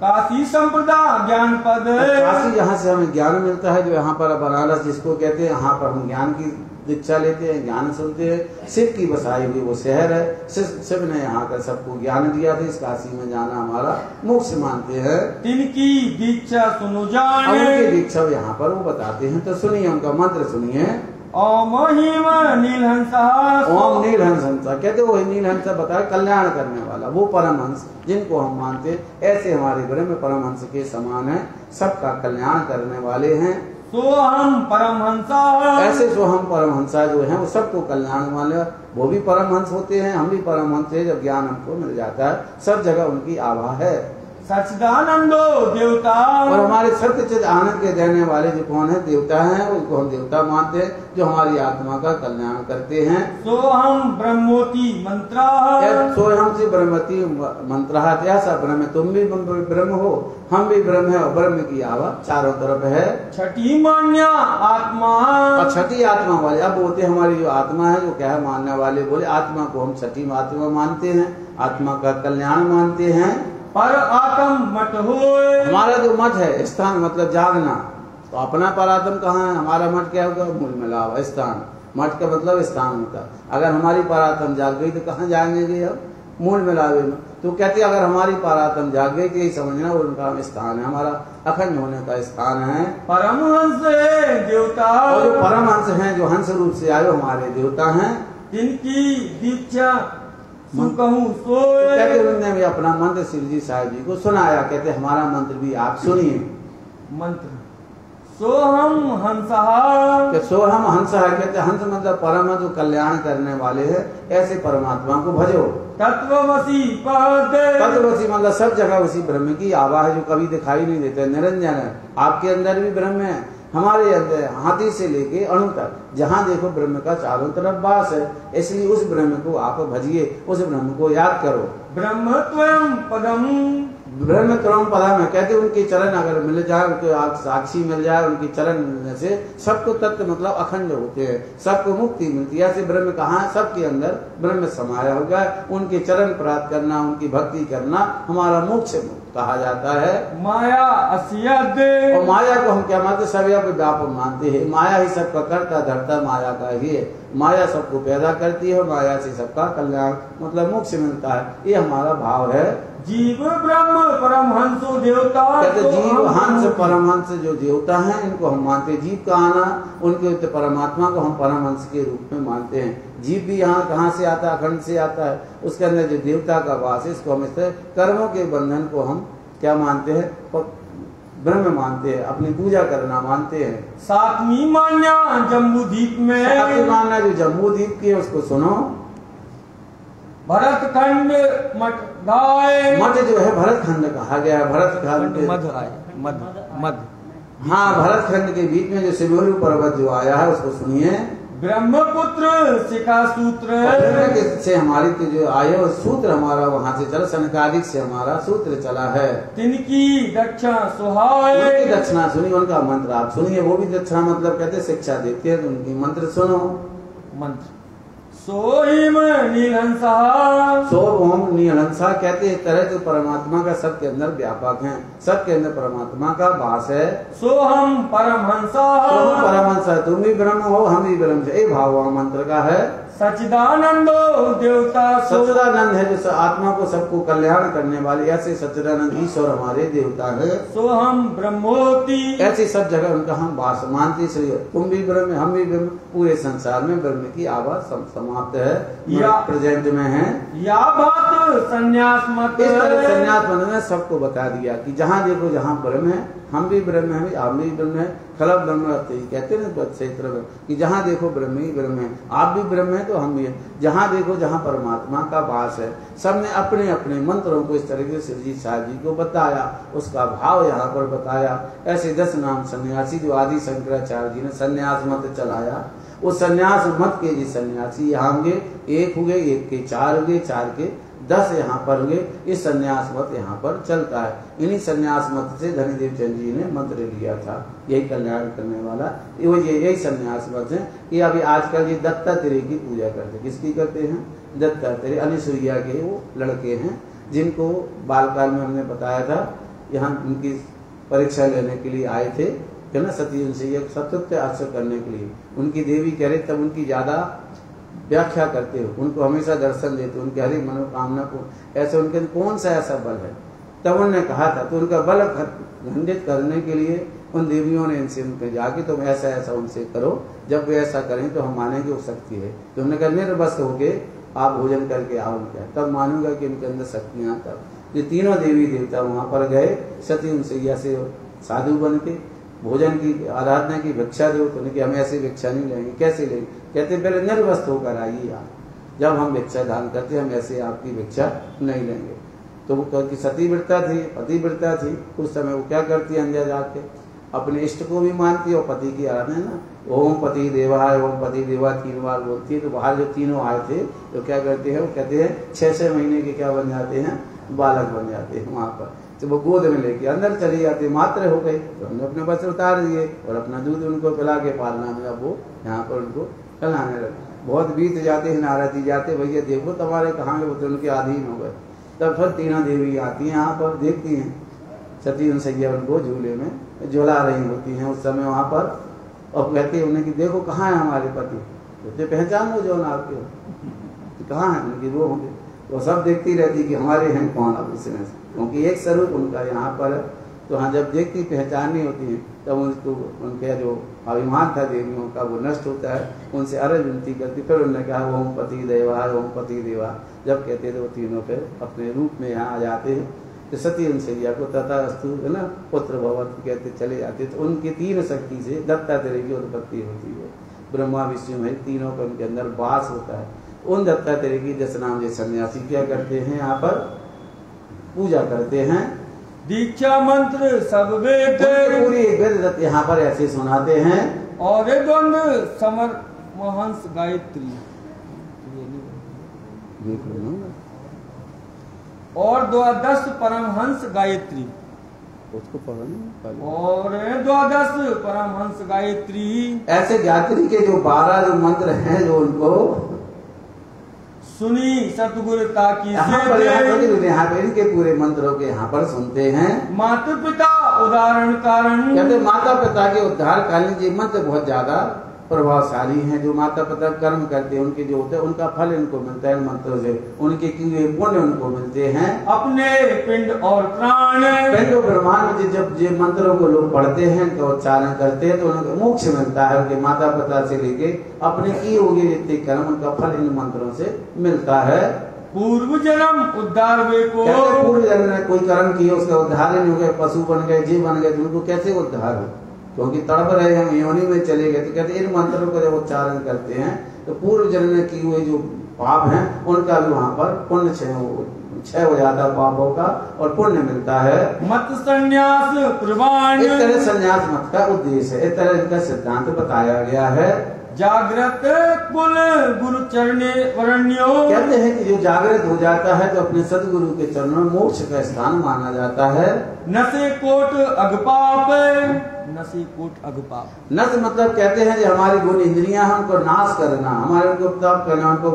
काशी संप्रदा ज्ञान पद। काशी यहाँ से हमें ज्ञान मिलता है, जो यहाँ पर बनारस जिसको कहते हैं, यहाँ पर हम ज्ञान की दीक्षा लेते हैं, ज्ञान सुनते हैं। शिव की बसाई हुई वो शहर है, शिव ने यहाँ कर सबको ज्ञान दिया था, इस काशी में जाना हमारा मोक्ष मानते हैं। तिनकी दीक्षा सुनो जाने, उनकी दीक्षा यहाँ पर वो बताते हैं, तो सुनिए उनका मंत्र सुनिए। ओम हिम नीलहंसा, ओम नीलहंसा कहते वो नीलहंसा बताए कल्याण करने वाला, वो परमहंस जिनको हम मानते ऐसे हमारे ब्रह्म परमहंस के समान है, सबका कल्याण करने वाले हैं। सोहम परमहंसा, ऐसे सोहम परमहंसा जो है वो सबको कल्याण वाले, वो भी परमहंस होते हैं, हम भी परमहंस है। जब ज्ञान हमको मिल जाता है सब जगह उनकी आभा है। सच्चिदानंदो देवता, और हमारे सत्य चिद आनंद के देने वाले जो कौन है, देवता हैं, उनको हम देवता मानते हैं, जो हमारी आत्मा का कल्याण करते हैं। सोहम ब्रह्मोति मंत्र, सोहम से ब्रह्मति मंत्र, ऐसा ब्रह्म, तुम भी ब्रह्म हो, हम भी ब्रह्म है, और ब्रह्म की आवा चारों तरफ है। छठी मान्या आत्मा, और छठी आत्मा वाले, अब बोलते हमारी जो आत्मा है, जो क्या है मानने वाले बोले आत्मा को हम छठी आत्मा मानते हैं, आत्मा का कल्याण मानते हैं। पर आत्म मत होए, हमारा जो मठ है स्थान मतलब जागना, तो अपना परात्म कहाँ है, हमारा मठ क्या होगा, मूल मिलावा स्थान, मठ का मतलब स्थान होता है। अगर हमारी परात्म जाग गई तो कहाँ जाएंगे हम, मूल मिलावे में। तो कहते अगर हमारी परात्म जाग गई तो यही समझना उनका स्थान है, हमारा अखंड होने का स्थान है। परमहंस देवता, और जो परमहंस हैं जो हंस रूप से आयो हमारे देवता हैं, जिनकी दीक्षा कहूँ तो कहते उन्होंने भी अपना मंत्र शिव जी साहिब जी को सुनाया, कहते हमारा मंत्र भी आप सुनिए। मंत्र सोहम हंसा, सोहम हंस है, कहते हंस मतलब परम जो कल्याण करने वाले हैं, ऐसे परमात्मा को भजो। तत्वमसी पद, तत्वमसी मतलब सब जगह उसी ब्रह्म की आवाज है, जो कभी दिखाई नहीं देते, निरंजन है। आपके अंदर भी ब्रह्म है, हमारे अंदर हाथी से लेके अणु तक जहाँ देखो ब्रह्म का चारों तरफ वास है, इसलिए उस ब्रह्म को आप भजिए, उस ब्रह्म को याद करो। ब्रह्मत्वं पदम, ब्रह्म त्रम पदा में कहते उनके चरण अगर मिल जाए, उनके साक्षी मिल जाए, उनके चरण मिलने से सबको तत्व मतलब अखंड होते हैं, सबको मुक्ति मिलती है। ऐसे ब्रह्म कहाँ है, सबके अंदर ब्रह्म समाया होगा, उनके चरण प्राप्त करना, उनकी भक्ति करना हमारा मोक्ष कहा जाता है। माया अस्यद, और माया को हम क्या मानते, सब व्यापक मानते हैं, माया ही सबका करता धरता माया का ही है, माया सबको पैदा करती है, माया से सबका कल्याण मतलब मोक्ष मिलता है, ये हमारा भाव है। जीव ब्रह्म परमहंसो देवता, कहते जीव हंस परमहंस जो देवता हैं इनको हम मानते हैं। जीव का आना, उनके परमात्मा को हम परमहंस के रूप में मानते हैं। जीव भी यहाँ कहाँ से आता है, अखंड से आता है, उसके अंदर जो देवता का वास है, इसको हम इस कर्मों के बंधन को हम क्या मानते हैं, ब्रह्म मानते हैं, अपनी पूजा करना मानते हैं। सातवीं मान्या जम्बू द्वीप में, सातवीं मान्या जो जम्बू द्वीप की है उसको सुनो। भरत खंड मठ गाय, मठ जो है भरत खंड कहा गया है, भरत खंड मध आए, मध मध, हाँ भरत खंड के बीच में जो सिमोरु पर्वत जो आया है उसको सुनिए। ब्रह्मपुत्र शिखा सूत्र, से हमारी जो आयो सूत्र हमारा वहाँ से चला, सनकादिक से हमारा सूत्र चला है। तिनकी दक्षिणा सुहाए, उनकी दक्षिणा सुनिए, उनका मंत्र आप सुनिए। वो भी दक्षिणा मतलब कहते शिक्षा देते हैं, तो उनकी मंत्र सुनो। मंत्र सोहिम नीलहंसा, सो ओम नीलहंसा कहते हैं, तरह जो परमात्मा का सबके अंदर व्यापक है, सबके अंदर परमात्मा का वास है। सोहम परमहंसा, सोहम परमहंसा, तुम भी ब्रह्म हो हम भी ब्रह्म से, ये भाव मंत्र का है। सच्चिदानंदो देवता, सच्चिदानंद है जो आत्मा को सबको कल्याण करने वाले, ऐसे सच्चिदानंद ईश्वर हमारे देवता है। सोहम ब्रह्मोति, ऐसी सब जगह उनका हम वास मानते, इसलिए तुम भी ब्रह्म हम भी ब्रह्म, पूरे संसार में ब्रह्म की आवाज समाप्त है, या प्रेजेंट में है। या बात संन्यास मत, इस तरह संन्यास मन ने सबको बता दिया कि जहाँ देखो जहाँ ब्रह्म है, हम भी ब्रह्म है, हम भी ब्रह्म है, खला ब्रह्म कहते हैं ना क्षेत्र में कि जहाँ देखो ब्रह्म ही ब्रह्म है, आप भी ब्रह्म है तो हम भी है। जहाँ देखो जहाँ परमात्मा का वास है, सबने अपने अपने मंत्रों को इस तरीके से शिव जी साहिब जी को बताया, उसका भाव यहाँ पर बताया। ऐसे 10 नाम सन्यासी जो आदि शंकराचार्य जी ने सन्यास मत चलाया, वो सन्यास मत के जी सन्यासी यहाँ होंगे, एक हुए, एक के 4 हुए, 4 के 10 यहाँ पर हुए। इस सन्यास मत यहाँ पर चलता है। इन्हीं सन्यास मत से धनीदेव चंद जी ने मंत्र लिया था, यही कल्याण करने वाला यही सन्यास मत है। कि अभी आजकल ये दत्तात्रेय की पूजा करते हैं, किसकी करते हैं, दत्तात्रेय अनुसुईया के वो लड़के हैं, जिनको बालकाल में हमने बताया था, यहाँ उनकी परीक्षा लेने के लिए आए थे, है ना, सती उनसे ये सत्य आश्रय करने के लिए उनकी देवी कह रहे, तब उनकी ज्यादा व्याख्या करते हो, उनको हमेशा दर्शन देते, उनके हर एक मनोकामना को, ऐसे उनके कौन सा ऐसा बल है। तब उन्होंने कहा था, तो उनका बल खंडित करने के लिए उन देवियों ने इनसे उनके जाके तुम ऐसा ऐसा उनसे करो, जब वे ऐसा करें तो हम मानेंगे वो शक्ति है। तो उन्होंने कहा निर्वस्त्र होके आप भोजन करके आओ क्या, तब मानूंगा कि इनके अंदर शक्तियां। तब ये तीनों देवी देवता वहां पर गए, सती उनसे ऐसे साधु बन के भोजन की आराधना की भिक्षा दो, तो उन्हें हम ऐसे भिक्षा नहीं लेंगे। कैसे लेंगे, कहते पहले निर्वस्त्र होकर आइए आप, जब हम भिक्षा दान करते हम ऐसे आपकी भिक्षा नहीं लेंगे। तो वो क्योंकि सतीव्रता थी, पतिव्रता थी, उस समय वो क्या करती है, अंदर जाके अपने इष्ट को भी मानती है और पति की आराधना ना, ओम पति देवा 3 बार बोलती है। तो बाहर जो तीनों आए थे तो क्या करते हैं, वो कहते हैं 6-6 महीने के क्या बन जाते हैं, बालक बन जाते हैं वहां पर। तो वो गोद में लेके अंदर चली जाती, मात्र हो गई, तो हमने अपने वस्त्र उतार दिए और अपना दूध उनको पिला के पालना में अब वो यहाँ पर उनको खिलाने लगे। बहुत बीत जाते हैं, नाराज जी जाते, भैया देखो तुम्हारे कहाँ वो तो उनके अधीन हो गए। तब फिर तीनों देवी आती हैं यहाँ पर, देखती हैं सती उनसैया उनको झूले में झुला रही होती हैं उस समय वहां पर, और कहती है उन्हें कि देखो कहाँ है हमारे पति, तो पहचान लो जो आपके हो, कहाँ है उनकी, वो होंगे। वो सब देखती रहती कि हमारे हैं कौन अब इसमें, क्योंकि एक स्वरूप उनका यहाँ पर। तो हाँ जब देखती पहचाननी होती है तब उनको उनके जो अभिमान था देवियों का वो नष्ट होता है, उनसे अरज विनती करती। फिर उन्होंने कहा ओम पति देवा, ओम पति देवा जब कहते थे वो तीनों फिर अपने रूप में यहाँ आ जाते हैं। तो सती उनसैया को तथास्तु है ना पुत्र भवत कहते चले जाते। तो उनकी 3 शक्ति से दत्तात्रेय की उत्पत्ति होती है। ब्रह्मा विष्णु में तीनों का उनके अंदर वास होता है। उन दत्तात्रेय की 10 नाम जो सन्यासी क्या करते हैं, यहाँ पर पूजा करते हैं, दीक्षा मंत्र सब वेद पूरी वेद यहाँ पर ऐसे सुनाते हैं। और द्वंद्व समर महंस गायत्री और 12 परमहंस गायत्री, उसको पढ़ो और 12 परमहंस गायत्री। ऐसे गायत्री के जो 12 जो मंत्र हैं जो उनको सुनी सतगुरुता की यहाँ पर इनके पूरे मंत्रों के यहाँ पर सुनते हैं। माता पिता उदाहरण कारण, कहते माता पिता के उद्धार कालीन जी मंत्र बहुत ज्यादा प्रभावशाली हैं। जो माता पिता कर्म करते हैं उनके जो होते हैं उनका फल इनको मिलता है मंत्रों से, उनके किए पुण्य उनको मिलते हैं। अपने पिंड और प्राण, पिंड और ब्रह्मांड में जब ये मंत्रों को लोग पढ़ते हैं तो उच्चारण करते हैं तो उनको मोक्ष मिलता है। उनके माता पिता से लेके अपने किए हुए जितने कर्म उनका फल इन मंत्रों से मिलता है। पूर्व जन्म उद्धार वे को, पूर्व जन्म में कोई कर्म किए उसका उद्धार नहीं हो गया, पशु बन गए, जीव बन गए, तो उनको कैसे उद्धार हो, क्योंकि तड़प रहे हम योनि में चले गए। तो कहते इन मंत्रों को जब उच्चारण करते हैं तो पूर्व जन्म में किए हुए जो पाप हैं उनका भी वहां पर पुण्य क्षय हो जाता है, पापों का, और पुण्य मिलता है। मत संन्यास प्रमाण, इस तरह संन्यास मत का उद्देश्य है, इस तरह इनका सिद्धांत बताया गया है। जागृत कुल गुरु चरणे वरण्यो, कहते हैं कि जो जागृत हो जाता है तो अपने सदगुरु के चरणों में मोक्ष का स्थान माना जाता है। नसे कोट अगपाप, नसे कोट अगपाप, नस मतलब कहते हैं जो हमारी गुण इंद्रियां हमको नाश करना, हमारे उनको ताप करना, उनको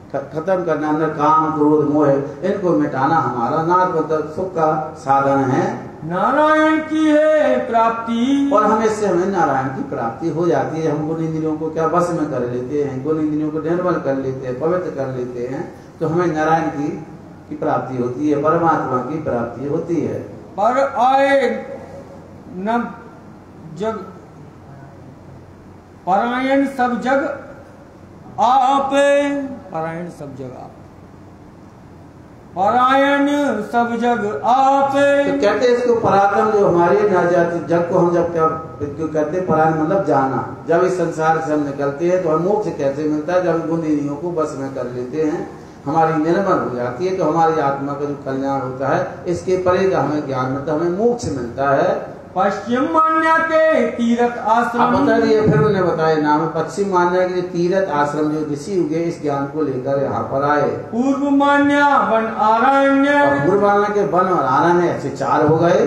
खत्म करना, अंदर काम क्रोध मोह इनको मिटाना हमारा नाश मतलब सुख का साधन है। नारायण की है प्राप्ति, और हमें इससे हमें नारायण की प्राप्ति हो जाती है। हम गुण इंद्रियों को क्या वश में कर लेते हैं, गुण इंद्रियों को निर्मल कर लेते हैं, पवित्र कर लेते हैं, तो हमें नारायण की प्राप्ति होती है, परमात्मा की प्राप्ति होती है। पर आए न जग परायण सब जग आप, परायण सब जग आप, परायण सब जग आप। तो कहते हैं इसको पराक्रम जो हमारे ना जाति जग को हम जब क्या कहते हैं, परायण मतलब जाना। जब इस संसार से हम निकलते हैं तो हम मोक्ष कैसे मिलता है, जब गुण इंद्रियों को बस में कर लेते हैं, हमारी निर्मल हो जाती है, तो हमारी आत्मा का जो कल्याण होता है, इसके परे का हमें ज्ञान मिलता है, हमें मोक्ष मिलता है। पश्चिम मान्या के तीर्थ आश्रम, बता दिए फिर उन्हें बताया नाम पश्चिम मान्या के तीर्थ आश्रम जो ऋषि हुए इस ज्ञान को लेकर यहाँ पर आए। पूर्व मान्या वन आरण्य, और पूर्व मान्या के वन और आरण्य ऐसे 4 हो गए।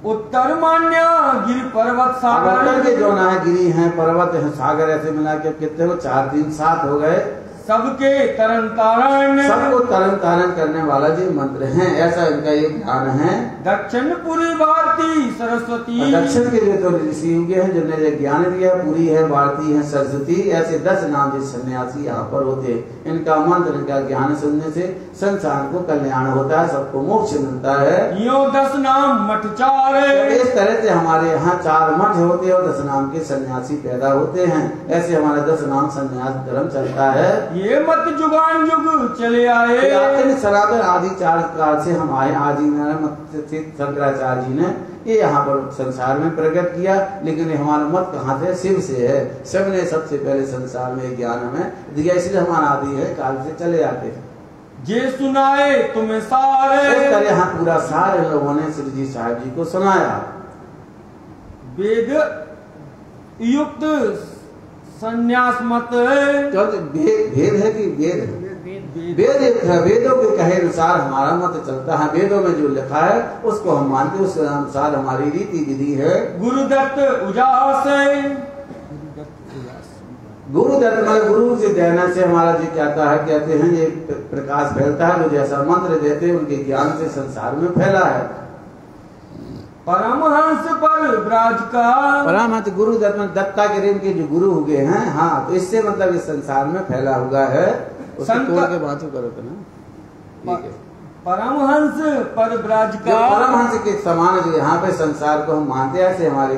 उत्तर मान्या गिर पर्वत सागर, उत्तर के जो ना है गिरी हैं, पर्वत है, सागर, ऐसे मिला के कितने हो 4 3 7 हो गए। सबके तरन तारण, सबको तरन तारण करने वाला जो मंत्र है, ऐसा इनका ये ज्ञान है। दक्षिणपुरी भारती सरस्वती, दक्षिण के जो तो ऋषि युग हैं जिन्हें ये ज्ञान दिया, पूरी है, भारती है, सरस्वती, ऐसे 10 नाम जो सन्यासी यहाँ पर होते हैं। इनका मंत्र, इनका ज्ञान सुनने से संसार को कल्याण होता है, सबको मोक्ष मिलता है। यो 10 नाम मठ चार, इस तरह से हमारे यहाँ 4 मठ होते हैं और 10 नाम के सन्यासी पैदा होते हैं। ऐसे हमारा 10 नाम सन्यास धर्म चलता है। ये मत जुगान युग चले आए, सनातन आदि 4 काल से हम आए। आदि शंकराचार्य जी ने ये यहाँ पर संसार में प्रकट किया, लेकिन हमारा मत कहाँ से? शिव से है। शिव ने सबसे पहले संसार में ज्ञान हमें दिया, इसलिए हमारा आदि है, काल से चले आते हैं। जे सुनाए तुम्हें सारे, इस तरह यहाँ पूरा सारे लोगों ने श्री जी साहब जी को सुनाया। वेद युक्त संन्यास मत, तो भेद है कि वेद है? वेद एक है, वेदों के कहे अनुसार हमारा मत चलता है। वेदों में जो लिखा है उसको हम मानते, उस अनुसार हमारी रीति विधि है। गुरुदत्त उजास, गुरुदत्त मतलब गुरु से देने से हमारा जी कहता है, कहते हैं ये प्रकाश फैलता है, जो जैसा मंत्र देते हैं उनके ज्ञान से संसार में फैला है। परमहंस पर ब्राज का, परमहंस गुरुदत्त दत्ता के ऋण के जो गुरु हुए हैं, हाँ, तो इससे मतलब इस संसार में फैला हुआ है। उसको तोड़ के बातों करो तो ना, ठीक है। परमहंस पर ब्राज का, परमहंस के समान जो यहाँ पे संसार को हम मानते हैं, ऐसे हमारे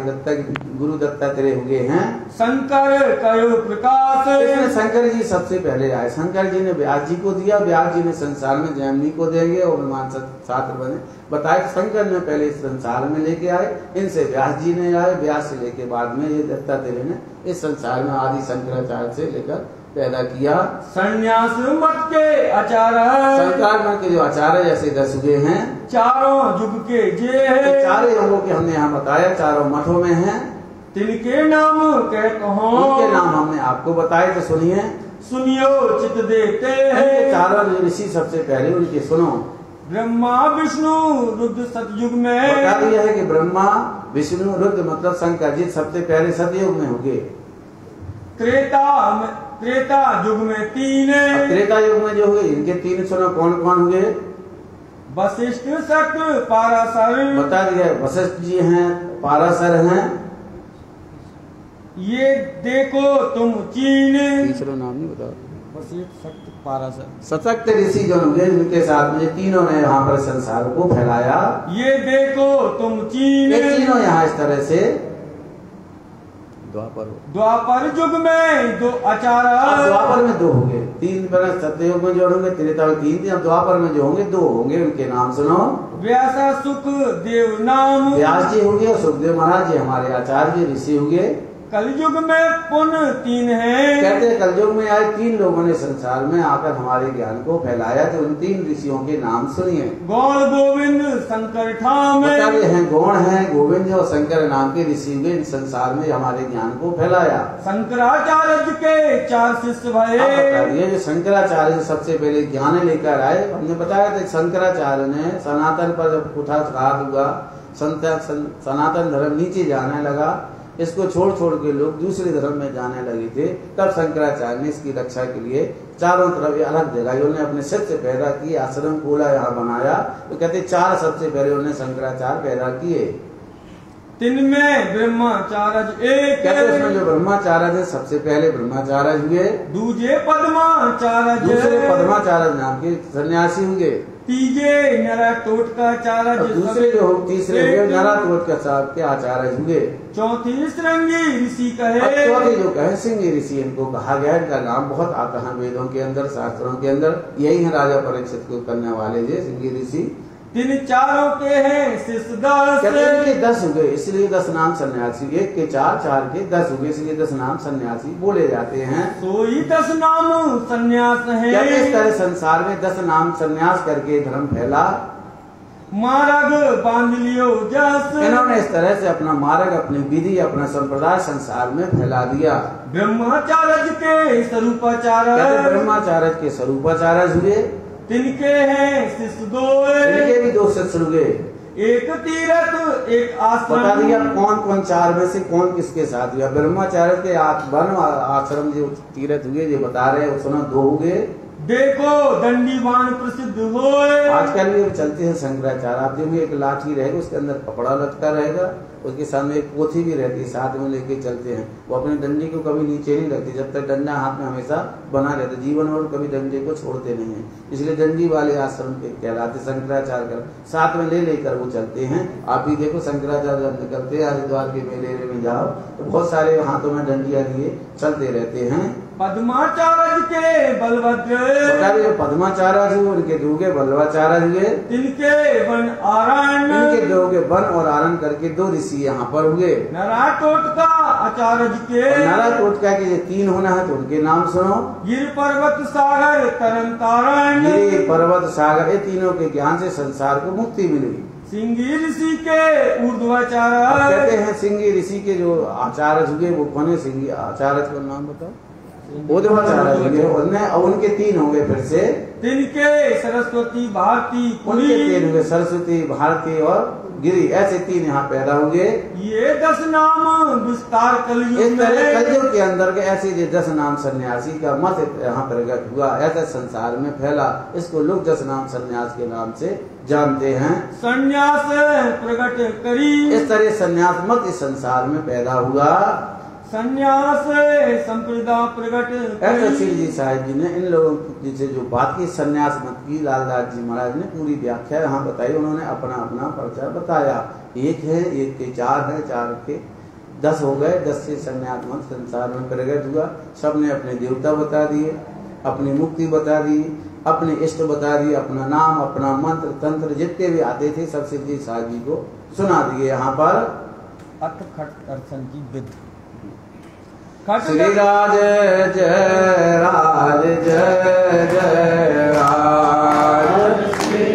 गुरु दत्तात्रेय हुए हैं। शंकर कयो प्रकाश, शंकर जी सबसे पहले आए। शंकर जी ने व्यास जी को दिया, व्यास जी ने संसार में जैमिनी को देंगे और विमान शास्त्र बने बताए। शंकर ने पहले इस संसार में लेके आए, इनसे व्यास जी ने आए, व्यास से लेके बाद में ये दत्तात्रेय ने इस संसार में आदि शंकराचार्य से लेकर पैदा किया। संन्यास मत के आचार्य, संसार मत के जो आचार्य जैसे 10 हुए हैं, चारों युग के जे है, 4 युगों के हमने यहाँ बताया, 4 मठों में हैं। तिनके नाम कहते हो, उनके नाम हमने आपको बताए, तो सुनिए, सुनियो चित देते हैं। 4 ऋषि सबसे पहले उनके सुनो। ब्रह्मा विष्णु रुद्र सतयुग में, बता दिया है कि ब्रह्मा विष्णु रुद्र मतलब शंकर जी सबसे पहले सतयुग में होंगे। त्रेता युग में 3, त्रेता युग में जो हुए इनके 3 सुनो, कौन कौन हुए? वशिष्ठ शक्त पाराशर, बता दिया वशिष्ठ जी हैं, पाराशर हैं। ये देखो तुम चीन, तीसरा नाम नहीं बताओ। वशिष्ठ शक्त पाराशर, सशक्त ऋषि जो हुए उनके साथ में तीनों ने यहाँ पर संसार को फैलाया। ये देखो तुम चीन, ये तीनों यहाँ इस तरह से द्वापर युग में 2 आचार्य, द्वापर में 2 होंगे, 3 बरस सत्ययुग में जो होंगे, त्रेता में 3 थे, द्वापर में जो होंगे 2 होंगे। उनके नाम सुनो। व्यास सुख देव नाम, व्यास जी होंगे और सुखदेव महाराज जी हमारे आचार्य ऋषि होंगे। कलयुग में पुण्य 3 है, कहते हैं कलयुग में आए 3 लोगों ने संसार में आकर हमारे ज्ञान को फैलाया। तो उन 3 ऋषियों के नाम सुनिए। गौण गोविंद शंकर ठाम, हैं गौण है, गोविंद और शंकर नाम के ऋषि हुए, इन संसार में हमारे ज्ञान को फैलाया। शंकराचार्य के 4 शिष्य भये, ये जो शंकराचार्य सबसे पहले ज्ञान लेकर आए, हमने बताया था शंकराचार्य ने सनातन पर जब कुठाघात हुआ, सनातन धर्म नीचे जाने लगा, इसको छोड़ छोड़ के लोग दूसरे धर्म में जाने लगे थे, तब शंकराचार्य ने इसकी रक्षा के लिए चारों तरफ ये अलग जगह उन्होंने अपने शिष्य पैदा किए, आश्रम कोला यहाँ बनाया। तो कहते 4 सबसे पहले उन्होंने शंकराचार्य पैदा किए। तिनमें ब्रह्माचार्य एक, कहते उसमें जो ब्रह्माचार्य थे सबसे पहले ब्रह्माचार्य हुए, दूसरे पद्माचार्य नाम के सन्यासी हुए, तीजे नरातोटकाचार्य, दूसरे जो तीसरे हुए नरातोटका के आचार्य हुए, चौथी श्रृंगी ऋषि कहे, चौथे जो कहे सिंह ऋषि, इनको कहा गया, इनका नाम बहुत आता है वेदों के अंदर, शास्त्रों के अंदर। यही है राजा परीक्षित को करने वाले जो सिंह ऋषि। 3 चारों के हैं शिष्य 10, 10 हुए, इसलिए 10 नाम सन्यासी। 1 के 4, 4 के 10 हुए, इसलिए 10 नाम सन्यासी बोले जाते हैं। सोई 10 नाम सन्यास है। इस तरह संसार में 10 नाम सन्यास करके धर्म फैला। मार्ग बांध लियो जस, इन्होंने इस तरह से अपना मार्ग, अपनी विधि, अपना संप्रदाय संसार में फैला दिया। ब्रह्माचार्य के स्वरूपाचार्य, ब्रह्माचार्य के स्वरूपाचार्य हुए, तिनके हैं शिष्य 2, इनके भी 2 शिष्य हुए। एक तीर्थ एक आश्रम। बता दिया कौन कौन चार में से कौन किसके साथ हुआ। ब्रह्मचार्य के वन आश्रम जो तीर्थ हुए जो बता रहे हैं उसमें 2 हुए। देखो दंडीवान प्रसिद्ध होए। आजकल ये चलते हैं शंकराचार्य, आप देखिए एक लाठी रहेगा उसके अंदर कपड़ा लटका रहेगा, उसके सामने एक पोथी भी रहती है, साथ में लेके चलते हैं। वो अपने डंडी को कभी नीचे नहीं रखते, जब तक डंडा हाथ में हमेशा बना रहता, जीवन और कभी डंडे को छोड़ते नहीं है, इसलिए डंडी वाले आश्रम के कहलाते शंकराचार्य कर साथ में ले लेकर वो चलते हैं। आप भी देखो शंकराचार्य जब निकलते हैं हरिद्वार के मेले में जाओ तो बहुत सारे हाथों में डंडियां लिए चलते रहते हैं। पद्माचार्य के बलभद्र, पद्माचार्य जी उनके 2 के बलवाचार्य हुए, तिनके वन आरण, इनके 2 के वन और आरण करके 2 ऋषि यहाँ पर हुए। नराटोटका आचार्य के, नराटोटका के 3 होना है तो उनके नाम सुनो। गिर पर्वत सागर तरन तारण, गिर पर्वत सागर, ये तीनों के ज्ञान से संसार को मुक्ति मिलेगी। सिंगी ऋषि के ऊर्ध्वाचार्य, कहते हैं सिंगी ऋषि के जो आचार्य हुए वो कौन है? सिंगी आचार्य का नाम बताओ। ऊर्ध्वाचार्य उनके 3 हो गए। फिर से तिनके सरस्वती भारती, उनके 3 हुए, सरस्वती भारती और गिरी, ऐसे 3 यहाँ पैदा हुए। ये 10 नाम विस्तार कलयुग इस तरह कलयुग के अंदर के ऐसे ये 10 नाम सन्यासी का मत यहाँ प्रकट हुआ, ऐसा संसार में फैला। इसको लोग 10 नाम सन्यास के नाम से जानते हैं। सन्यास प्रकट करी, इस तरह सन्यास मत इस संसार में पैदा हुआ। सन्यास संप्रदा प्रकट ऐसे श्री जी साहिब जी ने इन लोगों की से जो बात की सन्यास मत की, लालदास जी महाराज ने पूरी व्याख्या यहाँ बताई। उन्होंने अपना अपना परिचय बताया। एक है, एक के 4 है, 4 के 10 हो गए। 10 से सन्यास मत संसार में प्रकट हुआ। सबने अपने देवता बता दिए, अपनी मुक्ति बता दी, अपने इष्ट बता दिए, अपना नाम, अपना मंत्र तंत्र जितने भी आते थे सब श्री जी साहिब जी को सुना दिए। यहाँ पर अथ खट दर्शन की विधि। श्री राज जय राज जय जय राज, श्री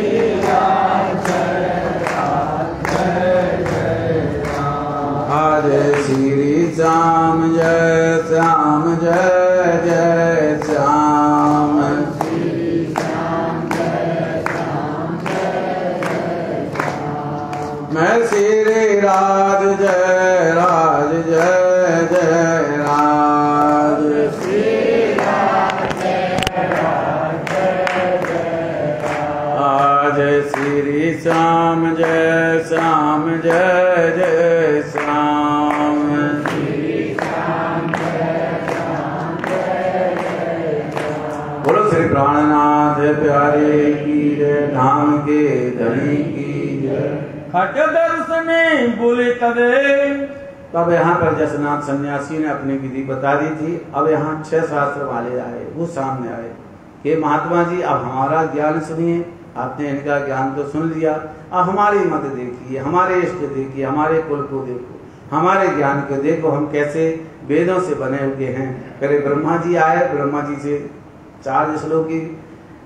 राज जय राज जय जय राज, आज श्री श्याम जय श्याम जय जय श्याम, श्री श्याम जय श्याम जय जय श्याम, मैं श्री राज जय राज जय जय राज, श्री राज जय राज जय जय राज, आज श्री श्याम जय श्याम जय जय श्याम, श्री श्याम जय श्याम जय जय श्याम। बोलो श्री प्राणनाथ प्यारे की जय, धाम के धनी की जय। खट दर्शने बोले तबे, तब यहाँ पर जसनाथ सन्यासी ने अपनी विधि बता दी थी। अब यहाँ 6 शास्त्र वाले आए, वो सामने आए। हे महात्मा जी, अब हमारा ज्ञान सुनिए। आपने इनका ज्ञान तो सुन लिया, अब हमारी मत देखिए, हमारे इष्ट देखिए, हमारे कुल को देखो, हमारे ज्ञान को देखो, हम कैसे वेदों से बने हुए हैं। करे ब्रह्मा जी आए, ब्रह्मा जी से 4 श्लोकी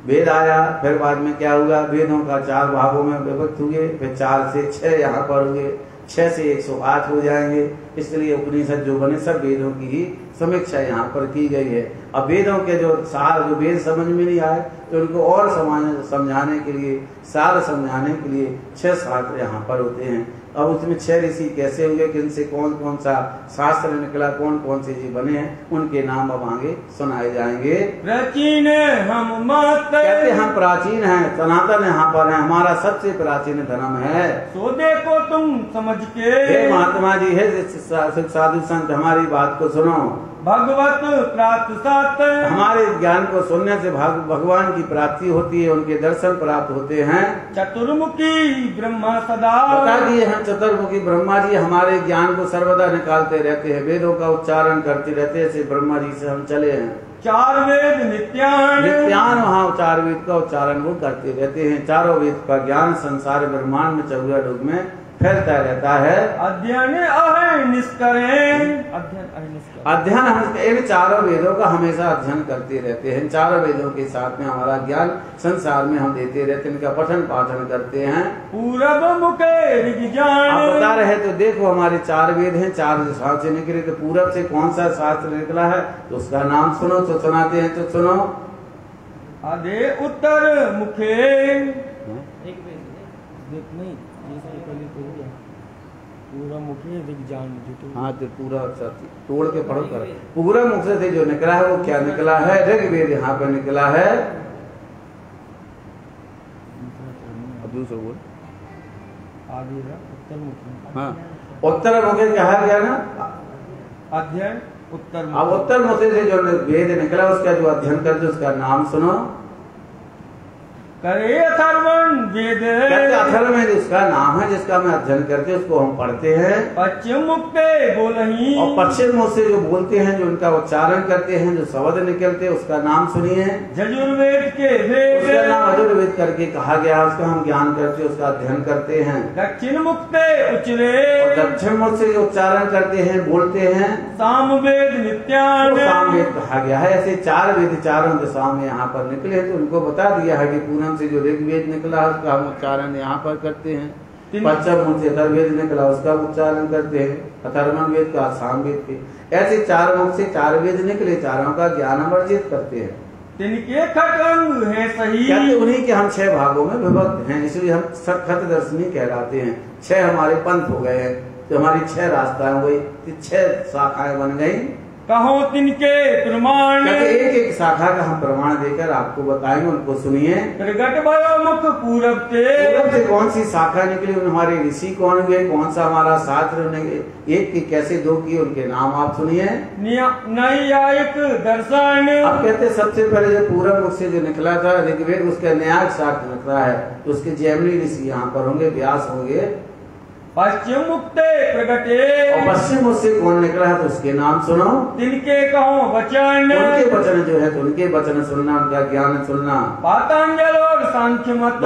वेद आया। फिर बाद में क्या हुआ, वेदों का 4 भागों में विभक्त हुए, फिर 4 से 6 यहाँ पर हुए, 6 से 108 हो जाएंगे। इसलिए उपनिषद जो बने सब वेदों की ही समीक्षा यहाँ पर की गई है। अब वेदों के जो सार जो वेद समझ में नहीं आए तो उनको और समझाने के लिए, सार समझाने के लिए 6 शास्त्र यहाँ पर होते हैं। अब उसमें 6 ऋषि कैसे हुए, किनसे कौन कौन सा शास्त्र निकला, कौन कौन से जी बने हैं, उनके नाम अब आगे सुनाए जाएंगे। प्राचीन हम मत, कहते हम प्राचीन हैं, सनातन यहाँ पर है, हमारा सबसे प्राचीन धर्म है। सो देखो तुम समझ के, हे महात्मा जी, हे साधु संत, हमारी बात को सुनो। भगवत प्राप्त सात, हमारे ज्ञान को सुनने से भगवान की प्राप्ति होती है, उनके दर्शन प्राप्त होते हैं। चतुर्मुखी ब्रह्मा सदा, बता दिए हैं चतुर्मुखी ब्रह्मा जी हमारे ज्ञान को सर्वदा निकालते रहते हैं, वेदों का उच्चारण करते रहते हैं। ऐसे ब्रह्मा जी से हम चले हैं। 4 वेद नित्यान, नित्यान वहाँ 4 वेद का उच्चारण वो करते रहते हैं। 4 वेद का ज्ञान संसार ब्रह्मांड में 14 युग में फैलता रहता है। अध्ययन निष्करें, अध्ययन हम इन 4 वेदों का हमेशा अध्ययन करते रहते हैं। 4 वेदों के साथ में हमारा ज्ञान संसार में हम देते रहते हैं, इनका पठन पाठन करते हैं। पूरब मुखे ऋग्जान, आप बता रहे तो देखो हमारे 4 वेद हैं, 4 शास्त्र निकले, तो पूरब से कौन सा शास्त्र निकला है तो उसका नाम सुनो, तो सुनाते हैं तो सुनो। आधे उत्तर मुखे, देख नहीं जिसके पहले तो हो गया पूरा मुखी दिख जान मुझे तो हाँ तो पूरा तोड़ के पढ़ो कर पूरा मुख से जो निकला है वो क्या निकला है ऋग्वेद यहाँ पर निकला है। अब दूसरा बोल आगे उत्तर मुखी। हाँ उत्तर मुखे कहा गया ना अध्ययन उत्तर अब उत्तर मुखे से जो वेद निकला उसका जो अध्ययन करते उसका नाम सुनो। करे अथर्वण वेद अथर्वण उसका नाम है जिसका हम अध्ययन करते हैं उसको हम पढ़ते हैं। पश्चिम मुक्ते बोलही और पश्चिम मुख से जो बोलते हैं जो उनका उच्चारण करते हैं जो शब्द निकलते हैं उसका नाम सुनिए। यजुर्वेद के वेद उसका नाम यजुर्वेद करके कहा गया उसका हम ज्ञान करते हैं उसका अध्ययन करते हैं। दक्षिण मुक्ते उचरे और दक्षिण मुख से जो उच्चारण करते हैं बोलते हैं सामवेद नित्यान सामवेद कहा गया है। ऐसे 4 वेद चारों दिशा में यहाँ पर निकले तो उनको बता दिया है कि पूनम से जो ऋग्वेद निकला उसका हम उच्चारण यहाँ पर करते हैं। पश्चिम मुख से अथर्ववेद निकला उसका उच्चारण करते हैं अथर्वण वेद का सामवेद के। ऐसे 4 मुख से 4 वेद निकले चारों का ज्ञान हम अर्जित करते हैं। तिनके खटअंग है सही कहते उन्हीं के हम 6 भागों में विभक्त हैं इसलिए हम खट दर्शनी कहलाते हैं। 6 हमारे पंथ हो गए हैं तो हमारी 6 रास्ताएं हो गई 6 शाखाएं बन गई। कहो तिनके प्रमाण एक एक शाखा का हम प्रमाण देकर आपको बताएंगे उनको सुनिए। प्रगट भयो मुख पूरब से कौन सी शाखा निकली हमारे ऋषि कौन हुए कौन सा हमारा शास्त्र एक के कैसे 2 किए उनके नाम आप सुनिए। न्यायिक दर्शन अब कहते सबसे पहले जो पूरब मुख से जो निकला था ऋग्वेद उसका न्यायिक शास्त्र निकला है तो उसके जैमिनी ऋषि यहाँ पर होंगे व्यास होंगे। पश्चिम मुक्ते प्रगटे और पश्चिम मुख से कौन निकला है तो उसके नाम सुनो। तिनके कहो वचन उनके वचन जो है तो उनके वचन सुनना उनका ज्ञान सुनना। पातंजल और सांख्य मत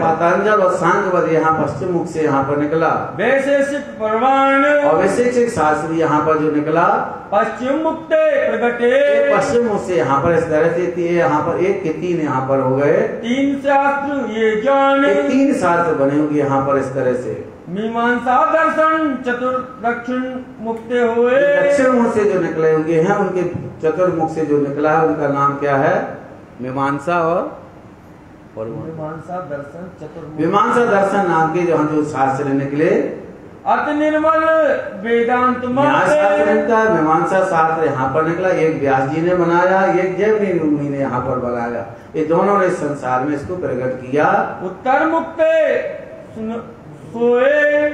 पातंजल और सांख्य मत यहाँ पश्चिम मुख से यहाँ पर निकला। वैशेषिक प्रमाण और वैशेषिक शास्त्र यहाँ पर जो निकला पश्चिम मुक्ते प्रगटे पश्चिम मुख से यहाँ पर इस तरह से यहाँ पर 1 के 3 यहाँ पर हो गए। 3 शास्त्र ये जान 3 शास्त्र बने होंगे यहाँ पर इस तरह से। मीमांसा दर्शन चतुर दक्षिण मुक्ते हुए दक्षिण मुख से जो निकले होंगे हैं उनके चतुर्मुख से जो निकला है उनका नाम क्या है मीमांसा और मीमांसा दर्शन चतुर्मुख मीमांसा दर्शन नाम के जो शास्त्र निकले। अति निर्मल वेदांत का मीमांसा शास्त्र यहाँ पर निकला। एक व्यास जी ने बनाया एक जैमिनी मुनि ने यहाँ पर बनाया। ये दोनों ने संसार में इसको प्रकट किया। उत्तर मुक्ते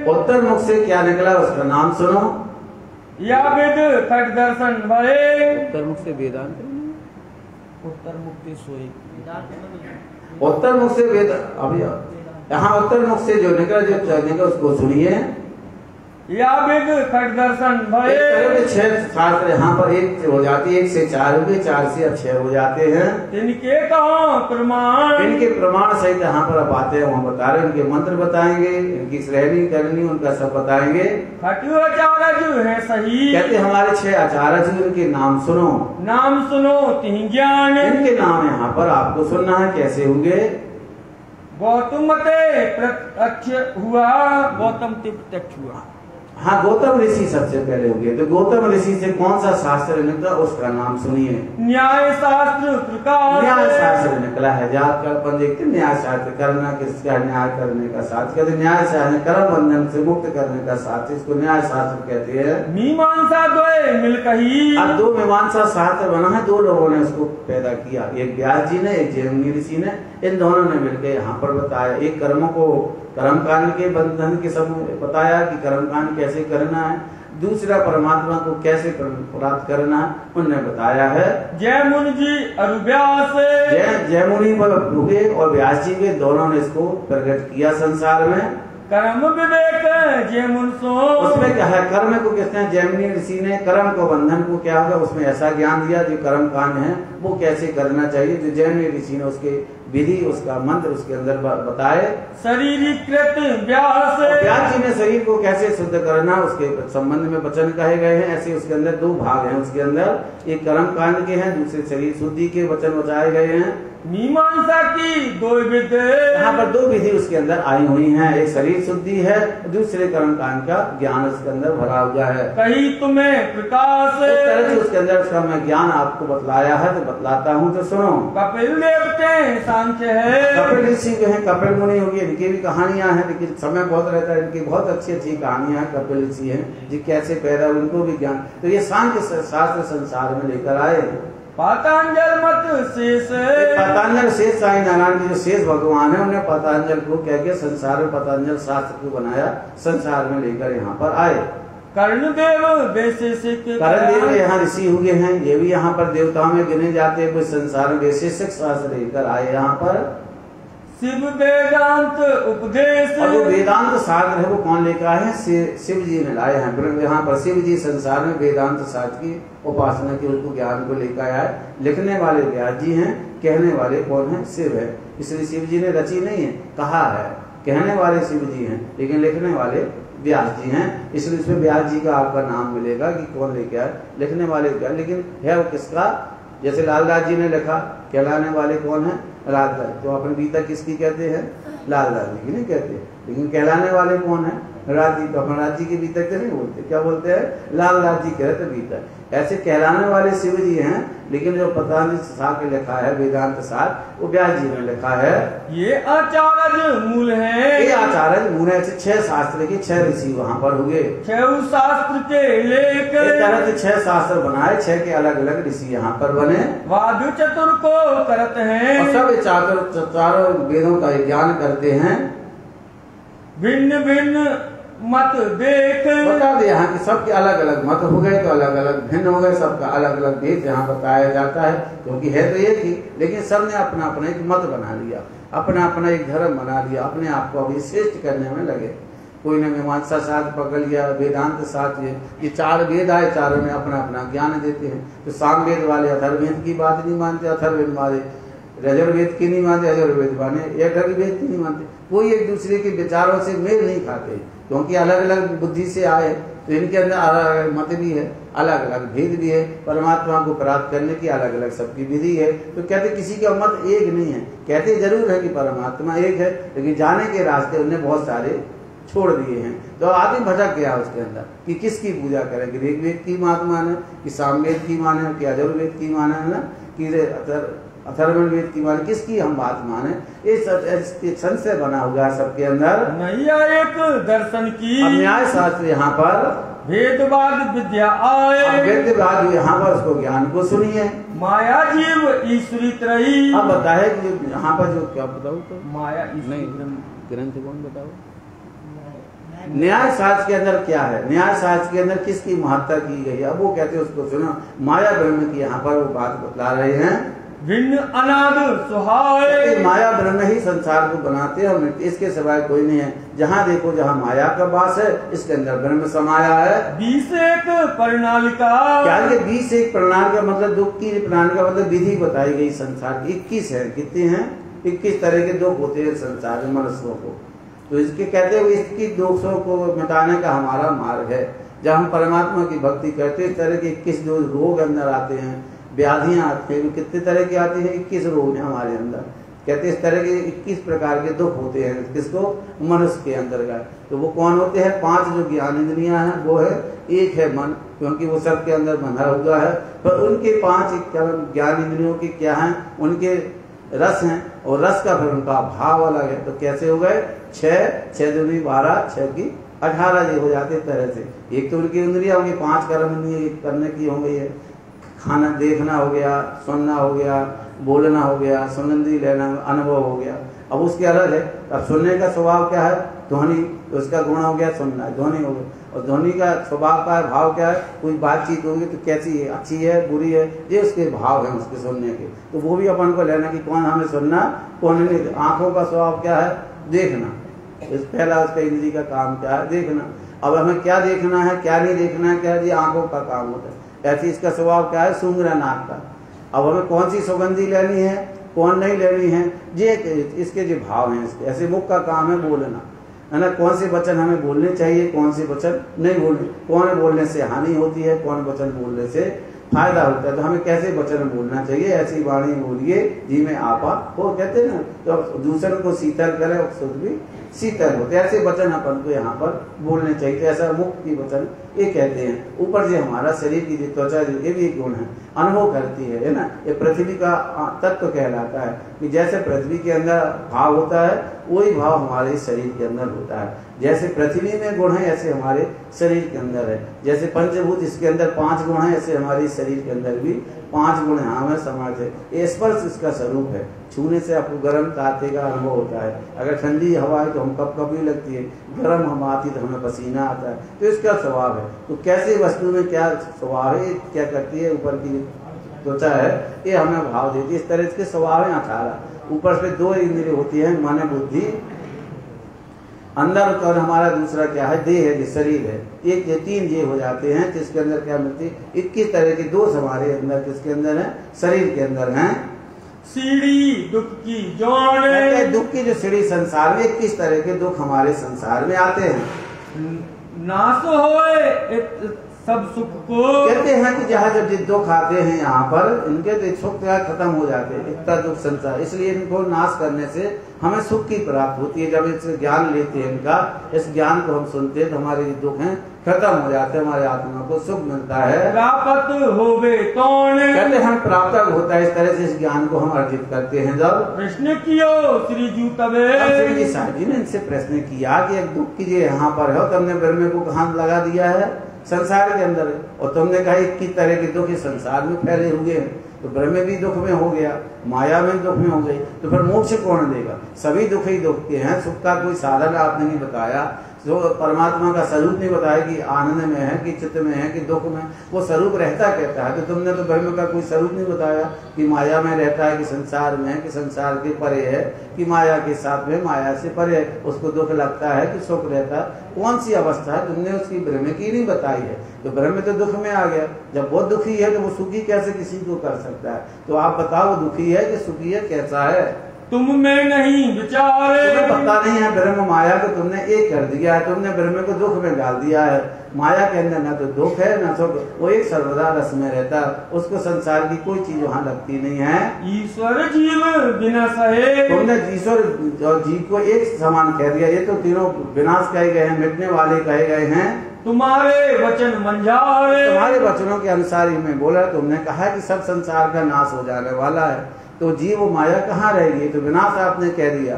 उत्तर मुख से क्या निकला उसका नाम सुनो। या वेद खट दर्शन भरे उत्तर मुख से वेदांत उत्तर मुक्ति सोए उत्तर मुख से वेद अभी यहाँ उत्तर मुख से जो निकला उसको सुनिए। या वेद खट दर्शन भरे 6 शास्त्र यहाँ पर 1 हो जाती है 1 से 4 हो गए 4 से 6 हो जाते हैं। इनके कहो प्रमाण इनके प्रमाण सहित यहाँ पर आप आते हैं वहाँ बता रहे इनके मंत्र बताएंगे इनकी श्रेणी करनी उनका सब बताएंगे। खटु आचार्य है सही कहते हमारे 6 आचार्य उनके नाम सुनो। नाम सुनो तिन ज्ञान इनके नाम यहाँ पर आपको सुनना है कैसे होंगे। गौतम प्रत्यक्ष हुआ गौतम प्रत्यक्ष हुआ। हाँ गौतम ऋषि सबसे पहले हो गए तो गौतम ऋषि से कौन सा शास्त्र निकला उसका नाम सुनिए। न्याय शास्त्र प्रकाश न्याय शास्त्र निकला है। जात का अपन देखते न्याय शास्त्र करना किसका न्याय करने का शास्त्र कहते न्याय शास्त्र कर्म बंधन से मुक्त करने का शास्त्र इसको न्याय शास्त्र कहते हैं। मीमांसा द्वय मिल कही अब 2 मीमांसा शास्त्र बना है 2 लोगों ने उसको पैदा किया एक व्यास जी ने एक जैमिनी ऋषि ने। इन दोनों ने मिलकर यहाँ पर बताया। एक कर्मों को कर्म कांड के बंधन के सब बताया कि कर्म कांड कैसे करना है। दूसरा परमात्मा को कैसे प्राप्त करना है उन्होंने बताया है। जयमुनि जी और व्यास जयमुनि पर हुए और व्यास जी के दोनों ने इसको प्रकट किया संसार में। कर्म विवेक जयमुन सो उसमें क्या है कर्म को कहते हैं जैमिनी ऋषि ने कर्म को बंधन को क्या होगा उसमें ऐसा ज्ञान दिया जो कर्म कांड है वो कैसे करना चाहिए। जो जैमिनी ऋषि ने उसके विधि उसका मंत्र उसके अंदर बताए। शरीरीकृत व्यास व्यास जी ने शरीर को कैसे शुद्ध करना उसके संबंध में वचन कहे गए हैं। ऐसे उसके अंदर 2 भाग हैं उसके अंदर एक कर्म कांड के हैं दूसरे शरीर शुद्धि के वचन बताए गए हैं। मीमांसा की 2 विधि यहाँ पर 2 विधि उसके अंदर आई हुई हैं। एक शरीर शुद्धि है दूसरे कर्म कांड का ज्ञान उसके अंदर भरा हुआ है। कहीं तुम्हें प्रकाश उसके अंदर उसका मैं ज्ञान आपको बतलाया है तो बतलाता हूँ तो सुनो। कपिल देव के सांख्य है। कपिल ऋषि जो है, कपिल मुनि होगी, इनकी भी कहानियां हैं, लेकिन समय बहुत रहता है, इनकी बहुत अच्छी अच्छी कहानियां हैं। कपिल ऋषि हैं जी, कैसे पैदा हुए, उनको भी ज्ञान, तो ये सांख्य शास्त्र संसार में लेकर आए। पातंजल मत शेष, पतंजल शेष साईं नारायण जी जो शेष भगवान है, उन्हें पतंजल को कह के संसार में पतंजल शास्त्र को बनाया, संसार में लेकर यहाँ पर आए। कर्णदेव वैशेषिक, कर्णदेव यहाँ ऋषि हुए हैं, ये भी यहाँ पर देवताओं में गिने जाते हैं। संसार में वैशेषिक शास्त्र लेकर आए यहाँ पर। शिव वेदांत उपदेश, और जो वेदांत शास्त्र है वो कौन लेकर आए हैं? शिव जी ने लाए हैं। यहाँ पर शिव जी संसार में वेदांत शास्त्र की उपासना की, उसको ज्ञान को लेकर आए। लिखने वाले व्यास जी हैं, कहने वाले कौन है? शिव है। इसलिए शिव जी ने रची नहीं है, कहा है। कहने वाले शिव जी हैं, लेकिन लिखने वाले व्यास जी हैं। इसलिए इसमें व्यास जी का आपका नाम मिलेगा कि कौन लेके आए, लिखने वाले व्यास। लेकिन है वो किसका? जैसे लालदास जी ने लिखा, कहलाने वाले कौन है? राजदास। तो अपने गीता किसकी कहते हैं? लालदास जी की नहीं कहते, लेकिन कहलाने वाले कौन है? राज जी। तो अपन राज जी की बीतक तो नहीं बोलते, क्या बोलते हैं? लालदास जी कहते बीतक। ऐसे कहलाने वाले शिव जी हैं, लेकिन जो पतंजलि शास्त्र लिखा है वेदांत शास्त्र, वो व्यास जी ने लिखा है। ये आचार्य मूल है, ये आचार्य मूल है। 6 शास्त्र के 6 ऋषि वहाँ पर हुए। 6 शास्त्र के लेकर एक तरह से 6 शास्त्र बनाए, 6 के अलग अलग ऋषि यहाँ पर बने। वादु चतुर को करत हैं, और सब चारों वेदों का ज्ञान करते हैं। भिन्न भिन्न मत देख, बता दे यहाँ की सबके अलग अलग मत हो गए, तो अलग अलग भिन्न हो गए, सबका अलग अलग भेद यहाँ बताया जाता है। क्योंकि है तो एक ही, लेकिन सबने अपना अपना एक मत बना लिया, अपना अपना एक धर्म बना लिया, अपने आप को अभी श्रेष्ठ करने में लगे। कोई ने मीमांसा शास्त्र पकड़ लिया, वेदांत शास्त्र, ये 4 वेद आए, चारों में अपना अपना ज्ञान देते हैं। तो सामवेद वाले अथर्ववेद की बात नहीं मानते, अथर्ववेद वाले यजुर्वेद की नहीं मानते, यजुर्वेद वाले ऋग्वेद की नहीं मानते। कोई एक दूसरे के विचारों से मेल नहीं खाते, क्योंकि अलग अलग बुद्धि से आए। तो इनके अंदर अलग अलग मत भी है, अलग अलग भेद भी है। परमात्मा को प्राप्त करने की अलग अलग सबकी विधि है। तो कहते किसी का मत एक नहीं है, कहते जरूर है कि परमात्मा एक है, लेकिन जाने के रास्ते उन्हें बहुत सारे छोड़ दिए हैं। तो आदमी भटक गया उसके अंदर कि किसकी पूजा करें, कि ऋग्वेद की बात माने, कि सामवेद की माने, कि यजुर्वेद की माने, है ना, कि अथर्ववेद की माने, किसकी हम बात माने। ये संशय बना हुआ है सबके अंदर। नैया एक दर्शन की, न्याय शास्त्र यहाँ पर भेदवाद विद्या आए, भेदवाद यहाँ पर उसको ज्ञान को सुनिए। माया जीव ईश्वरी त्रयी, अब बताए कि यहाँ पर जो क्या बताओ, तो माया नहीं ग्रंथ कौन बताओ। न्याय शास्त्र के अंदर क्या है? न्याय शास्त्र के अंदर किसकी महत्ता की गई है? अब वो कहते हैं उसको सुनो, माया ब्रह्म की यहाँ पर वो बात बतला रहे हैं। भिन्न अनाद सुहाए, माया ब्रह्म ही संसार को बनाते हैं, और इसके सिवाय कोई नहीं है। जहाँ देखो जहाँ माया का वास है, इसके अंदर ब्रह्म समाया है। 21 प्रणालिका, क्या ये 21 प्रणाली का मतलब? दुख की प्रणाली का मतलब विधि बताई गई संसार की। 21 है, कितने हैं? 21 तरह के दुख होते हैं संसार में मनुष्यों को। तो इसके कहते हैं इसकी दोषों को मिटाने का हमारा मार्ग है। जब हम परमात्मा की भक्ति करते हैं, इस तरह के 21 जो रोग अंदर आते हैं, व्याधियां आती हैं, कितने तरह की आती है? 21 रोग हैं हमारे अंदर। कहते हैं इस तरह के 21 प्रकार के दुख होते हैं किसको? मनुष्य के अंदर का। तो वो कौन होते हैं? 5 जो ज्ञान इंद्रियां हैं वो है, एक है मन, क्योंकि वो सबके अंदर बंधा हुआ है। पर उनके 5 ज्ञान इंद्रियों के क्या हैं? उनके रस हैं, और रस का फिर उनका भाव अलग है। तो कैसे हो गए? 6 दूनी 12, 6 की 18 ये हो जाते इस तरह से। एक तो उनकी इंद्रियां होंगी, 5 कर्म इंद्रियां करने की हो गई है। खाना देखना हो गया, सुनना हो गया, बोलना हो गया, सुगंधी लेना अनुभव हो गया। अब उसके अलग है। अब सुनने का स्वभाव क्या है? ध्वनि, तो उसका गुण हो गया सुनना, ध्वनि हो गया। और ध्वनि का स्वभाव का है, भाव क्या है? कोई बातचीत होगी तो कैसी है, अच्छी है, बुरी है, ये उसके भाव है उसके सुनने के। तो वो भी अपन को लेना कि कौन हमें सुनना, कौन नहीं। आंखों का स्वभाव क्या है? देखना। पहला उसका इंद्रिय का काम क्या है? देखना। अब हमें क्या देखना है, क्या नहीं देखना है, क्या है? ये आंखों का काम होता है। ऐसे इसका स्वभाव क्या है? सूंघना, नाक का। अब हमें कौन सी सुगंधी लेनी है, कौन नहीं लेनी है, ये इसके जो भाव हैं इसके। ऐसे मुख का काम है बोलना, है ना। कौन से वचन हमें बोलने चाहिए, कौन से वचन नहीं बोलने, कौन बोलने से हानि होती है, कौन वचन बोलने से फायदा होता है। तो हमें कैसे वचन बोलना चाहिए? ऐसी वाणी बोलिए जी में आपा हो, कहते हैं ना। तो दूसरे को शीतल करे, खुद भी शीतल होते। ऐसे वचन अपन को यहाँ पर बोलने चाहिए। ऐसा मुख की वचन ये कहते हैं। ऊपर से हमारा शरीर की जो त्वचा, ये भी एक गुण है। अनुभव करती है ना। ये पृथ्वी का तत्व कहलाता है कि जैसे पृथ्वी के अंदर भाव होता है वही भाव हमारे शरीर के अंदर होता है। जैसे पृथ्वी में गुण है ऐसे हमारे शरीर के अंदर है। जैसे पंचभूत इसके अंदर 5 गुण है ऐसे हमारे शरीर के अंदर भी 5 गुण है। हमें समाज है, ये स्पर्श इसका स्वरूप है। छूने से आपको गर्म ताते का अनुभव होता है। अगर ठंडी हवा है तो हम कपकपी लगती है, गर्म हवा आती तो हमें पसीना आता है। तो इसका स्वभाव है। तो कैसे वस्तु में क्या स्वभाव है, क्या करती है, ऊपर की त्वचा है ये हमें भाव देती है। इस तरह इसके स्वभाव है 18। ऊपर से 2 इंद्रिय होती है, मन बुद्धि। अंदर और हमारा दूसरा क्या है, देह है, शरीर है। एक ये 3 ये हो जाते हैं जिसके अंदर क्या मिलती है 21 तरह के दोष हमारे अंदर किसके अंदर है, शरीर के अंदर है। सीढ़ी दुख की जौन, दुख की जो सीढ़ी संसार में 21 तरह के दुख हमारे संसार में आते हैं। नाश होए सब सुख को, कहते हैं कि जहाँ जब दुख आते हैं यहाँ पर इनके तो सुख खत्म हो जाते हैं, इतना दुख संसार। इसलिए इनको नाश करने से हमें सुख की प्राप्त होती है। जब इससे ज्ञान लेते हैं इनका, इस ज्ञान को हम सुनते हैं तो हमारे जो दुख हैं खत्म हो जाते हैं, हमारे आत्मा को सुख मिलता है। प्राप्त होवे तौण, कहते हैं प्राप्त होता है। इस तरह से इस ज्ञान को हम अर्जित करते हैं। जब प्रश्न कियो श्री जू तबे, श्री जी साहब जी ने इनसे प्रश्न किया कि एक दुख कीजिए यहाँ पर है, तुमने ब्रह्म को कहाँ लगा दिया है, संसार के अंदर है। और तुमने कहा 21 तरह के दुख इस संसार में फैले हुए हैं। तो ब्रह्म भी दुख में हो गया, माया में दुख में हो गई, तो फिर मोक्ष कौन देगा। सभी दुख ही दुख के हैं। सुख का कोई साधन आपने नहीं बताया, जो परमात्मा का स्वरूप नहीं बताया कि आनंद में है कि चित्त में है कि दुख में, वो स्वरूप रहता कहता है। तो तुमने तो ब्रह्म का कोई स्वरूप नहीं बताया कि माया में रहता है कि संसार में है कि संसार के परे है कि माया के साथ में माया से परे, उसको दुख लगता है कि सुख रहता है। कौन सी अवस्था है, तुमने उसकी ब्रह्म की नहीं बताई है। तो ब्रह्म तो दुख में आ गया। जब वो दुखी है तो वो सुखी कैसे किसी को कर सकता है। तो आप बताओ वो दुखी है कि सुखी है, कैसा है। तुम में नहीं विचारे, तुम्हें पता नहीं है ब्रह्म माया को तुमने एक कर दिया है। तुमने ब्रह्म को दुख में डाल दिया है। माया के अंदर ना तो दुख है ना सुख, वो एक सर्वदा रस में रहता है। उसको संसार की कोई चीज वहाँ लगती नहीं है। ईश्वर जीव बिना सहे, तुमने ईश्वर और जीव को एक समान कह दिया। ये तो तीनों विनाश कहे गए हैं, मिटने वाले कहे गए हैं। तुम्हारे वचन मंझारे, तुम्हारे वचनों के अनुसार ही मैं बोला। तुमने कहा कि सब संसार का नाश हो जाने वाला है, तो जीव माया कहाँ रहेगी, तो विनाश आपने कह दिया।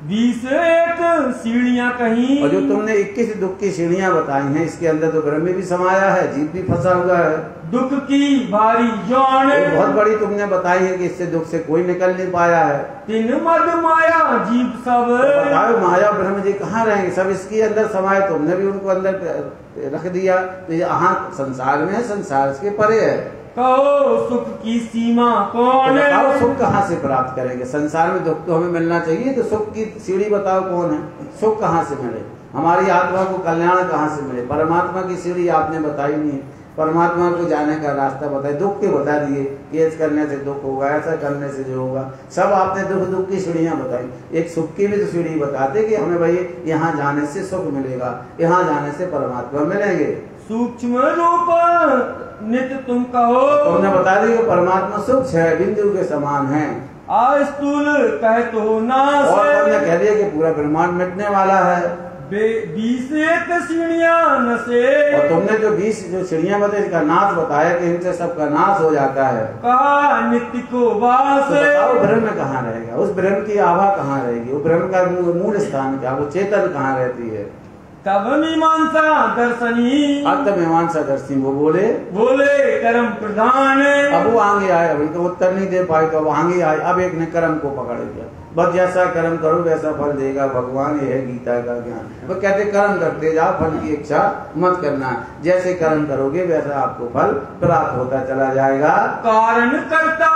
21 सीढ़ियां कहीं, और जो तुमने 21 दुख की सीढ़ियां बताई हैं, इसके अंदर तो ब्रह्म भी समाया है, जीव भी फंसा हुआ है। दुख की भारी जौन, बहुत बड़ी तुमने बताई है कि इससे दुख से कोई निकल नहीं पाया है। तीन मद माया जीव सब, बताओ माया ब्रह्म जी कहाँ रहेंगे, सब इसके अंदर समाये। तुमने भी उनको अंदर रख दिया। तो यहाँ संसार में है, संसार के परे है। कहो सुख की सीमा कौन है, बताओ सुख कहाँ से प्राप्त करेंगे। संसार में दुख तो हमें मिलना चाहिए, तो सुख की सीढ़ी बताओ कौन है। सुख कहाँ से मिले, हमारी आत्मा को कल्याण कहाँ से मिले। परमात्मा की सीढ़ी आपने बताई नहीं है। परमात्मा को जाने का रास्ता बताए, दुख के बता दिए, ये करने से दुख होगा, ऐसा करने से जो होगा। सब आपने दुख की सीढ़ियां बताई। एक सुख की भी तो सीढ़ी बताते कि हमें भाई यहाँ जाने से सुख मिलेगा, यहाँ जाने से परमात्मा मिलेंगे। सूक्ष्म रूप नित्य तुम कहो, तुमने बता दी कि परमात्मा सूक्ष्म है, बिंदु के समान है। आस्तूल कह तो नाश, और तुमने कह दिया कि पूरा ब्रह्मांड मिटने वाला है। 21 सीढ़ियां नसे, और तुमने जो 20 जो सीढ़ियां बताई इसका नाश बताया कि इनसे सबका नाश हो जाता है। कहा नित्य को वास, तो बताओ ब्रह्म कहाँ रहेगा, उस ब्रह्म की आभा कहाँ रहेगी, वो ब्रह्म का मूल स्थान क्या, वो चेतन कहाँ रहती है। तब मीमांसा दर्शनी, अब तब मीमांसा दर्शी वो बोले कर्म प्रधान। अब वो आगे आए, अभी तो उत्तर नहीं दे पाए, तो वो आगे आए। अब एक ने कर्म को पकड़ लिया, बस जैसा कर्म करो वैसा फल देगा भगवान, ये है गीता का ज्ञान। वो कहते कर्म करते जाओ, फल की इच्छा मत करना, जैसे कर्म करोगे वैसा आपको फल प्राप्त होता चला जाएगा। कारण करता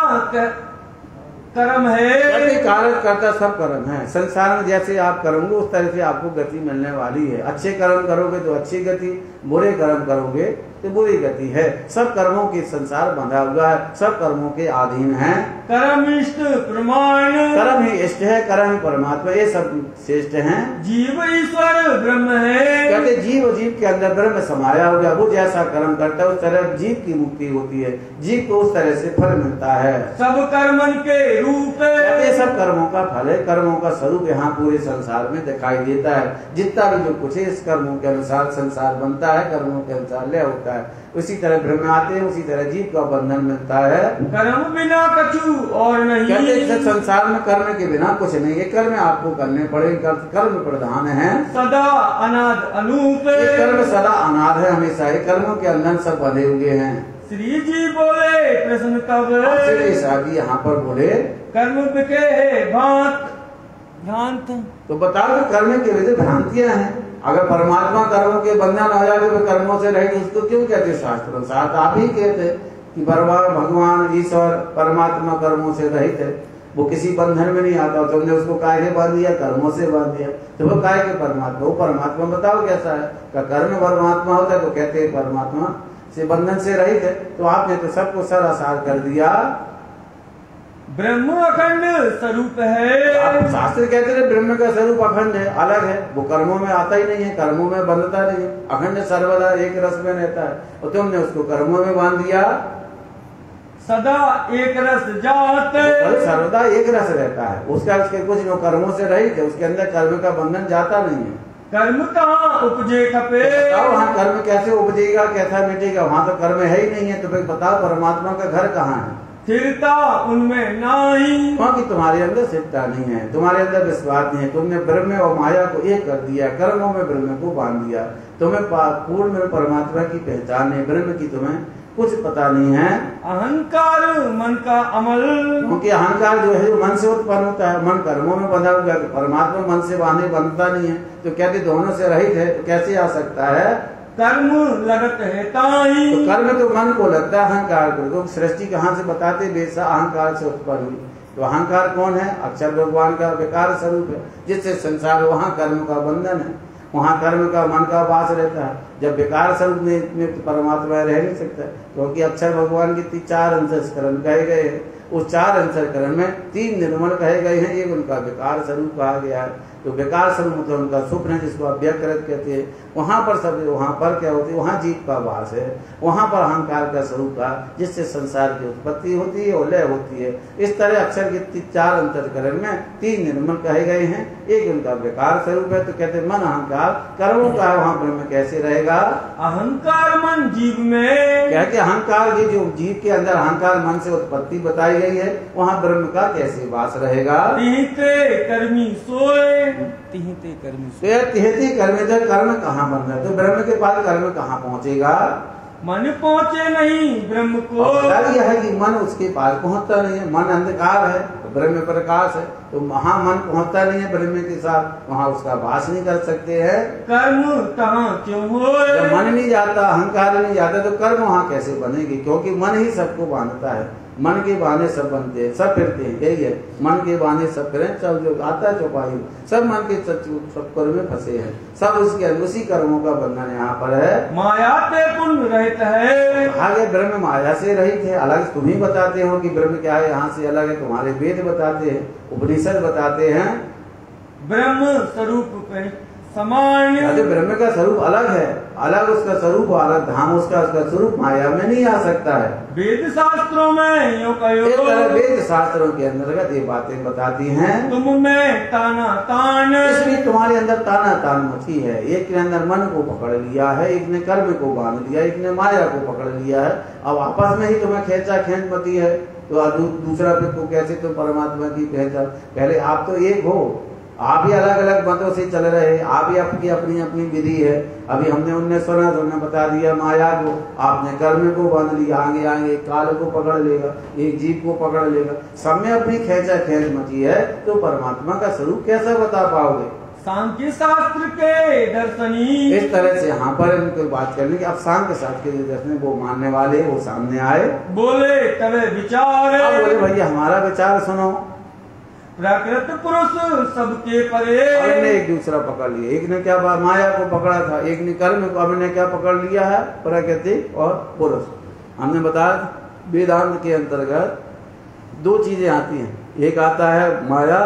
कर्म है, कारण करता सब कर्म है। संसार में जैसे आप करोगे उस तरह से आपको गति मिलने वाली है। अच्छे कर्म करोगे तो अच्छी गति, बुरे कर्म करोगे तो बुरी गति है। सब कर्मों के संसार बंधा हुआ है, सब कर्मों के अधीन है। कर्म इष्ट प्रमाण, कर्म ही इष्ट है, कर्म ही परमात्मा, ये सब श्रेष्ठ हैं। जीव ईश्वर ब्रह्म है, कहते जीव के अंदर ब्रह्म समाया हो गया। वो जैसा कर्म करता है उस तरह जीव की मुक्ति होती है, जीव को उस तरह से फल मिलता है। सब कर्मन के रूप, कहते सब कर्मों का फल है, कर्मों का स्वरूप यहाँ पूरे संसार में दिखाई देता है। जितना भी जो कुछ है इस कर्मों के अनुसार संसार बनता है, कर्मों के अनुसार लय होता है। उसी तरह ब्रह्म आते हैं, उसी तरह जीव का बंधन मिलता है। कर्म बिना कछु और नहीं। कहते हैं संसार में कर्म के बिना कुछ नहीं है, कर्म आपको करने पड़ेंगे, कर्म प्रधान है। सदा अनाद अनूप। ये कर्म सदा अनाद है, हमेशा ही कर्मों के अंदर सब बंधे हुए हैं। श्री जी बोले प्रश्न तब। श्री साहब यहाँ पर बोले कर्म बिके भांत भ्रांत। तो बताओ कि कर्म के वजह भ्रांतियां हैं। अगर परमात्मा कर्मों के बंधन हो जाते तो कर्मों से रहेगी, उसको क्यों कहते शास्त्रों? साथ आप ही कहते कि भगवान ईश्वर परमात्मा कर्मों से रहित है, वो किसी बंधन में नहीं आता। तुमने उसको काय के बांध दिया? कर्मों से बांध दिया। तो वो काय के परमात्मा? वो परमात्मा बताओ कैसा है? का कर्म परमात्मा होता है तो कहते हैं परमात्मा से बंधन से रहित है। तो आपने तो सबको सरासार कर दिया। ब्रह्म अखंड स्वरूप है। आप शास्त्र कहते थे ब्रह्म का स्वरूप अखंड है, अलग है, वो कर्मों में आता ही नहीं है, कर्मों में बंधता नहीं है, अखंड सर्वदा एक रस में रहता है। और तुमने उसको कर्मों में बांध दिया। सदा एक रस जात। सर्वदा एक रस रहता है, उसका उसके कुछ नो कर्मों से रहित है, उसके अंदर कर्म का बंधन जाता नहीं है। कर्म कहाँ उपजे खपे? बताओ वहाँ कर्म कैसे उपजेगा, कैसा मिटेगा? वहाँ तो कर्म है ही नहीं है। तो फिर बताओ परमात्मा का घर कहाँ है? स्थिरता उनमें नहीं। क्योंकि तुम्हारे अंदर स्थिरता नहीं है, तुम्हारे अंदर विश्वास नहीं है। तुमने ब्रह्म और माया को एक कर दिया, कर्मों में ब्रह्म को बांध दिया। तुम्हें पूर्ण में परमात्मा की पहचान है, ब्रह्म की तुम्हें कुछ पता नहीं है। अहंकार मन का अमल। क्योंकि अहंकार जो है मन से उत्पन्न होता है, मन कर्मों में बंधा हुआ है। परमात्मा मन से बनता नहीं है, तो कहते दोनों से रहित है, तो कैसे आ सकता है? कर्म लगत है ताही। तो कर्म तो मन को लगता है, अहंकार को। तो सृष्टि कहाँ से बताते? बेसा अहंकार से उत्पन्न हुई। तो अहंकार कौन है? अक्षर भगवान का विकार स्वरूप है, जिससे संसार, वहाँ कर्म का बंधन है, वहाँ कर्म का मन का वास रहता है। जब विकार स्वरूप में परमात्मा रह नहीं सकता, क्योंकि अक्षर भगवान की 4 अंतस्करण कहे गए हैं। उस 4 अंतस्करण में 3 निर्मल कहे गए हैं, एक उनका विकार स्वरूप कहा गया है। तो विकार स्वरूप मतलब उनका स्वप्न है, जिसको अव्यकृत कहते हैं। वहां पर सब, वहां पर क्या होती है? वहां जीव का वास है, वहां पर अहंकार का स्वरूप का, जिससे संसार की उत्पत्ति होती है और लय होती है। इस तरह अक्षर के 4 अंतस्करण में 3 निर्मल कहे गए हैं, एक उनका विकार स्वरूप है। तो कहते मन अहंकार कर्मों का है, वहां ब्रह्म कैसे रहेगा? अहंकार मन जीव में। कहते अहंकार की जो जीव के अंदर अहंकार मन से उत्पत्ति बताई गई है, वहां ब्रह्म का कैसे वास रहेगा? कर्मी सोए। तिहते कर्मी सोए। तिहती कर्मी, तो कर्म कहाँ बन रहा है? तो ब्रह्म के पास कर्म कहाँ पहुँचेगा? मन पहुँचे नहीं ब्रह्म को। यह है कि मन उसके पास पहुँचता नहीं है। मन अंधकार है, ब्रह्म प्रकाश है, तो वहाँ मन पहुँचता नहीं है ब्रह्म के साथ, वहाँ उसका वास नहीं कर सकते हैं। कर्म कहाँ क्यों हो? जब मन नहीं जाता, अहंकार नहीं जाता, तो कर्म वहाँ कैसे बनेगी? क्योंकि मन ही सबको बांधता है, मन के बहाने सब बनते हैं, सब फिरते हैं। यही है, मन के बहाने सब फिरे, सब जो आता चौपाई, सब मन के चक्कर में फंसे हैं, सब उसके उसी कर्मों का बंधन यहाँ पर है। माया ते पुण्य रहित है। आगे ब्रह्म माया से रहित है। अलग तुम ही बताते हो कि ब्रह्म क्या है, यहाँ से अलग है। तुम्हारे वेद बताते हैं, उपनिषद बताते हैं ब्रह्म स्वरूप समान। ब्रह्म का स्वरूप अलग है, अलग उसका स्वरूप, अलग धाम उसका स्वरूप माया में नहीं आ सकता है। वेद शास्त्रों में यूं कहो। इस तरह वेद शास्त्रों के अंतर्गत ये बातें बताती हैं। तुम में ताना तान। इसलिए तुम्हारे अंदर ताना तान मची है। एक के अंदर मन को पकड़ लिया है, एक ने कर्म को बांध लिया, एक ने माया को पकड़ लिया है। अब आपस में ही तुम्हें खेचा खेच मची है, तो दूसरा पे को कैसे तुम परमात्मा की पहचान? पहले आप तो एक हो, आप ही अलग अलग मतों से चल रहे हैं, आप ही आपकी अपनी अपनी विधि है। अभी हमने उनने सुना, तो उन्हें बता दिया माया को, आपने कर्म को बांध लिया। आगे आगे काल को पकड़ लेगा, एक जीव को पकड़ लेगा, सब में अपनी खेचा खेच मची है। तो परमात्मा का स्वरूप कैसे बता पाओगे? सांख्य शास्त्र के दर्शनी। इस तरह से यहाँ पर इनको बात करने की। अब सांख्य शास्त्र के दर्शन वो मानने वाले वो सामने आए, बोले तबे विचार। बोले भैया हमारा विचार सुनो। प्राकृत पुरुष सबके परे। हमने एक दूसरा पकड़ लिया, एक ने क्या माया को पकड़ा था, एक ने कर्म को, हमने क्या पकड़ लिया है? प्रकृति और पुरुष। हमने बताया वेदांत के अंतर्गत 2 चीजें आती हैं, एक आता है माया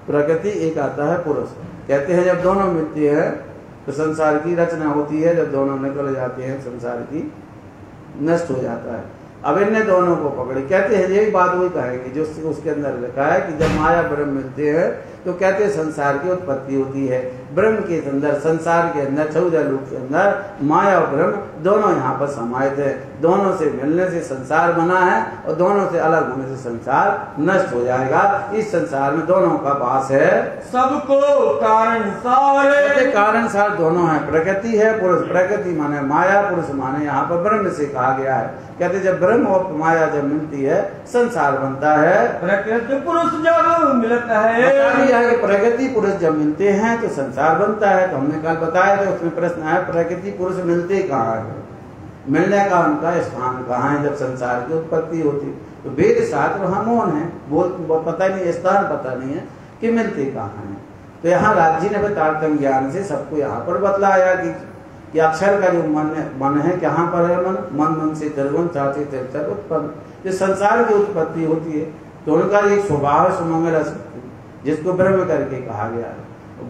प्रकृति, एक आता है पुरुष। कहते हैं जब दोनों मिलती है तो संसार की रचना होती है, जब दोनों निकल जाते हैं संसार की नष्ट हो जाता है। अब इनने दोनों को पकड़े, कहते हैं यही बात वही कहेंगे जो उसके अंदर लिखा है कि जब माया ब्रह्म मिलते हैं तो कहते हैं संसार की उत्पत्ति होती है। ब्रह्म के अंदर, संसार के अंदर, 14 लोक के अंदर माया और ब्रह्म दोनों यहाँ पर समाहित है। दोनों से मिलने से संसार बना है और दोनों से अलग होने से संसार नष्ट हो जाएगा। इस संसार में दोनों का वास है। सबको कारण सारे, कारण सार दोनों है। प्रकृति है, पुरुष। प्रकृति माने माया, पुरुष माने यहाँ पर ब्रह्म से कहा गया है। कहते जब ब्रह्म और माया जब मिलती है संसार बनता है। प्रकृति पुरुष जब मिलता है, बता दिया है कि प्रकृति पुरुष जब मिलते हैं तो संसार बनता है। तो हमने कल बताया था, उसमें प्रश्न आया प्रकृति पुरुष मिलते कहाँ है, मिलने का उनका स्थान कहाँ है जब संसार की उत्पत्ति होती। तो वेद शास्त्र वहाँ मौन है, बोल पता नहीं, स्थान पता नहीं है कि मिलते कहाँ है। तो यहाँ राज जी ने तारतम्य ज्ञान से सबको यहाँ पर बतलाया कि अक्षर का जो मन है, कहाँ पर है मन, मन से त्रिगुण चाचे उत्पन्न। जो संसार की उत्पत्ति होती है तो उनका एक स्वभाव सुमंगल शक्ति, जिसको ब्रह्म करके कहा गया है।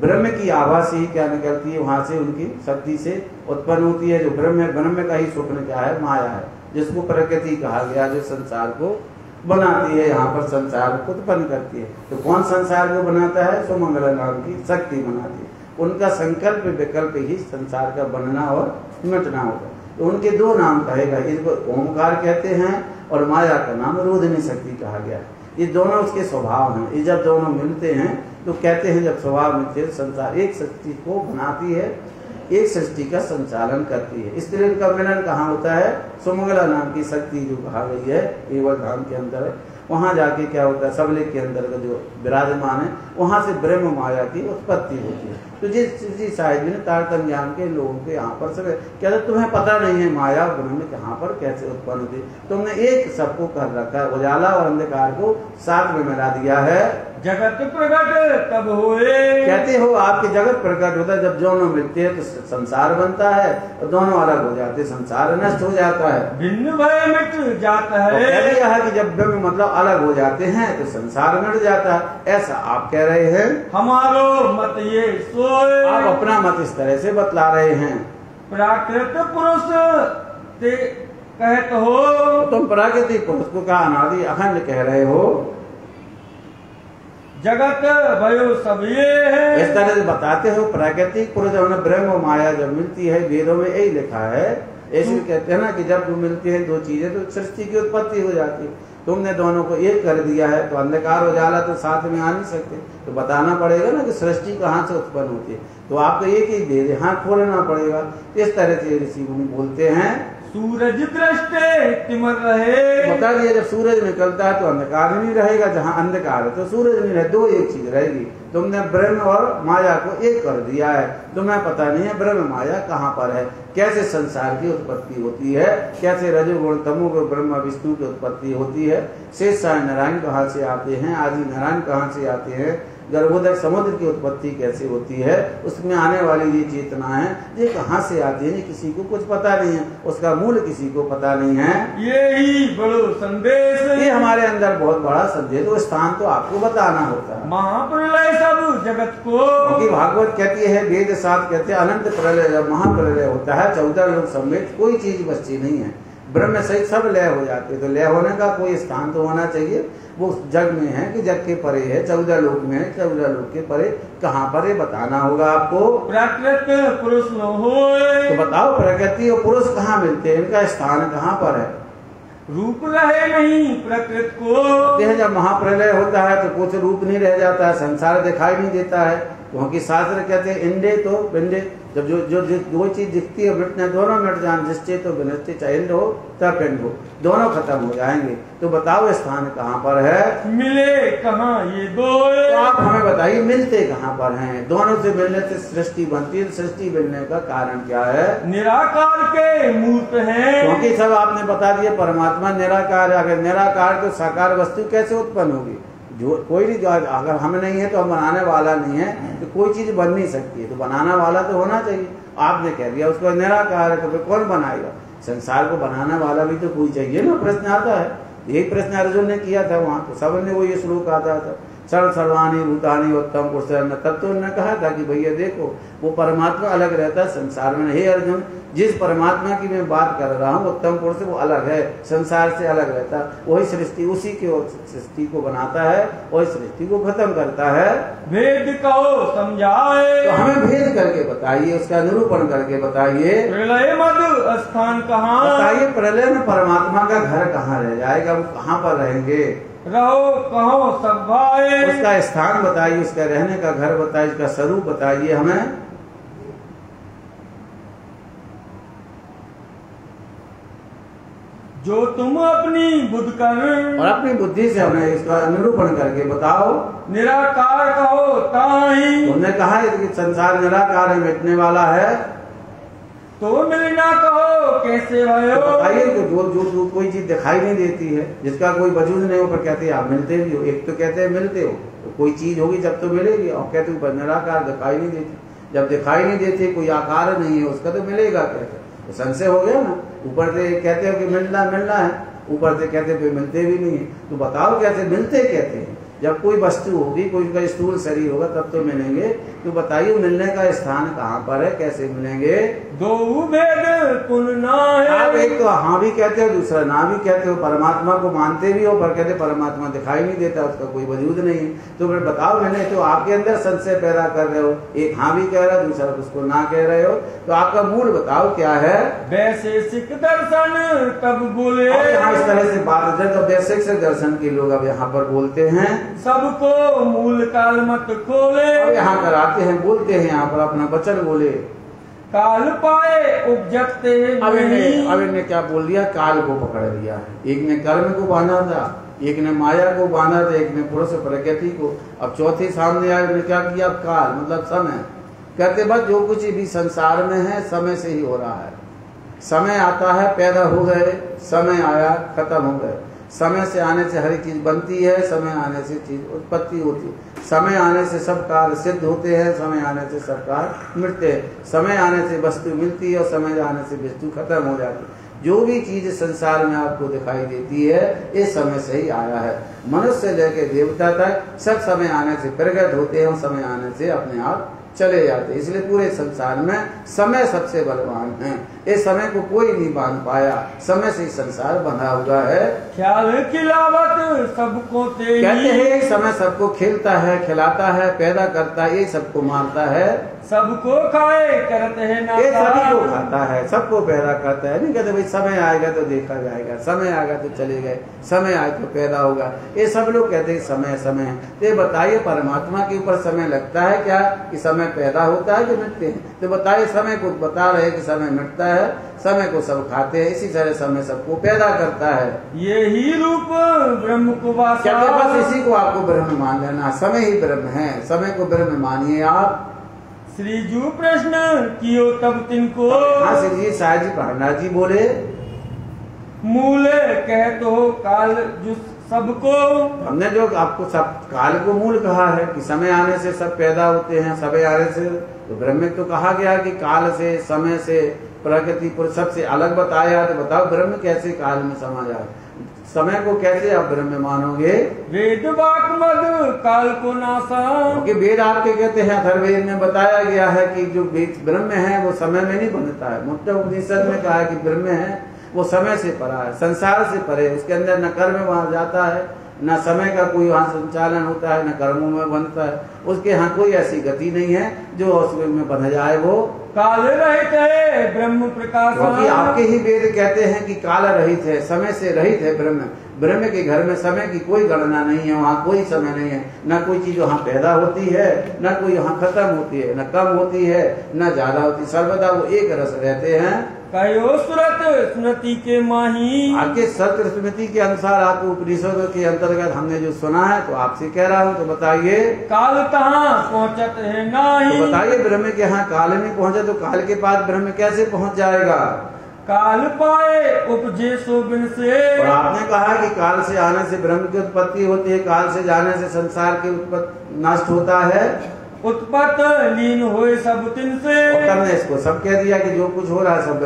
ब्रह्म की आभा से ही क्या निकलती है, वहां से उनकी शक्ति से उत्पन्न होती है। जो ब्रह्म का ही स्वप्न क्या है, माया है, जिसको प्रकृति कहा गया, जो संसार को बनाती है, यहाँ पर संसार को उत्पन्न करती है। तो कौन संसार को बनाता है, सुमंगल नाम की शक्ति बनाती है। उनका संकल्प विकल्प ही संसार का बनना और मिटना होगा। तो उनके दो नाम कहेगा, इसको ओमकार कहते हैं और माया का नाम रोधनी शक्ति कहा गया है। ये दोनों उसके स्वभाव हैं। ये जब दोनों मिलते हैं तो कहते हैं जब स्वभाव मिलते हैं संसार एक सृष्टि को बनाती है, एक सृष्टि का संचालन करती है। इस तरह का मिलन कहाँ होता है, सुमंगला नाम की शक्ति जो कहा गई है केवल धाम के अंदर, वहां जाके क्या होता है, सबले के अंदर का जो विराजमान है, वहां से ब्रह्म माया की उत्पत्ति होती है। तो जिस साहिब ने तारतम्य ज्ञान के लोगों के यहाँ पर सब कहते तुम्हें पता नहीं है माया ब्रह्म कहाँ पर कैसे उत्पन्न होती, तुमने एक सबको कर रखा है, उजाला और अंधकार को साथ में मिला दिया है। जगत प्रकट तब होए, कहते हो आपके जगत प्रकट होता है जब दोनों मिलते हैं तो संसार बनता है और दोनों अलग हो जाते हैं, संसार नष्ट हो जाता है, भिन्न भय मिट जाता है। कह दिया है कि जब ब्रह्म मतलब अलग हो जाते हैं तो संसार मिट जाता है। ऐसा आप कह रहे हैं, हमारो मत ये सोए, आप अपना मत इस तरह से बतला रहे हैं। प्राकृत पुरुष ते कहत हो, तुम प्राकृतिक पुरुष को कहा अनादि अखंड कह रहे हो। जगत भयो सब ये है, इस तरह से बताते हो प्राकृतिक पुरुष ब्रह्म और माया जब मिलती है, वेदों में यही लिखा है। ऐसे कहते हैं ना कि जब मिलती है दो चीजें तो सृष्टि की उत्पत्ति हो जाती है। तुमने दोनों को एक कर दिया है तो अंधकार उजाला तो साथ में आ नहीं सकते, तो बताना पड़ेगा ना कि सृष्टि कहाँ से उत्पन्न होती है। तो आपको एक ही भेद हाथ खोलना पड़ेगा। इस तरह से ऋषि मुनि बोलते हैं। सूरज दृष्टे तिमर रहे, बता दिया जब सूरज निकलता है तो अंधकार नहीं रहेगा, जहाँ अंधकार है तो सूरज नहीं रहे, दो एक चीज रहेगी। तुमने ब्रह्म और माया को एक कर दिया है, तुम्हें पता नहीं है ब्रह्म माया कहाँ पर है, कैसे संसार की उत्पत्ति होती है, कैसे रजोगुण तमोगुण ब्रह्म विष्णु की उत्पत्ति होती है, शेष साय नारायण कहाँ से आते हैं, आदि नारायण कहाँ से आते हैं, गर्भोदय समुद्र की उत्पत्ति कैसे होती है, उसमें आने वाली ये चेतना है ये कहाँ से आती है, किसी को कुछ पता नहीं है, उसका मूल किसी को पता नहीं है। ये ही बड़ो संदेश, ये हमारे अंदर बहुत बड़ा संदेश, वो स्थान तो आपको बताना होता है। महाप्रलय सब जगत को, क्योंकि भागवत कहती है, वेद साथ कहते हैं अनंत प्रलय जब महाप्रलय होता है 14 लोग समेत कोई चीज बची नहीं है, ब्रह्म सहित सब लय हो जाते। तो लय होने का कोई स्थान तो होना चाहिए, वो जग में है कि जग के परे है, 14 लोक में है, 14 लोक के परे कहाँ पर है बताना होगा आपको। प्रकृति पुरुष न होए, तो बताओ प्रकृति और पुरुष कहाँ मिलते हैं, इनका स्थान कहाँ पर है। रूप रहे नहीं प्रकृति को, जब महाप्रलय होता है तो कुछ रूप नहीं रह जाता है, संसार दिखाई नहीं देता है, क्योंकि शास्त्र कहते हैं इंडे तो बिंडे, जब जो दो चीज दिखती है मिटने दोनों मिट जाए, जिससे तो बिनस्ते चाहे इंड हो चाहे पिंड हो, दोनों खत्म हो जाएंगे। तो बताओ स्थान कहाँ पर है, मिले कहाँ ये दो, तो आप हमें बताइए मिलते कहाँ पर हैं। दोनों से मिलने से सृष्टि बनती है, सृष्टि बनने का कारण क्या है, निराकार के मूर्त हैं, क्योंकि सब आपने बता दिया परमात्मा निराकार है। अगर निराकार तो साकार वस्तु कैसे उत्पन्न होगी, जो कोई नहीं, अगर हम नहीं है तो हम बनाने वाला नहीं है, तो कोई चीज बन नहीं सकती है, तो बनाना वाला तो होना चाहिए। आपने कह दिया उसको निराकार है, तो फिर कौन बनाएगा, संसार को बनाने वाला भी तो कोई चाहिए ना। प्रश्न आता है, यही प्रश्न अर्जुन ने किया था वहां, तो सबने वो ये श्लोक आता था। सर्व सर्वाणी भूतानि उत्तम पुरुष। तब तो उन्होंने कहा था कि भैया देखो वो परमात्मा अलग रहता है संसार में। हे अर्जुन, जिस परमात्मा की मैं बात कर रहा हूँ उत्तम पुरुष वो अलग है, संसार से अलग रहता है। वही सृष्टि, उसी के सृष्टि को बनाता है, वही सृष्टि को खत्म करता है। वेद कहो समझाए, तो हमें भेद करके बताइए, उसका निरूपण करके बताइए। प्रलय मद स्थान कहाँ, बताइए प्रलय में परमात्मा का घर कहाँ रह जाएगा, वो कहाँ पर रहेंगे। रहो कहो सब भाई, उसका स्थान बताइए, उसका रहने का घर बताइए, उसका स्वरूप बताइए हमें। जो तुम अपनी बुद्ध कर, और अपनी बुद्धि से हमें इसका निरूपण करके बताओ। निराकार कहो ताही, उन्होंने कहा कि संसार निराकार है, मिटने वाला है। तो मिलना कहो कैसे भयो, तो बताइए कि जो कोई चीज दिखाई नहीं देती है, जिसका कोई वजूद नहीं हो, पर कहते हैं आप मिलते भी हो। एक तो कहते हैं मिलते हो, तो कोई चीज होगी जब तो मिलेगी, और कहते हो निराकार दिखाई नहीं देती। जब दिखाई नहीं देती, कोई आकार नहीं है उसका, तो मिलेगा कैसे? तो संशय हो गया ना। ऊपर से कहते हो कि मिलना है, ऊपर से कहते हो मिलते भी नहीं है। तो बताओ कैसे मिलते कहते हैं? जब कोई वस्तु होगी, कोई का स्थूल शरीर होगा तब तो मिलेंगे। तो बताइए मिलने का स्थान कहाँ पर है, कैसे मिलेंगे? दो भेद तुलना है, आप एक तो हाँ भी कहते हो, दूसरा ना भी कहते हो। परमात्मा को मानते भी हो, पर कहते परमात्मा दिखाई नहीं देता, उसका कोई वजूद नहीं है। तो फिर बताओ, मैंने तो आपके अंदर संशय पैदा कर रहे हो। एक हाँ भी कह रहा है, दूसरा उसको ना कह रहे हो। तो आपका मूल बताओ क्या है? वैशेषिक दर्शन तब बोले, यहाँ इस तरह से बात है। तो वैशेषिक से दर्शन के लोग अब यहाँ पर बोलते हैं, सबको मूल काल मत खोले। अब यहाँ पर आते हैं, बोलते हैं यहाँ पर अपना वचन बोले। काल पाए उपजते अब इन्हें क्या बोल दिया? काल को पकड़ लिया है। एक ने कर्म को बांधा था, एक ने माया को बांधा था, एक ने पुरुष प्रकृति को। अब चौथी सामने आए, उन्हें क्या किया? काल मतलब समय। कहते बस जो कुछ भी संसार में है समय से ही हो रहा है। समय आता है, पैदा हो गए, समय आया, खत्म हो गए। समय से आने से हर चीज बनती है, समय आने से चीज उत्पत्ति होती है। समय आने से सब कार्य सिद्ध होते हैं, समय आने से सब कार्य मिटते हैं। समय आने से वस्तु मिलती है और समय आने से वस्तु खत्म हो जाती है। जो भी चीज संसार में आपको दिखाई देती है, ये समय से ही आया है। मनुष्य से लेकर देवता तक सब समय आने से प्रगट होते हैं और समय आने से अपने आप चले जाते। इसलिए पूरे संसार में समय सबसे बलवान है। इस समय को कोई नहीं बांध पाया, समय से संसार बंधा हुआ है। ख्याल खिलावत सबको तेरी, कहते हैं समय सबको खिलता है, खिलाता है, पैदा करता है, ये सबको मारता है। सबको खाए करते हैं ना, ये सभी को खाता है, सबको पैदा करता है। नहीं कहते भाई समय आएगा तो देखा जाएगा, समय आएगा तो चले गए, समय आए तो पैदा होगा। ये सब लोग कहते हैं समय समय। तो ये बताइए परमात्मा के ऊपर समय लगता है क्या कि समय पैदा होता है कि मिटते हैं? तो बताइए समय को बता रहे कि समय मिटता है, समय को सब खाते हैं, इसी तरह समय सबको पैदा करता है। ये ही रूप ब्रह्म को वासा, बस इसी को आपको ब्रह्म मान लेना, समय ही ब्रह्म है, समय को ब्रह्म मानिए आप। श्री जू प्रश्न कियो तब तिनको, हाँ श्री जी शायद जी प्रहलाद जी बोले, मूल कह तो काल जो सबको, हमने जो आपको सब काल को मूल कहा है कि समय आने से सब पैदा होते हैं, समय आने से। तो ब्रह्म में तो कहा गया कि काल से, समय से, प्रकृति पर सबसे अलग बताया। तो बताओ ब्रह्म कैसे काल में समा जाए? समय को कैसे आप ब्रह्म मानोगे? वेद वाक मद काल को नासा, क्योंकि वेद आपके कहते हैं, अथर्ववेद में बताया गया है कि जो ब्रह्म है वो समय में नहीं बनता है। मुक्ता उपनिषद में कहा है कि ब्रह्म है वो समय से परा है, संसार से परे। उसके अंदर न कर्म वहां जाता है, न समय का कोई वहां संचालन होता है, न कर्मों में बनता है। उसके यहाँ कोई ऐसी गति नहीं है जो उसमें बंध जाए। वो काल रहित है ब्रह्म प्रकाश, क्योंकि आपके ही वेद कहते हैं कि काल रहित है, समय से रहित है ब्रह्म। ब्रह्म के घर में समय की कोई गणना नहीं है, वहाँ कोई समय नहीं है। न कोई चीज वहाँ पैदा होती है, न कोई वहाँ खत्म होती है, न कम होती है, न ज्यादा होती। सर्वदा वो एक रस रहते हैं। कयो सुरत स्मृति के माही, आपके सत्य स्मृति के अनुसार आपको उपनिषदों के अंतर्गत हमने जो सुना है तो आपसे कह रहा हूँ। तो बताइए काल कहाँ पहुँचत है नाही, तो बताइए ब्रह्म के यहाँ काल नहीं पहुँचा तो काल के पास ब्रह्म कैसे पहुँच जाएगा? काल पाए उपजे सो बिन से, और आपने कहा कि काल से आने से ब्रह्म की उत्पत्ति होती है, काल से जाने से संसार की उत्पत्ति नष्ट होता है। उत्पत लीन होए सब तिन से। और तब ने इसको सब कह दिया कि जो कुछ हो रहा है सब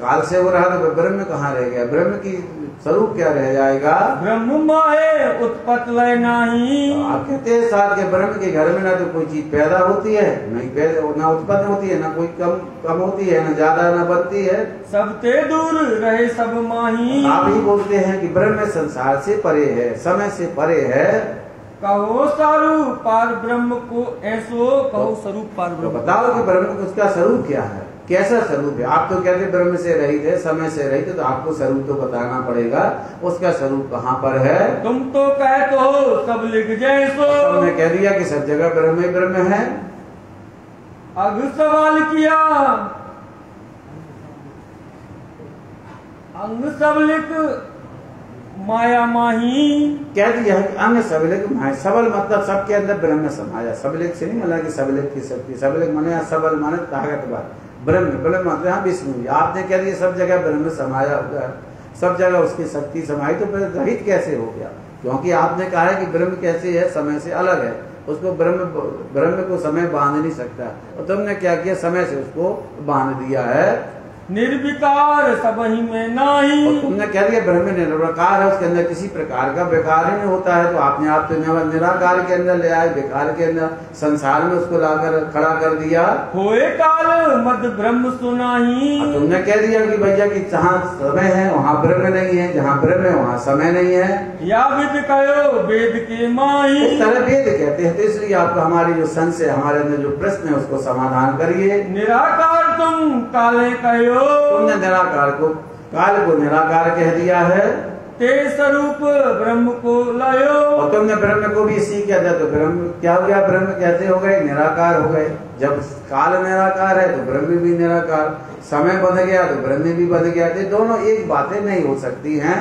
काल से हो रहा है, तो ब्रह्म कहाँ रह गया, ब्रह्म की स्वरूप क्या रह जाएगा। ब्रह्म माहे उत्पत लय नाही। आप कहते हैं साथ के ब्रह्म के घर में ना तो कोई चीज पैदा होती है, नहीं पैदा ना उत्पन्न होती है, ना कोई कम होती है, ना ज्यादा ना बनती है, सबते दूर रहे सब माही। आप ही बोलते हैं कि ब्रह्म संसार से परे है, समय से परे है। कहो सारू पार ब्रह्म को ऐसो, कहो स्वरूप पार तो ब्रह्म। बताओ कि ब्रह्म को उसका स्वरूप क्या है, कैसा स्वरूप है। आप तो कहते ब्रह्म से रहित है, समय से रहित है, तो आपको स्वरूप तो बताना पड़ेगा, उसका स्वरूप कहाँ पर है। तुम तो कहते हो सब लिख जैसो। तुमने कह दिया कि सब जगह ब्रह्म ही ब्रह्म है। अग सवाल किया अंग सब लिख माया माही। कह दिया कि अंग सबलिक माया, सबल मतलब सबके अंदर ब्रह्म समाया। सबलिक से नहीं मतलब कि सबलिक की शक्ति, सबलिक माने सबल माने ताकतवर, ब्रह्म ब्रह्म मतलब यहाँ विष्णु। आपने कह दिया सब जगह ब्रह्म समाया होगा, सब जगह उसकी शक्ति समाई, तो फिर रहित कैसे हो गया। क्योंकि आपने कहा है कि ब्रह्म कैसे है, समय से अलग है, उसको ब्रह्म को समय बांध नहीं सकता, और तुमने क्या किया, समय से उसको बांध दिया है। निर्विकार सब ही में नाही। और तुमने कह दिया ब्रह्म निर्विकार है, उसके अंदर किसी प्रकार का विकार ही नहीं होता है, तो आपने आप तो निराकार के अंदर ले आए, विकार के अंदर संसार में उसको लाकर खड़ा कर दिया। होए काल मद ब्रह्म सुनाही। और तुमने कह दिया कि भैया कि जहाँ समय है वहाँ ब्रह्म नहीं है, जहाँ ब्रह्म है वहाँ समय नहीं है। या विद कहो वेद के माही। इस तरह वेद कहते हैं, तो इसलिए आपको हमारी जो संशय, हमारे अंदर जो प्रश्न है उसको समाधान करिए। निराकार तुम काले कहो। तुमने निराकार को, काल को निराकार कह दिया है। ते स्वरूप ब्रह्म को लायो। और तुमने ब्रह्म को भी इसी कह दिया, तो ब्रह्म क्या हो गया, ब्रह्म कैसे हो गए, निराकार हो गए। जब काल निराकार है तो ब्रह्म भी निराकार, समय बन गया तो ब्रह्म भी बन गया, तो दोनों एक बातें नहीं हो सकती हैं।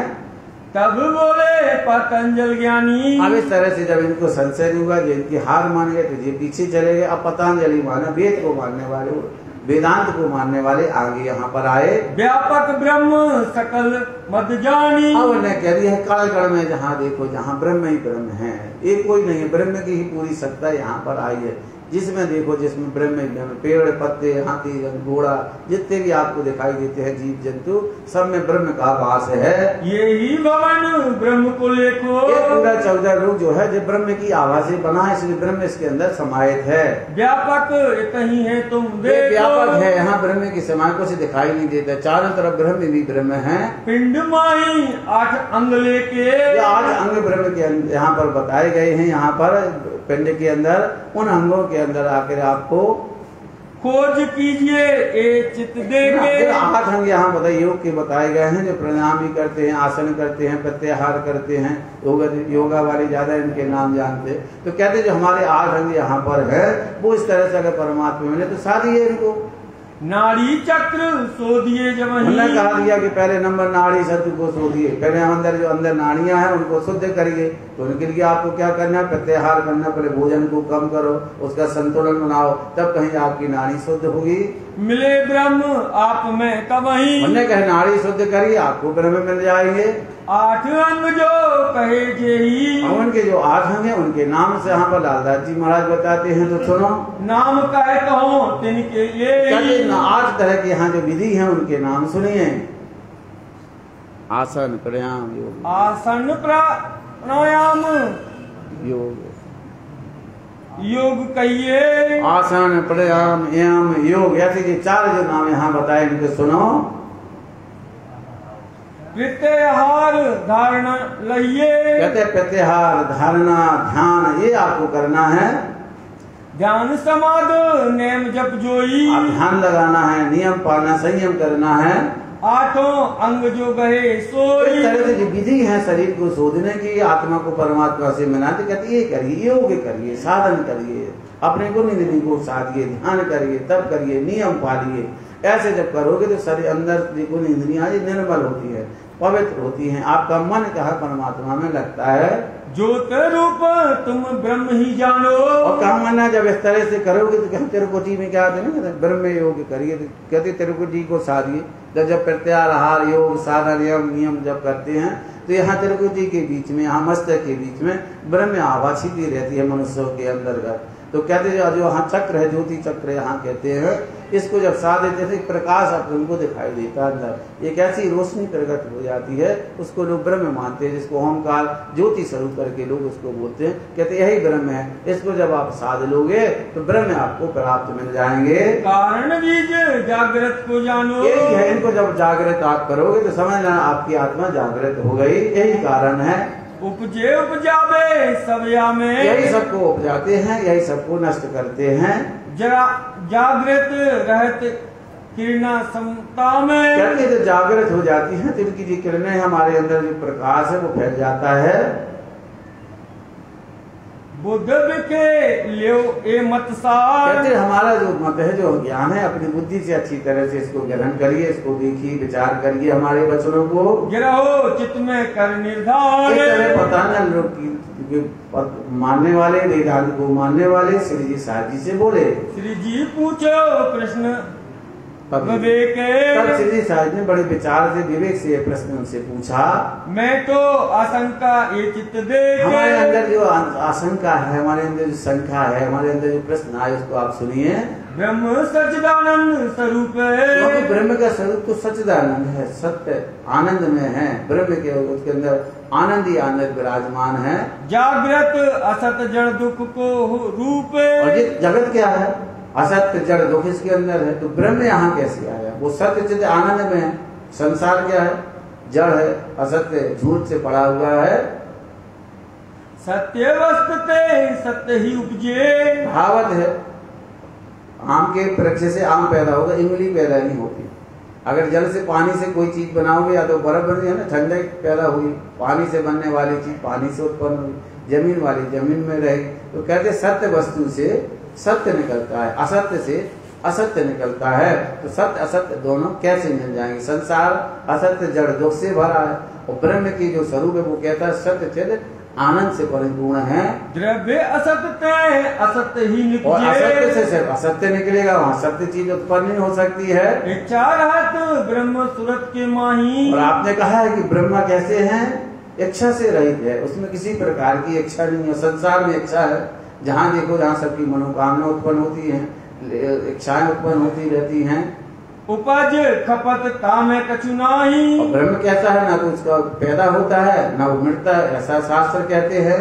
तब बोले पतंजल ज्ञानी। अब इस तरह से जब इनको संशय नहीं हुआ, इनकी हार मान गए, तो ये पीछे चले गए। अब पतंजलि माना वेद को मानने वाले, वेदांत को मानने वाले आगे यहाँ पर आए। व्यापक ब्रह्म सकल मत जानी। अब उन्हें कह दिया है काल कण में जहाँ देखो जहाँ ब्रह्म ही ब्रह्म है, एक कोई नहीं है, ब्रह्म की ही पूरी सत्ता यहाँ पर आई है। जिसमें देखो जिसमें ब्रह्म ही ब्रह्म, पेड़ पत्ते हाथी घोड़ा जितने भी आपको दिखाई देते हैं जीव जंतु, सब में ब्रह्म का वास है। यही भवन ब्रह्म को लेको। ये पूरा 14 रूप जो है जो ब्रह्म की आवाज से बना है, इसलिए ब्रह्म इसके अंदर समाहित है। व्यापक कहीं है तुम देखो। व्यापक है, यहाँ ब्रह्म की समय को से दिखाई नहीं देता, चारों तरफ ब्रह्म भी ब्रह्म है। पिंड माही 8 अंग लेके। 8 अंग ब्रह्म के यहाँ पर बताए गए हैं। यहाँ पर पिंड के अंदर उन अंगों के अंदर आकर आपको खोज कीजिए ए चित देके। 8 अंग यहाँ बताए योग के बताए गए हैं, जो प्राणायाम भी करते हैं, आसन करते हैं, प्रत्याहार करते हैं, योगा वाले ज्यादा इनके नाम जानते। तो कहते जो हमारे 8 अंग यहाँ पर है, वो इस तरह से अगर परमात्मा मिले तो शादी है इनको। नाड़ी चक्र शोधिए जब हमने कहा दिया कि पहले नंबर नाड़ी शब्द को शोधिए, पहले अंदर जो अंदर नाड़ियां हैं उनको शुद्ध करिए। तो उनके लिए आपको क्या करना है, प्रत्याहार करना, पहले भोजन को कम करो, उसका संतुलन बनाओ, तब कहीं आपकी नाड़ी शुद्ध होगी। मिले ब्रह्म आप में कबही। हमने कहा नाड़ी शुद्ध करिए, आपको ब्रह्म मिल जाएंगे। 8 अंग जो कहे जेही। उनके जो 8 अंग है उनके नाम से यहाँ पर लालदास जी महाराज बताते हैं, तो सुनो। नाम कहे कहो तिनके ये। 8 तरह के यहाँ जो विधि है उनके नाम सुनिए। आसन प्राणायाम योग। आसन प्राणायाम योग। योग कहिए। आसन प्राणायाम एवं योग, ऐसे ये 4 जो नाम यहाँ बताए इनको सुनो। प्रत्याहार धारणा लइए। कहते प्रत्याहार धारणा ध्यान ये आपको करना है। ध्यान समाध नेम जप जोई। आप ध्यान लगाना है, नियम पालना, संयम करना है। 8 अंग जो गए सोई। इस तरह से जो विधि है शरीर को शोधने की, आत्मा को परमात्मा से मिलाते, कहते ये करिए, योग करिए, साधन करिए, अपने को निधि को साधिए, ध्यान करिए, तब करिए, नियम पालिए। ऐसे जब करोगे तो शरीर अंदर देखो इंद्रियां निर्मल होती है, पवित्र होती हैं, आपका मन कहा परमात्मा में लगता है। ज्योत रूप तुम ब्रह्म ही जानो। और काम मानना जब इस तरह से करोगे तो कहते तिरुपति में क्या आते ना, ब्रह्म योग करिए, तो कहते तिरुपति को साधिए। जब प्रत्याहार योग साधन नियम जब करते हैं तो यहाँ तिरुपति के बीच में, यहाँ मस्तक के बीच में ब्रह्म आभा छिपी रहती है मनुष्यों के अंतर्गत। तो कहते जो यहाँ चक्र है, ज्योति चक्र यहाँ कहते हैं, इसको जब साध देते थे प्रकाश अब उनको दिखाई देता है अंदर, एक ऐसी रोशनी प्रकट हो जाती है, उसको लोग ब्रह्म मानते हैं, जिसको ओमकार ज्योति स्वरूप करके लोग उसको बोलते हैं, कहते यही ब्रह्म है। इसको जब आप साध लोगे तो ब्रह्म आपको प्राप्त मिल जाएंगे। कारण बीज जागृत को जानो, यही है, इनको जब जागृत आप करोगे तो समझ लेना आपकी आत्मा जागृत हो गई, यही कारण है। उपजे उपजावे सब या में, यही सबको उपजाते हैं, यही सबको नष्ट करते हैं। जरा जागृत रहत किरणा समता में, कहते जो जागृत हो जाती है तो इनकी जो किरणें हमारे अंदर जो प्रकाश है वो फैल जाता है। बुद्ध के लियो ए मत सार, कहते हमारा जो मत है, जो ज्ञान है, अपनी बुद्धि से अच्छी तरह से इसको ग्रहण करिए, इसको देखिए, विचार करिए हमारे वचनों को, गिरहो चित्त में कर निर्धार। पता न लोग की मानने वाले, वेदांत को मानने वाले श्री जी साहब जी से बोले, श्री जी पूछो प्रश्न विवेक, तब श्री जी साहब ने बड़े विचार से, विवेक से ये प्रश्न उनसे पूछा। मैं तो आशंका ये चित्त देख, हमारे अंदर जो आशंका है, हमारे अंदर जो शंका है, हमारे अंदर जो प्रश्न आए उसको आप सुनिए। ब्रह्म सच्चिदानंद स्वरूप है, क्योंकि ब्रह्म का स्वरूप तो सच्चिदानंद है, सत्य आनंद में है, ब्रह्म के उसके अंदर आनंद ही आनंद विराजमान है। जागृत असत जड़ दुख को रूप, और ये जगत क्या है, असत्य जड़ दुख इसके अंदर है, तो ब्रह्म यहाँ कैसे आया? वो सत्य चित्त आनंद में है। संसार क्या है? जड़ है, असत्य झूठ से पड़ा हुआ है। सत्य वस्तुते सत्य ही उपजे, भावत है, आम के वृक्ष से आम पैदा होगा, इमली पैदा नहीं होती। अगर जल से पानी से कोई चीज बनाओगे या तो बर्फ बन है ना, ठंडक पैदा हुई, पानी से बनने वाली चीज पानी से उत्पन्न हुई, जमीन वाली जमीन में रहेगी। तो कहते सत्य वस्तु से सत्य निकलता है, असत्य से असत्य निकलता है। तो सत्य असत्य दोनों कैसे मिल जाएंगे? संसार असत्य जड़ दुख से भरा है, और ब्रह्म की जो स्वरूप है वो कहता है सत्य चित आनंद से परिपूर्ण है। द्रव्य असत्य असत्य ही निकले, और असत्य से सिर्फ असत्य निकलेगा, वहाँ सत्य चीज उत्पन्न नहीं हो सकती है। इच्छा रहत ब्रह्म सूरत के माही, और आपने कहा है कि ब्रह्मा कैसे हैं? इच्छा से रहित है, उसमें किसी प्रकार की इच्छा नहीं है। संसार में इच्छा है, जहाँ देखो जहाँ सबकी मनोकामना उत्पन्न होती है, इच्छाएं उत्पन्न होती रहती हैं। उपज खपत कामे कछु नाही, और ब्रह्म कैसा है? ना तो उसका पैदा होता है ना वो मिटता है, ऐसा शास्त्र कहते हैं।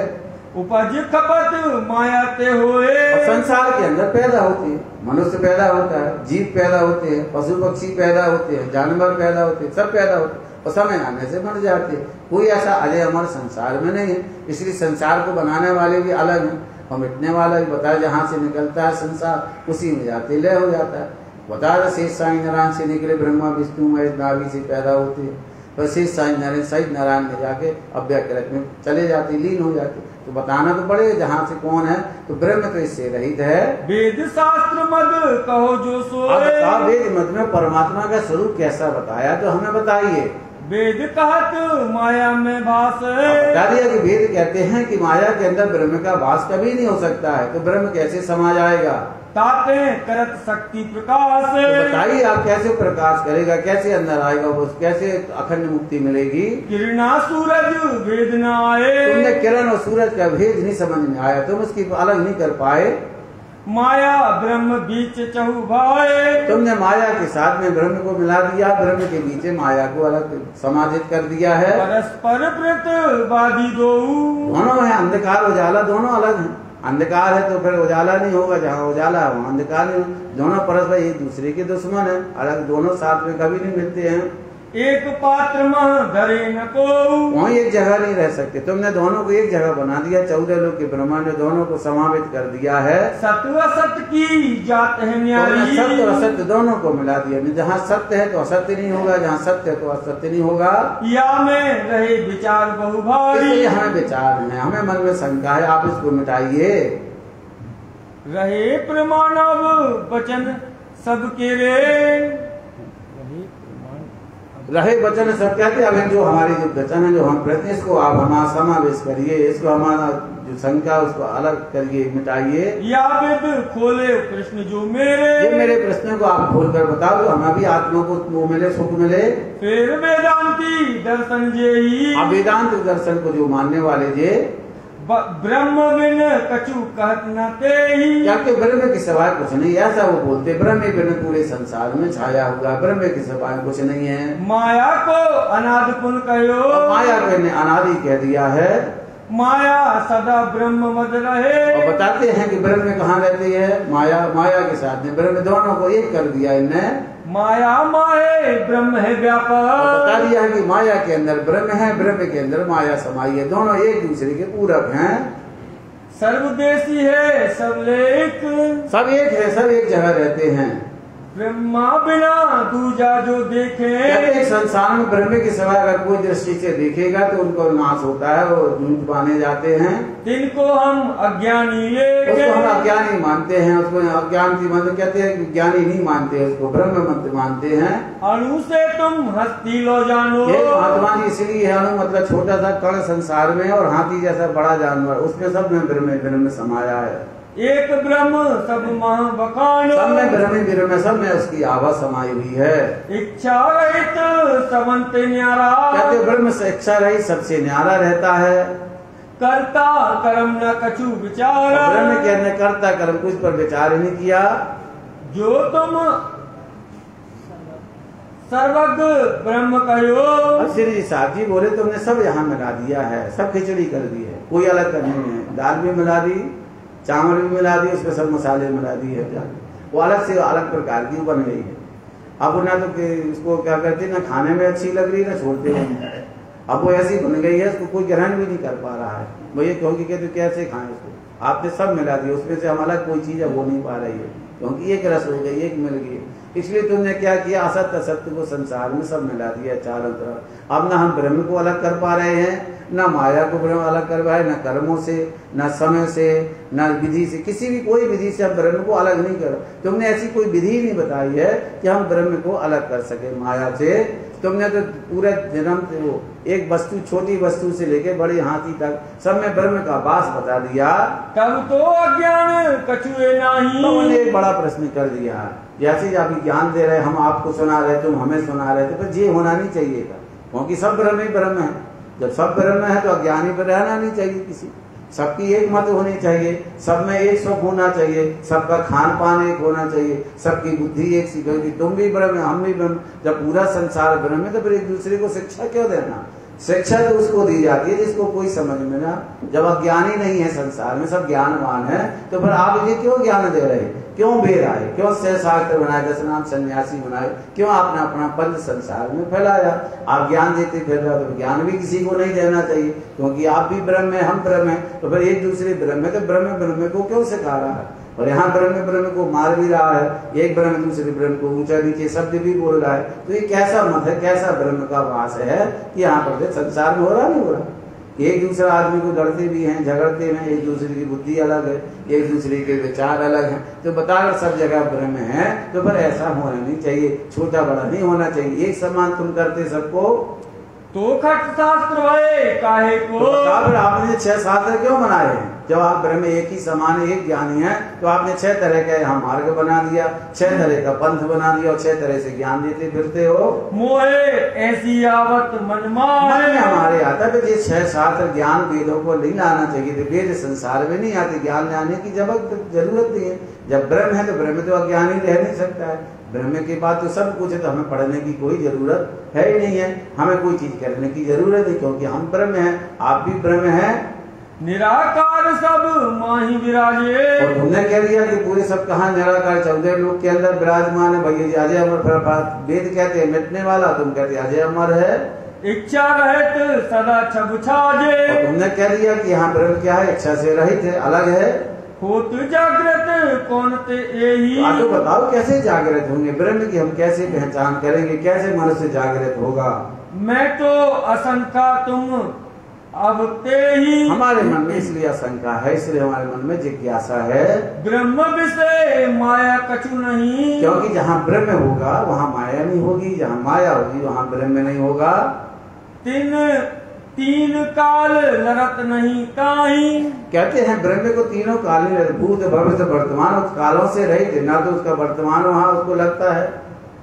उपज खपत माया ते होए, और संसार के अंदर पैदा होती है, मनुष्य पैदा होता है, जीव पैदा होते हैं, पशु पक्षी पैदा होते हैं, जानवर पैदा होते हैं, सब पैदा होते हैं, और समय आने से मर जाते हैं। कोई ऐसा अजय अमर संसार में नहीं है। इसलिए संसार को बनाने वाले भी अलग है, और मिटने वाला भी बताया, जहाँ से निकलता है संसार उसी में जाते लय हो जाता है। बता रहे शेष साई नारायण से निकले ब्रह्मा विष्णु महेश नाभि से पैदा होते हैं, तो शेष साई नारायण सहित नारायण में जाके अव्यकृत में चले जाते, लीन हो जाते। तो बताना तो पड़ेगा जहाँ से कौन है। तो ब्रह्म तो इससे रहित है। वेद शास्त्र मद कहो जो सोए, वेद मद में परमात्मा का स्वरूप कैसा बताया, तो हमें बताइए। वेद कहत माया में भास, बता दिया कि वेद कहते हैं कि माया के अंदर ब्रह्म का वास कभी नहीं हो सकता है, तो ब्रह्म कैसे समा जाएगा? ताते करत शक्ति प्रकाश, तो बताइए आप कैसे प्रकाश करेगा, कैसे अंदर आएगा, वो कैसे अखंड मुक्ति मिलेगी? किरणा सूरज वेद न आए, तुमने किरण और सूरज का भेद नहीं समझ में आया, तुम उसकी अलग नहीं कर पाए। माया ब्रह्म बीच चहु भाए, तुमने माया के साथ में ब्रह्म को मिला दिया, ब्रह्म के बीच माया को अलग समाजित कर दिया है। परस्पर प्रतिवादी दो, दोनों है, अंधकार उजाला दोनों अलग है। अंधकार है तो फिर उजाला नहीं होगा, जहाँ उजाला है वहाँ अंधकार नहीं। दोनों परस्पर एक दूसरे के दुश्मन है, अलग दोनों साथ में कभी नहीं मिलते हैं। एक पात्र में धरे न को, वहीं एक जगह नहीं रह सकते। तुमने दोनों को एक जगह बना दिया, 14 लोग के ब्रह्मांड में दोनों को समावित कर दिया है। सत्य असत्य की जात है न्यारी, सत्य और असत्य दोनों को मिला दिया। जहाँ सत्य है तो असत्य नहीं होगा, जहाँ सत्य है तो असत्य नहीं होगा। या में रहे विचार बहु भारी, इसलिए हमें विचार है, हमें मन में शंका है, आप इसको मिटाइए। रहे प्रमाणव वचन सबके रे, रहे वचन सब कहते हैं। अब जो हमारी जो वचन है, जो हम कहते हैं, इसको आप हमारा समावेश करिए, इसको हमारा जो शंका उसको अलग करिए, मिटाइए। या वेद खोले कृष्ण जो मेरे, ये मेरे प्रश्नों को आप खोल कर बताओ, तो हमें भी आत्मा को वो मिले, सुख मिले। फिर वेदांती दर्शन जे ही, अब वेदांत दर्शन को जो मानने वाले जे ब्रह्म बिन कछु कहत न तेहि। क्या कि ब्रह्म के सिवाय कुछ नहीं, ऐसा वो बोलते। ब्रह्म बिन पूरे संसार में छाया हुआ, ब्रह्म के सिवाय कुछ नहीं है। माया को अनादि पुन कहो, माया को इन्हें अनादि कह दिया है। माया सदा ब्रह्म मद रहे। और बताते हैं कि ब्रह्म कहाँ रहती है, माया, माया के साथ में ब्रह्म, दोनों को एक कर दिया इनने। माया माहे ब्रह्म है व्यापक। बता दिया है कि माया के अंदर ब्रह्म है, ब्रह्म के अंदर माया समाई है, दोनों एक दूसरे के पूरक हैं। सर्वदेशी है सब एक, सब एक है, सब एक जगह रहते हैं। ब्रह्मा बिना दूजा जो देखे। कहते हैं संसार में ब्रह्म के सिवाय अगर कोई दृष्टि से देखेगा तो उनको नाश होता है, वो झूठ माने जाते हैं। तिनको हम अज्ञानी लेके, उसको हम अज्ञानी मानते हैं, उसको अज्ञान की मतलब कहते हैं, ज्ञानी नहीं मानते, उसको ब्रह्म मंत्र मानते हैं। अणु से तुम हस्ती लो जानो। ये महात्मा जी इसलिए है, अणु मतलब छोटा सा कण संसार में, और हाथी जैसा बड़ा जानवर, उसमें सब में ब्रह्म समाया है। एक ब्रह्म सब महाबखान, सब में ब्रह्म, सब में उसकी आभा समाई हुई है। इच्छा रहित सबंत न्यारा। कहते ब्रह्म से इच्छा रही सबसे न्यारा रहता है। करता कर्म न कछु विचार, ब्रह्म के अंदर करता कर्म कुछ पर विचार ही नहीं किया। जो तुम सर्वज्ञ ब्रह्म कहो। अब श्री जी साहब जी बोले तुमने सब यहाँ मिला दिया है, सब खिचड़ी कर दी है, कोई अलग करनी नहीं है। दाल भी मिला दी, चावल भी मिला दी, उसमें सब मसाले मिला दिए, वो अलग से अलग प्रकार की बन गई है। अब ना तो उसको क्या करते, ना खाने में अच्छी लग रही, ना छोड़ते हैं। अब वो ऐसी बन गई है, उसको कोई ग्रहण भी नहीं कर पा रहा है। वो ये कहोगे कि तो कैसे खाएं उसको, आपने सब मिला दिया, उसमें से हम अलग कोई चीज है वो नहीं पा रही है, क्योंकि एक रस हो गई, एक मिल गई। इसलिए तुमने क्या किया, असत्य असत्य को संसार में सब मिला दिया चारों तरफ। अब ना हम ब्रह्म को अलग कर पा रहे हैं, न माया को ब्रह्म अलग कर पाए, न कर्मों से, न समय से, न विधि से, किसी भी कोई विधि से हम ब्रह्म को अलग नहीं कर। तुमने ऐसी कोई विधि नहीं बताई है कि हम ब्रह्म को अलग कर सके माया से। तुमने तो पूरे जन्म से वो एक वस्तु, छोटी वस्तु से लेके बड़ी हाथी तक सब में ब्रह्म का वास बता दिया। तब तो अज्ञान कछुए नहीं। तो उन्हें एक बड़ा प्रश्न कर दिया, जैसे आप ज्ञान दे रहे, हम आपको सुना रहे, तुम हमें सुना रहे, तो फिर ये होना नहीं चाहिए था, क्योंकि सब ब्रह्म ही ब्रह्म है। जब सब ब्रह्म है तो अज्ञानी पर रहना नहीं चाहिए किसी, सबकी एक मत होनी चाहिए, सब में एक सुख होना चाहिए, सबका खान पान एक होना चाहिए, सबकी बुद्धि एक सी, क्योंकि तुम भी ब्रह्म हम भी ब्रह्म। जब पूरा संसार ब्रह्म है तो फिर एक दूसरे को शिक्षा क्यों देना। शिक्षा तो उसको दी जाती है जिसको कोई समझ में ना। जब अज्ञानी नहीं है संसार में, सब ज्ञानवान है, तो फिर आप इन्हें क्यों ज्ञान दे रहे, क्यों भेद आए, क्यों शास्त्र बनाए, 10 नाम सन्यासी बनाए, क्यों आपने अपना पंथ संसार में फैलाया। आप ज्ञान देते फिर रहे, तो ज्ञान भी किसी को नहीं देना चाहिए, क्योंकि आप भी ब्रह्म है, हम ब्रह्म है, तो फिर एक दूसरे ब्रह्म है, तो ब्रह्म को क्यों सिखा रहा है। और यहाँ ब्रह्म को मार भी रहा है, एक ब्रह्म दूसरे ब्रह्म को ऊंचा नीचे शब्द भी बोल रहा है। तो ये कैसा मत है, कैसा ब्रह्म का वास है कि यहाँ पर संसार में हो रहा नहीं हो रहा। एक दूसरे आदमी को लड़ते भी हैं, झगड़ते हैं, एक दूसरे की बुद्धि अलग है, एक दूसरे के विचार अलग हैं, तो बताकर सब जगह ब्रह्म है, तो फिर ऐसा होना नहीं चाहिए, छोटा बड़ा नहीं होना चाहिए, एक समान तुम करते सबको। तो खट शास्त्र भये काहे को। तो फिर आपने 6 शास्त्र क्यों बनाए हैं। जब आप ब्रह्म एक ही समान एक ज्ञानी है, तो आपने 6 तरह का यहाँ मार्ग बना दिया, 6 तरह का पंथ बना दिया, और 6 तरह से ज्ञान देते फिरते हो। मोहे ऐसी आवत मन में हमारे आता है, ये 6 शास्त्र ज्ञान वेदों को नहीं लाना चाहिए थे। वेद संसार में नहीं आते, ज्ञान लाने की जरूरत नहीं है। जब ब्रह्म है तो ब्रह्म तो अज्ञानी रह नहीं सकता है। ब्रह्म के बाद तो सब कुछ है, तो हमें पढ़ने की कोई जरूरत है ही नहीं है, हमें कोई चीज करने की जरूरत है, क्योंकि हम ब्रह्म हैं, आप भी ब्रह्म हैं। निराकार सब माही विराजे। और तुमने कह दिया कि पूरे सब कहाँ निराकार 14 लोग के अंदर विराजमान है। भैया अजय अमर, वेद कहते हैं मिटने वाला, तुम कहते अजय अमर है। इच्छा रहित सदा छब छाजे। और तुमने कह दिया कि यहाँ ब्रह्म क्या है, इच्छा से रहित है, अलग है। होत जागृत कौन ते यही। तो बताओ कैसे जागृत होंगे ब्रह्म की, हम कैसे पहचान करेंगे, कैसे मनुष्य जागृत होगा। मैं तो असंख्या तुम अब ते ही। हमारे मन में इसलिए आशंका है, इसलिए हमारे मन में जिज्ञासा है। ब्रह्म विषय माया कछु नहीं। क्योंकि जहाँ ब्रह्म होगा वहाँ माया नहीं होगी, जहाँ माया होगी वहाँ ब्रह्म नहीं होगा। तीन काल लरत नहीं काहीं। कहते हैं ब्रह्म को तीनों काल नहीं, भूत भविष्य वर्तमान, उस कालों से रहित, ना तो उसका वर्तमान वहाँ उसको लगता है,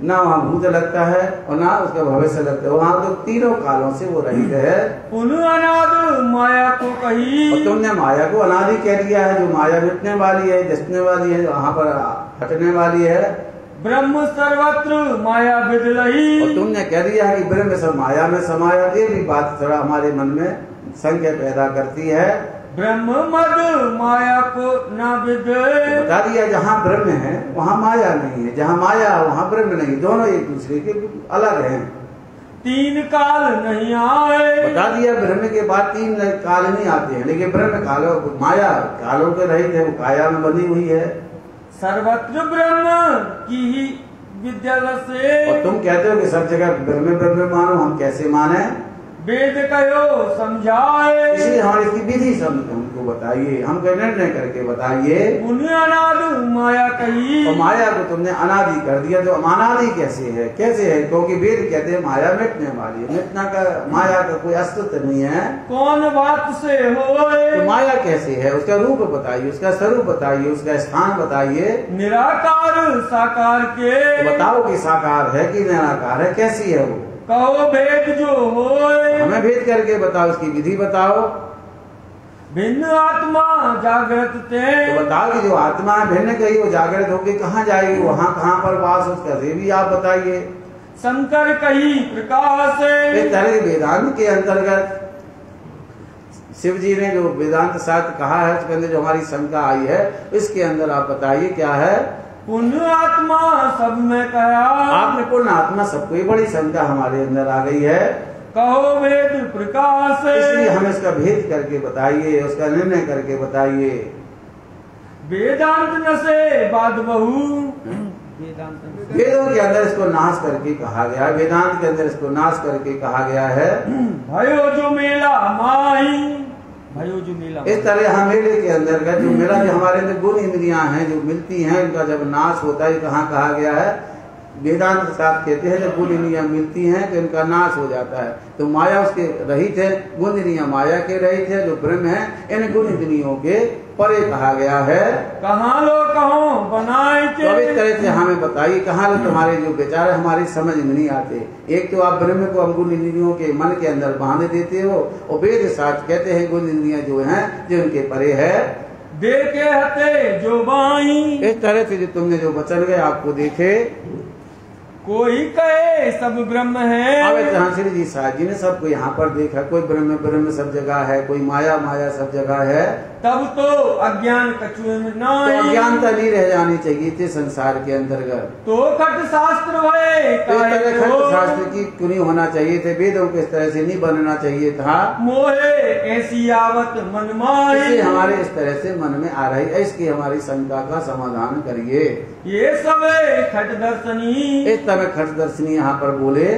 ना वहाँ भूत लगता है और ना उसका भविष्य लगता है, वहाँ तो तीनों कालों से वो रहित है। पुनः अनाद माया को कही, और तुमने माया को अनादि कह दिया है, जो माया मिटने वाली है, जसने वाली है, वहाँ पर हटने वाली है। ब्रह्म सर्वत्र माया विदलही, और तुमने कह दिया है कि ब्रह्म सब माया में समाया। ये भी बात थोड़ा हमारे मन में संज्ञा पैदा करती है। ब्रह्म मद माया को न विद, बता दिया जहाँ ब्रह्म है वहाँ माया नहीं है, जहाँ माया वहाँ ब्रह्म नहीं, दोनों एक दूसरे के अलग हैं। तीन काल नहीं आए, बता दिया ब्रह्म के बाद तीन काल नहीं आते हैं, लेकिन ब्रह्म कालों माया कालों के रहित है, वो काया में बनी हुई है। सर्वत्र ब्रह्म की ही विद्या से, और तुम कहते हो कि सब जगह ब्रह्म ब्रह्म मानो, हम कैसे माने? वेद कहो समझाए, इसलिए हमारी इसकी विधि हमको बताइए, हमको निर्णय करके बताइए। पुण्य अनाद माया कही, और माया को तुमने अनादि कर दिया, तो अनादि कैसे है? कैसे है? क्योंकि वेद कहते हैं माया मिटने वाली है, मिटना का माया का कोई अस्तित्व नहीं है। कौन बात से होए, तो माया कैसे है? उसका रूप बताइए, उसका स्वरूप बताइए, उसका स्थान बताइए। निराकार साकार के, तो बताओ कि साकार है कि निराकार है, कैसी है वो? कहो भेद जो होए, हमें भेद करके बताओ, उसकी विधि बताओ। भिन्न आत्मा जागृत ते, तो बताओ कि जो आत्मा है भिन्न कही, वो जागृत होकर कहाँ जाएगी, वहाँ कहाँ पर वास उसका, ये भी आप बताइए। शंकर कही प्रकाश, इस तरह वेदांत के अंतर्गत शिव जी ने जो वेदांत शास्त्र कहा है, उसके अंदर जो हमारी शंका आई है, इसके अंदर आप बताइए क्या है? पुण्य आत्मा सब में कहा, आपने पूर्ण आत्मा सबको, ये बड़ी शंका हमारे अंदर आ गई है। कहो वेद प्रकाश, इसलिए हम इसका भेद करके बताइए, उसका निर्णय करके बताइए। वेदांत न से बाद बहु, वेदों के अंदर इसको नाश करके कहा गया है, वेदांत के अंदर इसको नाश करके कहा गया है। भयो जो मेला माही, भयो जो मेला, इस तरह हम मेले के अंदर जो मेला, जो हमारे अंदर गुण इंद्रियां हैं जो मिलती हैं, उनका जब नाश होता है, कहाँ कहा गया है? वेदांत साथ कहते हैं जब गुण इंद्रियां मिलती हैं तो इनका नाश हो जाता है। तो माया उसके रहित है, गुण इंद्रियां माया के रहित है, जो ब्रह्म है इन गुण इंद्रियों के परे कहा गया है। कहाँ लो कहो बनाए के, तो इस तरह से हमें बताइए कहाँ लो तुम्हारे जो विचार हमारी समझ में नहीं आते। एक तो आप ब्रह्म को हम गुण इंद्रियों के मन के अंदर बांध देते हो, और वेद शास्त्र कहते हैं गुण इंद्रियां जो हैं जो उनके परे है। देखे हते जो बाई, इस तरह से जो तुमने जो वचन गए आपको देखे, कोई कहे सब ब्रह्म है, अब श्री जी साहब जी ने सबको यहाँ पर देखा, कोई ब्रह्म ब्रह्म सब जगह है, कोई माया माया सब जगह है। तब तो अज्ञान कछुए में तो अज्ञानता नहीं रह जानी चाहिए थी संसार के अंतर्गत। तो खट शास्त्र भय, तो इस तरह खट शास्त्र की क्यों नहीं होना चाहिए थे, वेदों को इस तरह से नहीं बनना चाहिए था। मोहे ऐसी आवत मन माई, हमारे इस तरह से मन में आ रही है, इसकी हमारी शंका का समाधान करिए। ये सब खट दर्शनी, इस तरह खट दर्शनी यहाँ पर बोले,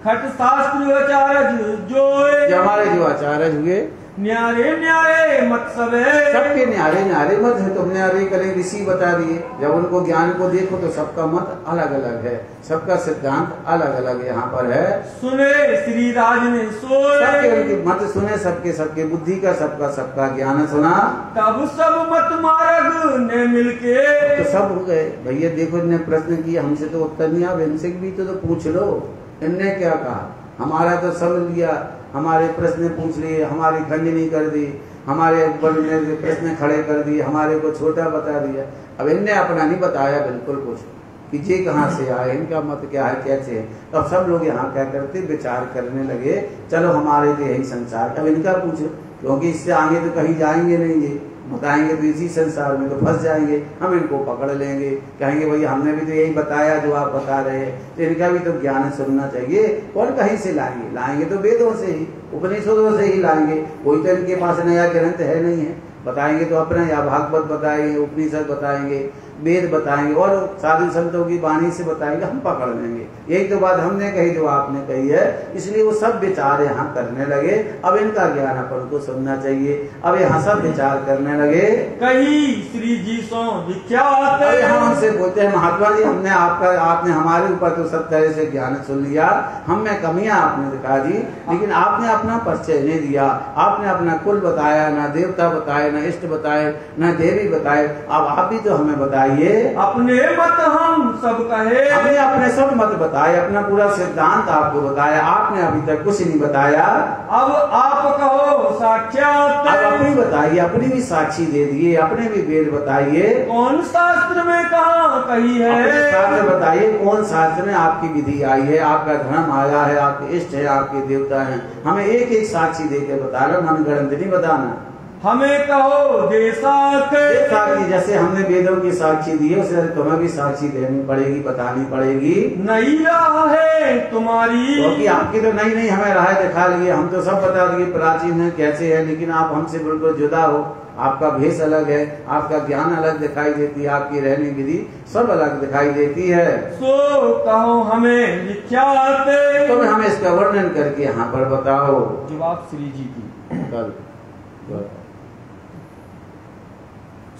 खट शास्त्र आचार्य जो हमारे जो आचार्य हुए न्यारे न्यारे मत सबे, सबके न्यारे न्यारे मत है, तुम न्यारे करे ऋषि बता दिए। जब उनको ज्ञान को देखो तो सबका मत अलग अलग है, सबका सिद्धांत अलग अलग यहाँ पर है। सुने श्री राज ने सोए, सबके उनके मत सुने, सबके सबके बुद्धि का सबका ज्ञान सुना, तब सब मत मार्ग ने मिलके, तो सब हो गए। भैया देखो इनने प्रश्न किया, हमसे तो उत्तर नहीं, आप इनसे भी तो पूछ लो इनने क्या कहा। हमारा तो सब लिया, हमारे प्रश्न पूछ लिए, हमारी खंडनी कर दी, हमारे प्रश्न खड़े कर दिए, हमारे को छोटा बता दिया। अब इनने अपना नहीं बताया बिल्कुल कुछ कि ये कहाँ से आए, इनका मत क्या है, कैसे है। तो अब सब लोग यहाँ क्या करते, विचार करने लगे, चलो हमारे तो यही संसार, अब इनका पूछो, क्योंकि इससे आगे तो कहीं जाएंगे नहीं, ये बताएंगे तो इसी संसार में तो फंस जाएंगे, हम इनको पकड़ लेंगे, कहेंगे भैया हमने भी तो यही बताया जो आप बता रहे हैं। तो इनका भी तो ज्ञान सुनना चाहिए। और कहीं से लाएंगे तो वेदों से ही, उपनिषदों से ही लाएंगे, कोई तो इनके पास नया ग्रंथ है नहीं है। बताएंगे तो अपना या भागवत बताएंगे, उपनिषद बताएंगे, वेद बताएंगे, और साधु संतों की वाणी से बताएंगे, हम पकड़ लेंगे। यही तो बात हमने कही जो आपने कही है, इसलिए वो सब विचार यहाँ करने लगे। अब इनका ज्ञान अपन को सुनना चाहिए। अब यहाँ सब विचार करने लगे। कही श्री जी सो विख्यात, यहाँ उनसे बोलते हैं महात्मा जी, हमने आपने हमारे ऊपर तो सब तरह से ज्ञान सुन लिया, हम में कमियां आपने दिखा दी, लेकिन आपने अपना परिचय नहीं दिया, आपने अपना कुल बताया, ना देवता बताए, ना इष्ट बताए, ना देवी बताए। अब आप भी तो हमें बताइए बताइए। अपने मत हम सब कहे। हमने अपने सब मत बताए, अपना पूरा सिद्धांत आपको बताया, आपने अभी तक कुछ नहीं बताया। अब आप कहो साक्षात। अब अपनी बताइए, अपनी भी साक्षी दे दिए, अपने भी वेद बताइए। कौन शास्त्र में कहाँ कही है? शास्त्र बताइए, कौन शास्त्र में आपकी विधि आई है, आपका धर्म आया है, आपके इष्ट है, आपके देवता हैं। हमें एक एक साक्षी देके बता लो, मन गणित नहीं बताना। हमें कहो साक्षी, जैसे हमने वेदों की साक्षी दी है उसे तुम्हें भी साक्षी देनी पड़ेगी, बतानी पड़ेगी। नई राह है तुम्हारी। क्योंकि आपकी तो नहीं हमें राह दिखा ली है, हम तो सब बता दिए प्राचीन है कैसे है, लेकिन आप हमसे बिल्कुल जुदा हो। आपका भेष अलग है, आपका ज्ञान अलग दिखाई देती है, आपकी रहने विधि सब अलग दिखाई देती है। सो कहो हमें विख्यात। तो हमें इसका वर्णन करके यहाँ पर बताओ। जवाब श्री जी की। कल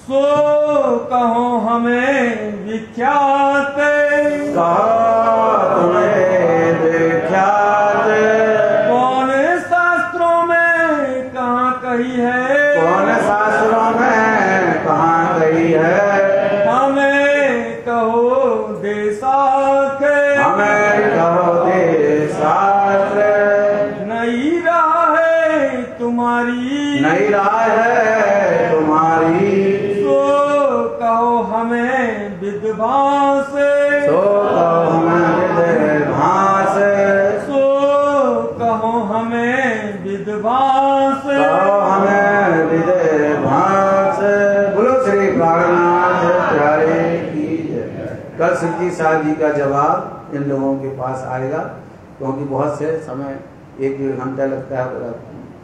सो कहो हमें विख्यात। तुम्हें विख्यात। कौन शास्त्रों में कहाँ कही है? कौन शास्त्रों में कहाँ कही है? हमें कहो देशाख। हमें कहो देशाख। नई राह है तुम्हारी। नई राह है तुम्हारी। कहो हमें विद्वांस। सो कहो हमें विद्वांस। सो कहो हमें विद्वांस। कहो हमें विद्वांस। बोलो श्री प्राणनाथ प्यारे की जय। कल सिद्धि साहब जी का जवाब इन लोगों के पास आएगा, क्योंकि बहुत से समय 1-1.5 घंटा लगता है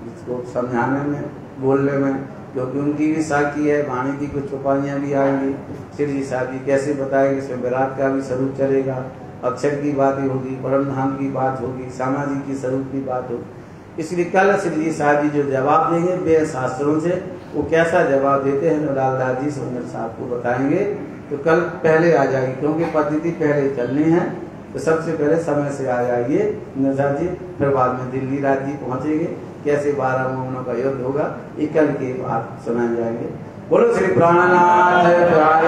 इसको समझाने में, बोलने में, क्योंकि उनकी भी साखी है, वाणी की कुछ चौपाइयाँ भी आएंगी। श्री जी साहब जी कैसे बताएंगे, इसमें विराट का भी स्वरूप चलेगा, अक्षर की बातें होगी, परम धाम की बात होगी, सामाजिक की स्वरूप की बात होगी। इसलिए कल श्री जी साहब जी जो जवाब देंगे वे शास्त्रों से, वो कैसा जवाब देते हैं लालदास जी सुंदर साहब को बताएंगे। तो कल पहले आ जाएगी, क्योंकि पद्धति पहले चलनी है, तो सबसे पहले समय से आ जाइए नजर जी, फिर बाद में दिल्ली राज्य पहुंचेंगे, कैसे 12 मोहनों का युद्ध होगा ये कल के बाद सुनाए जाएंगे। बोलो श्री प्राणनाथ।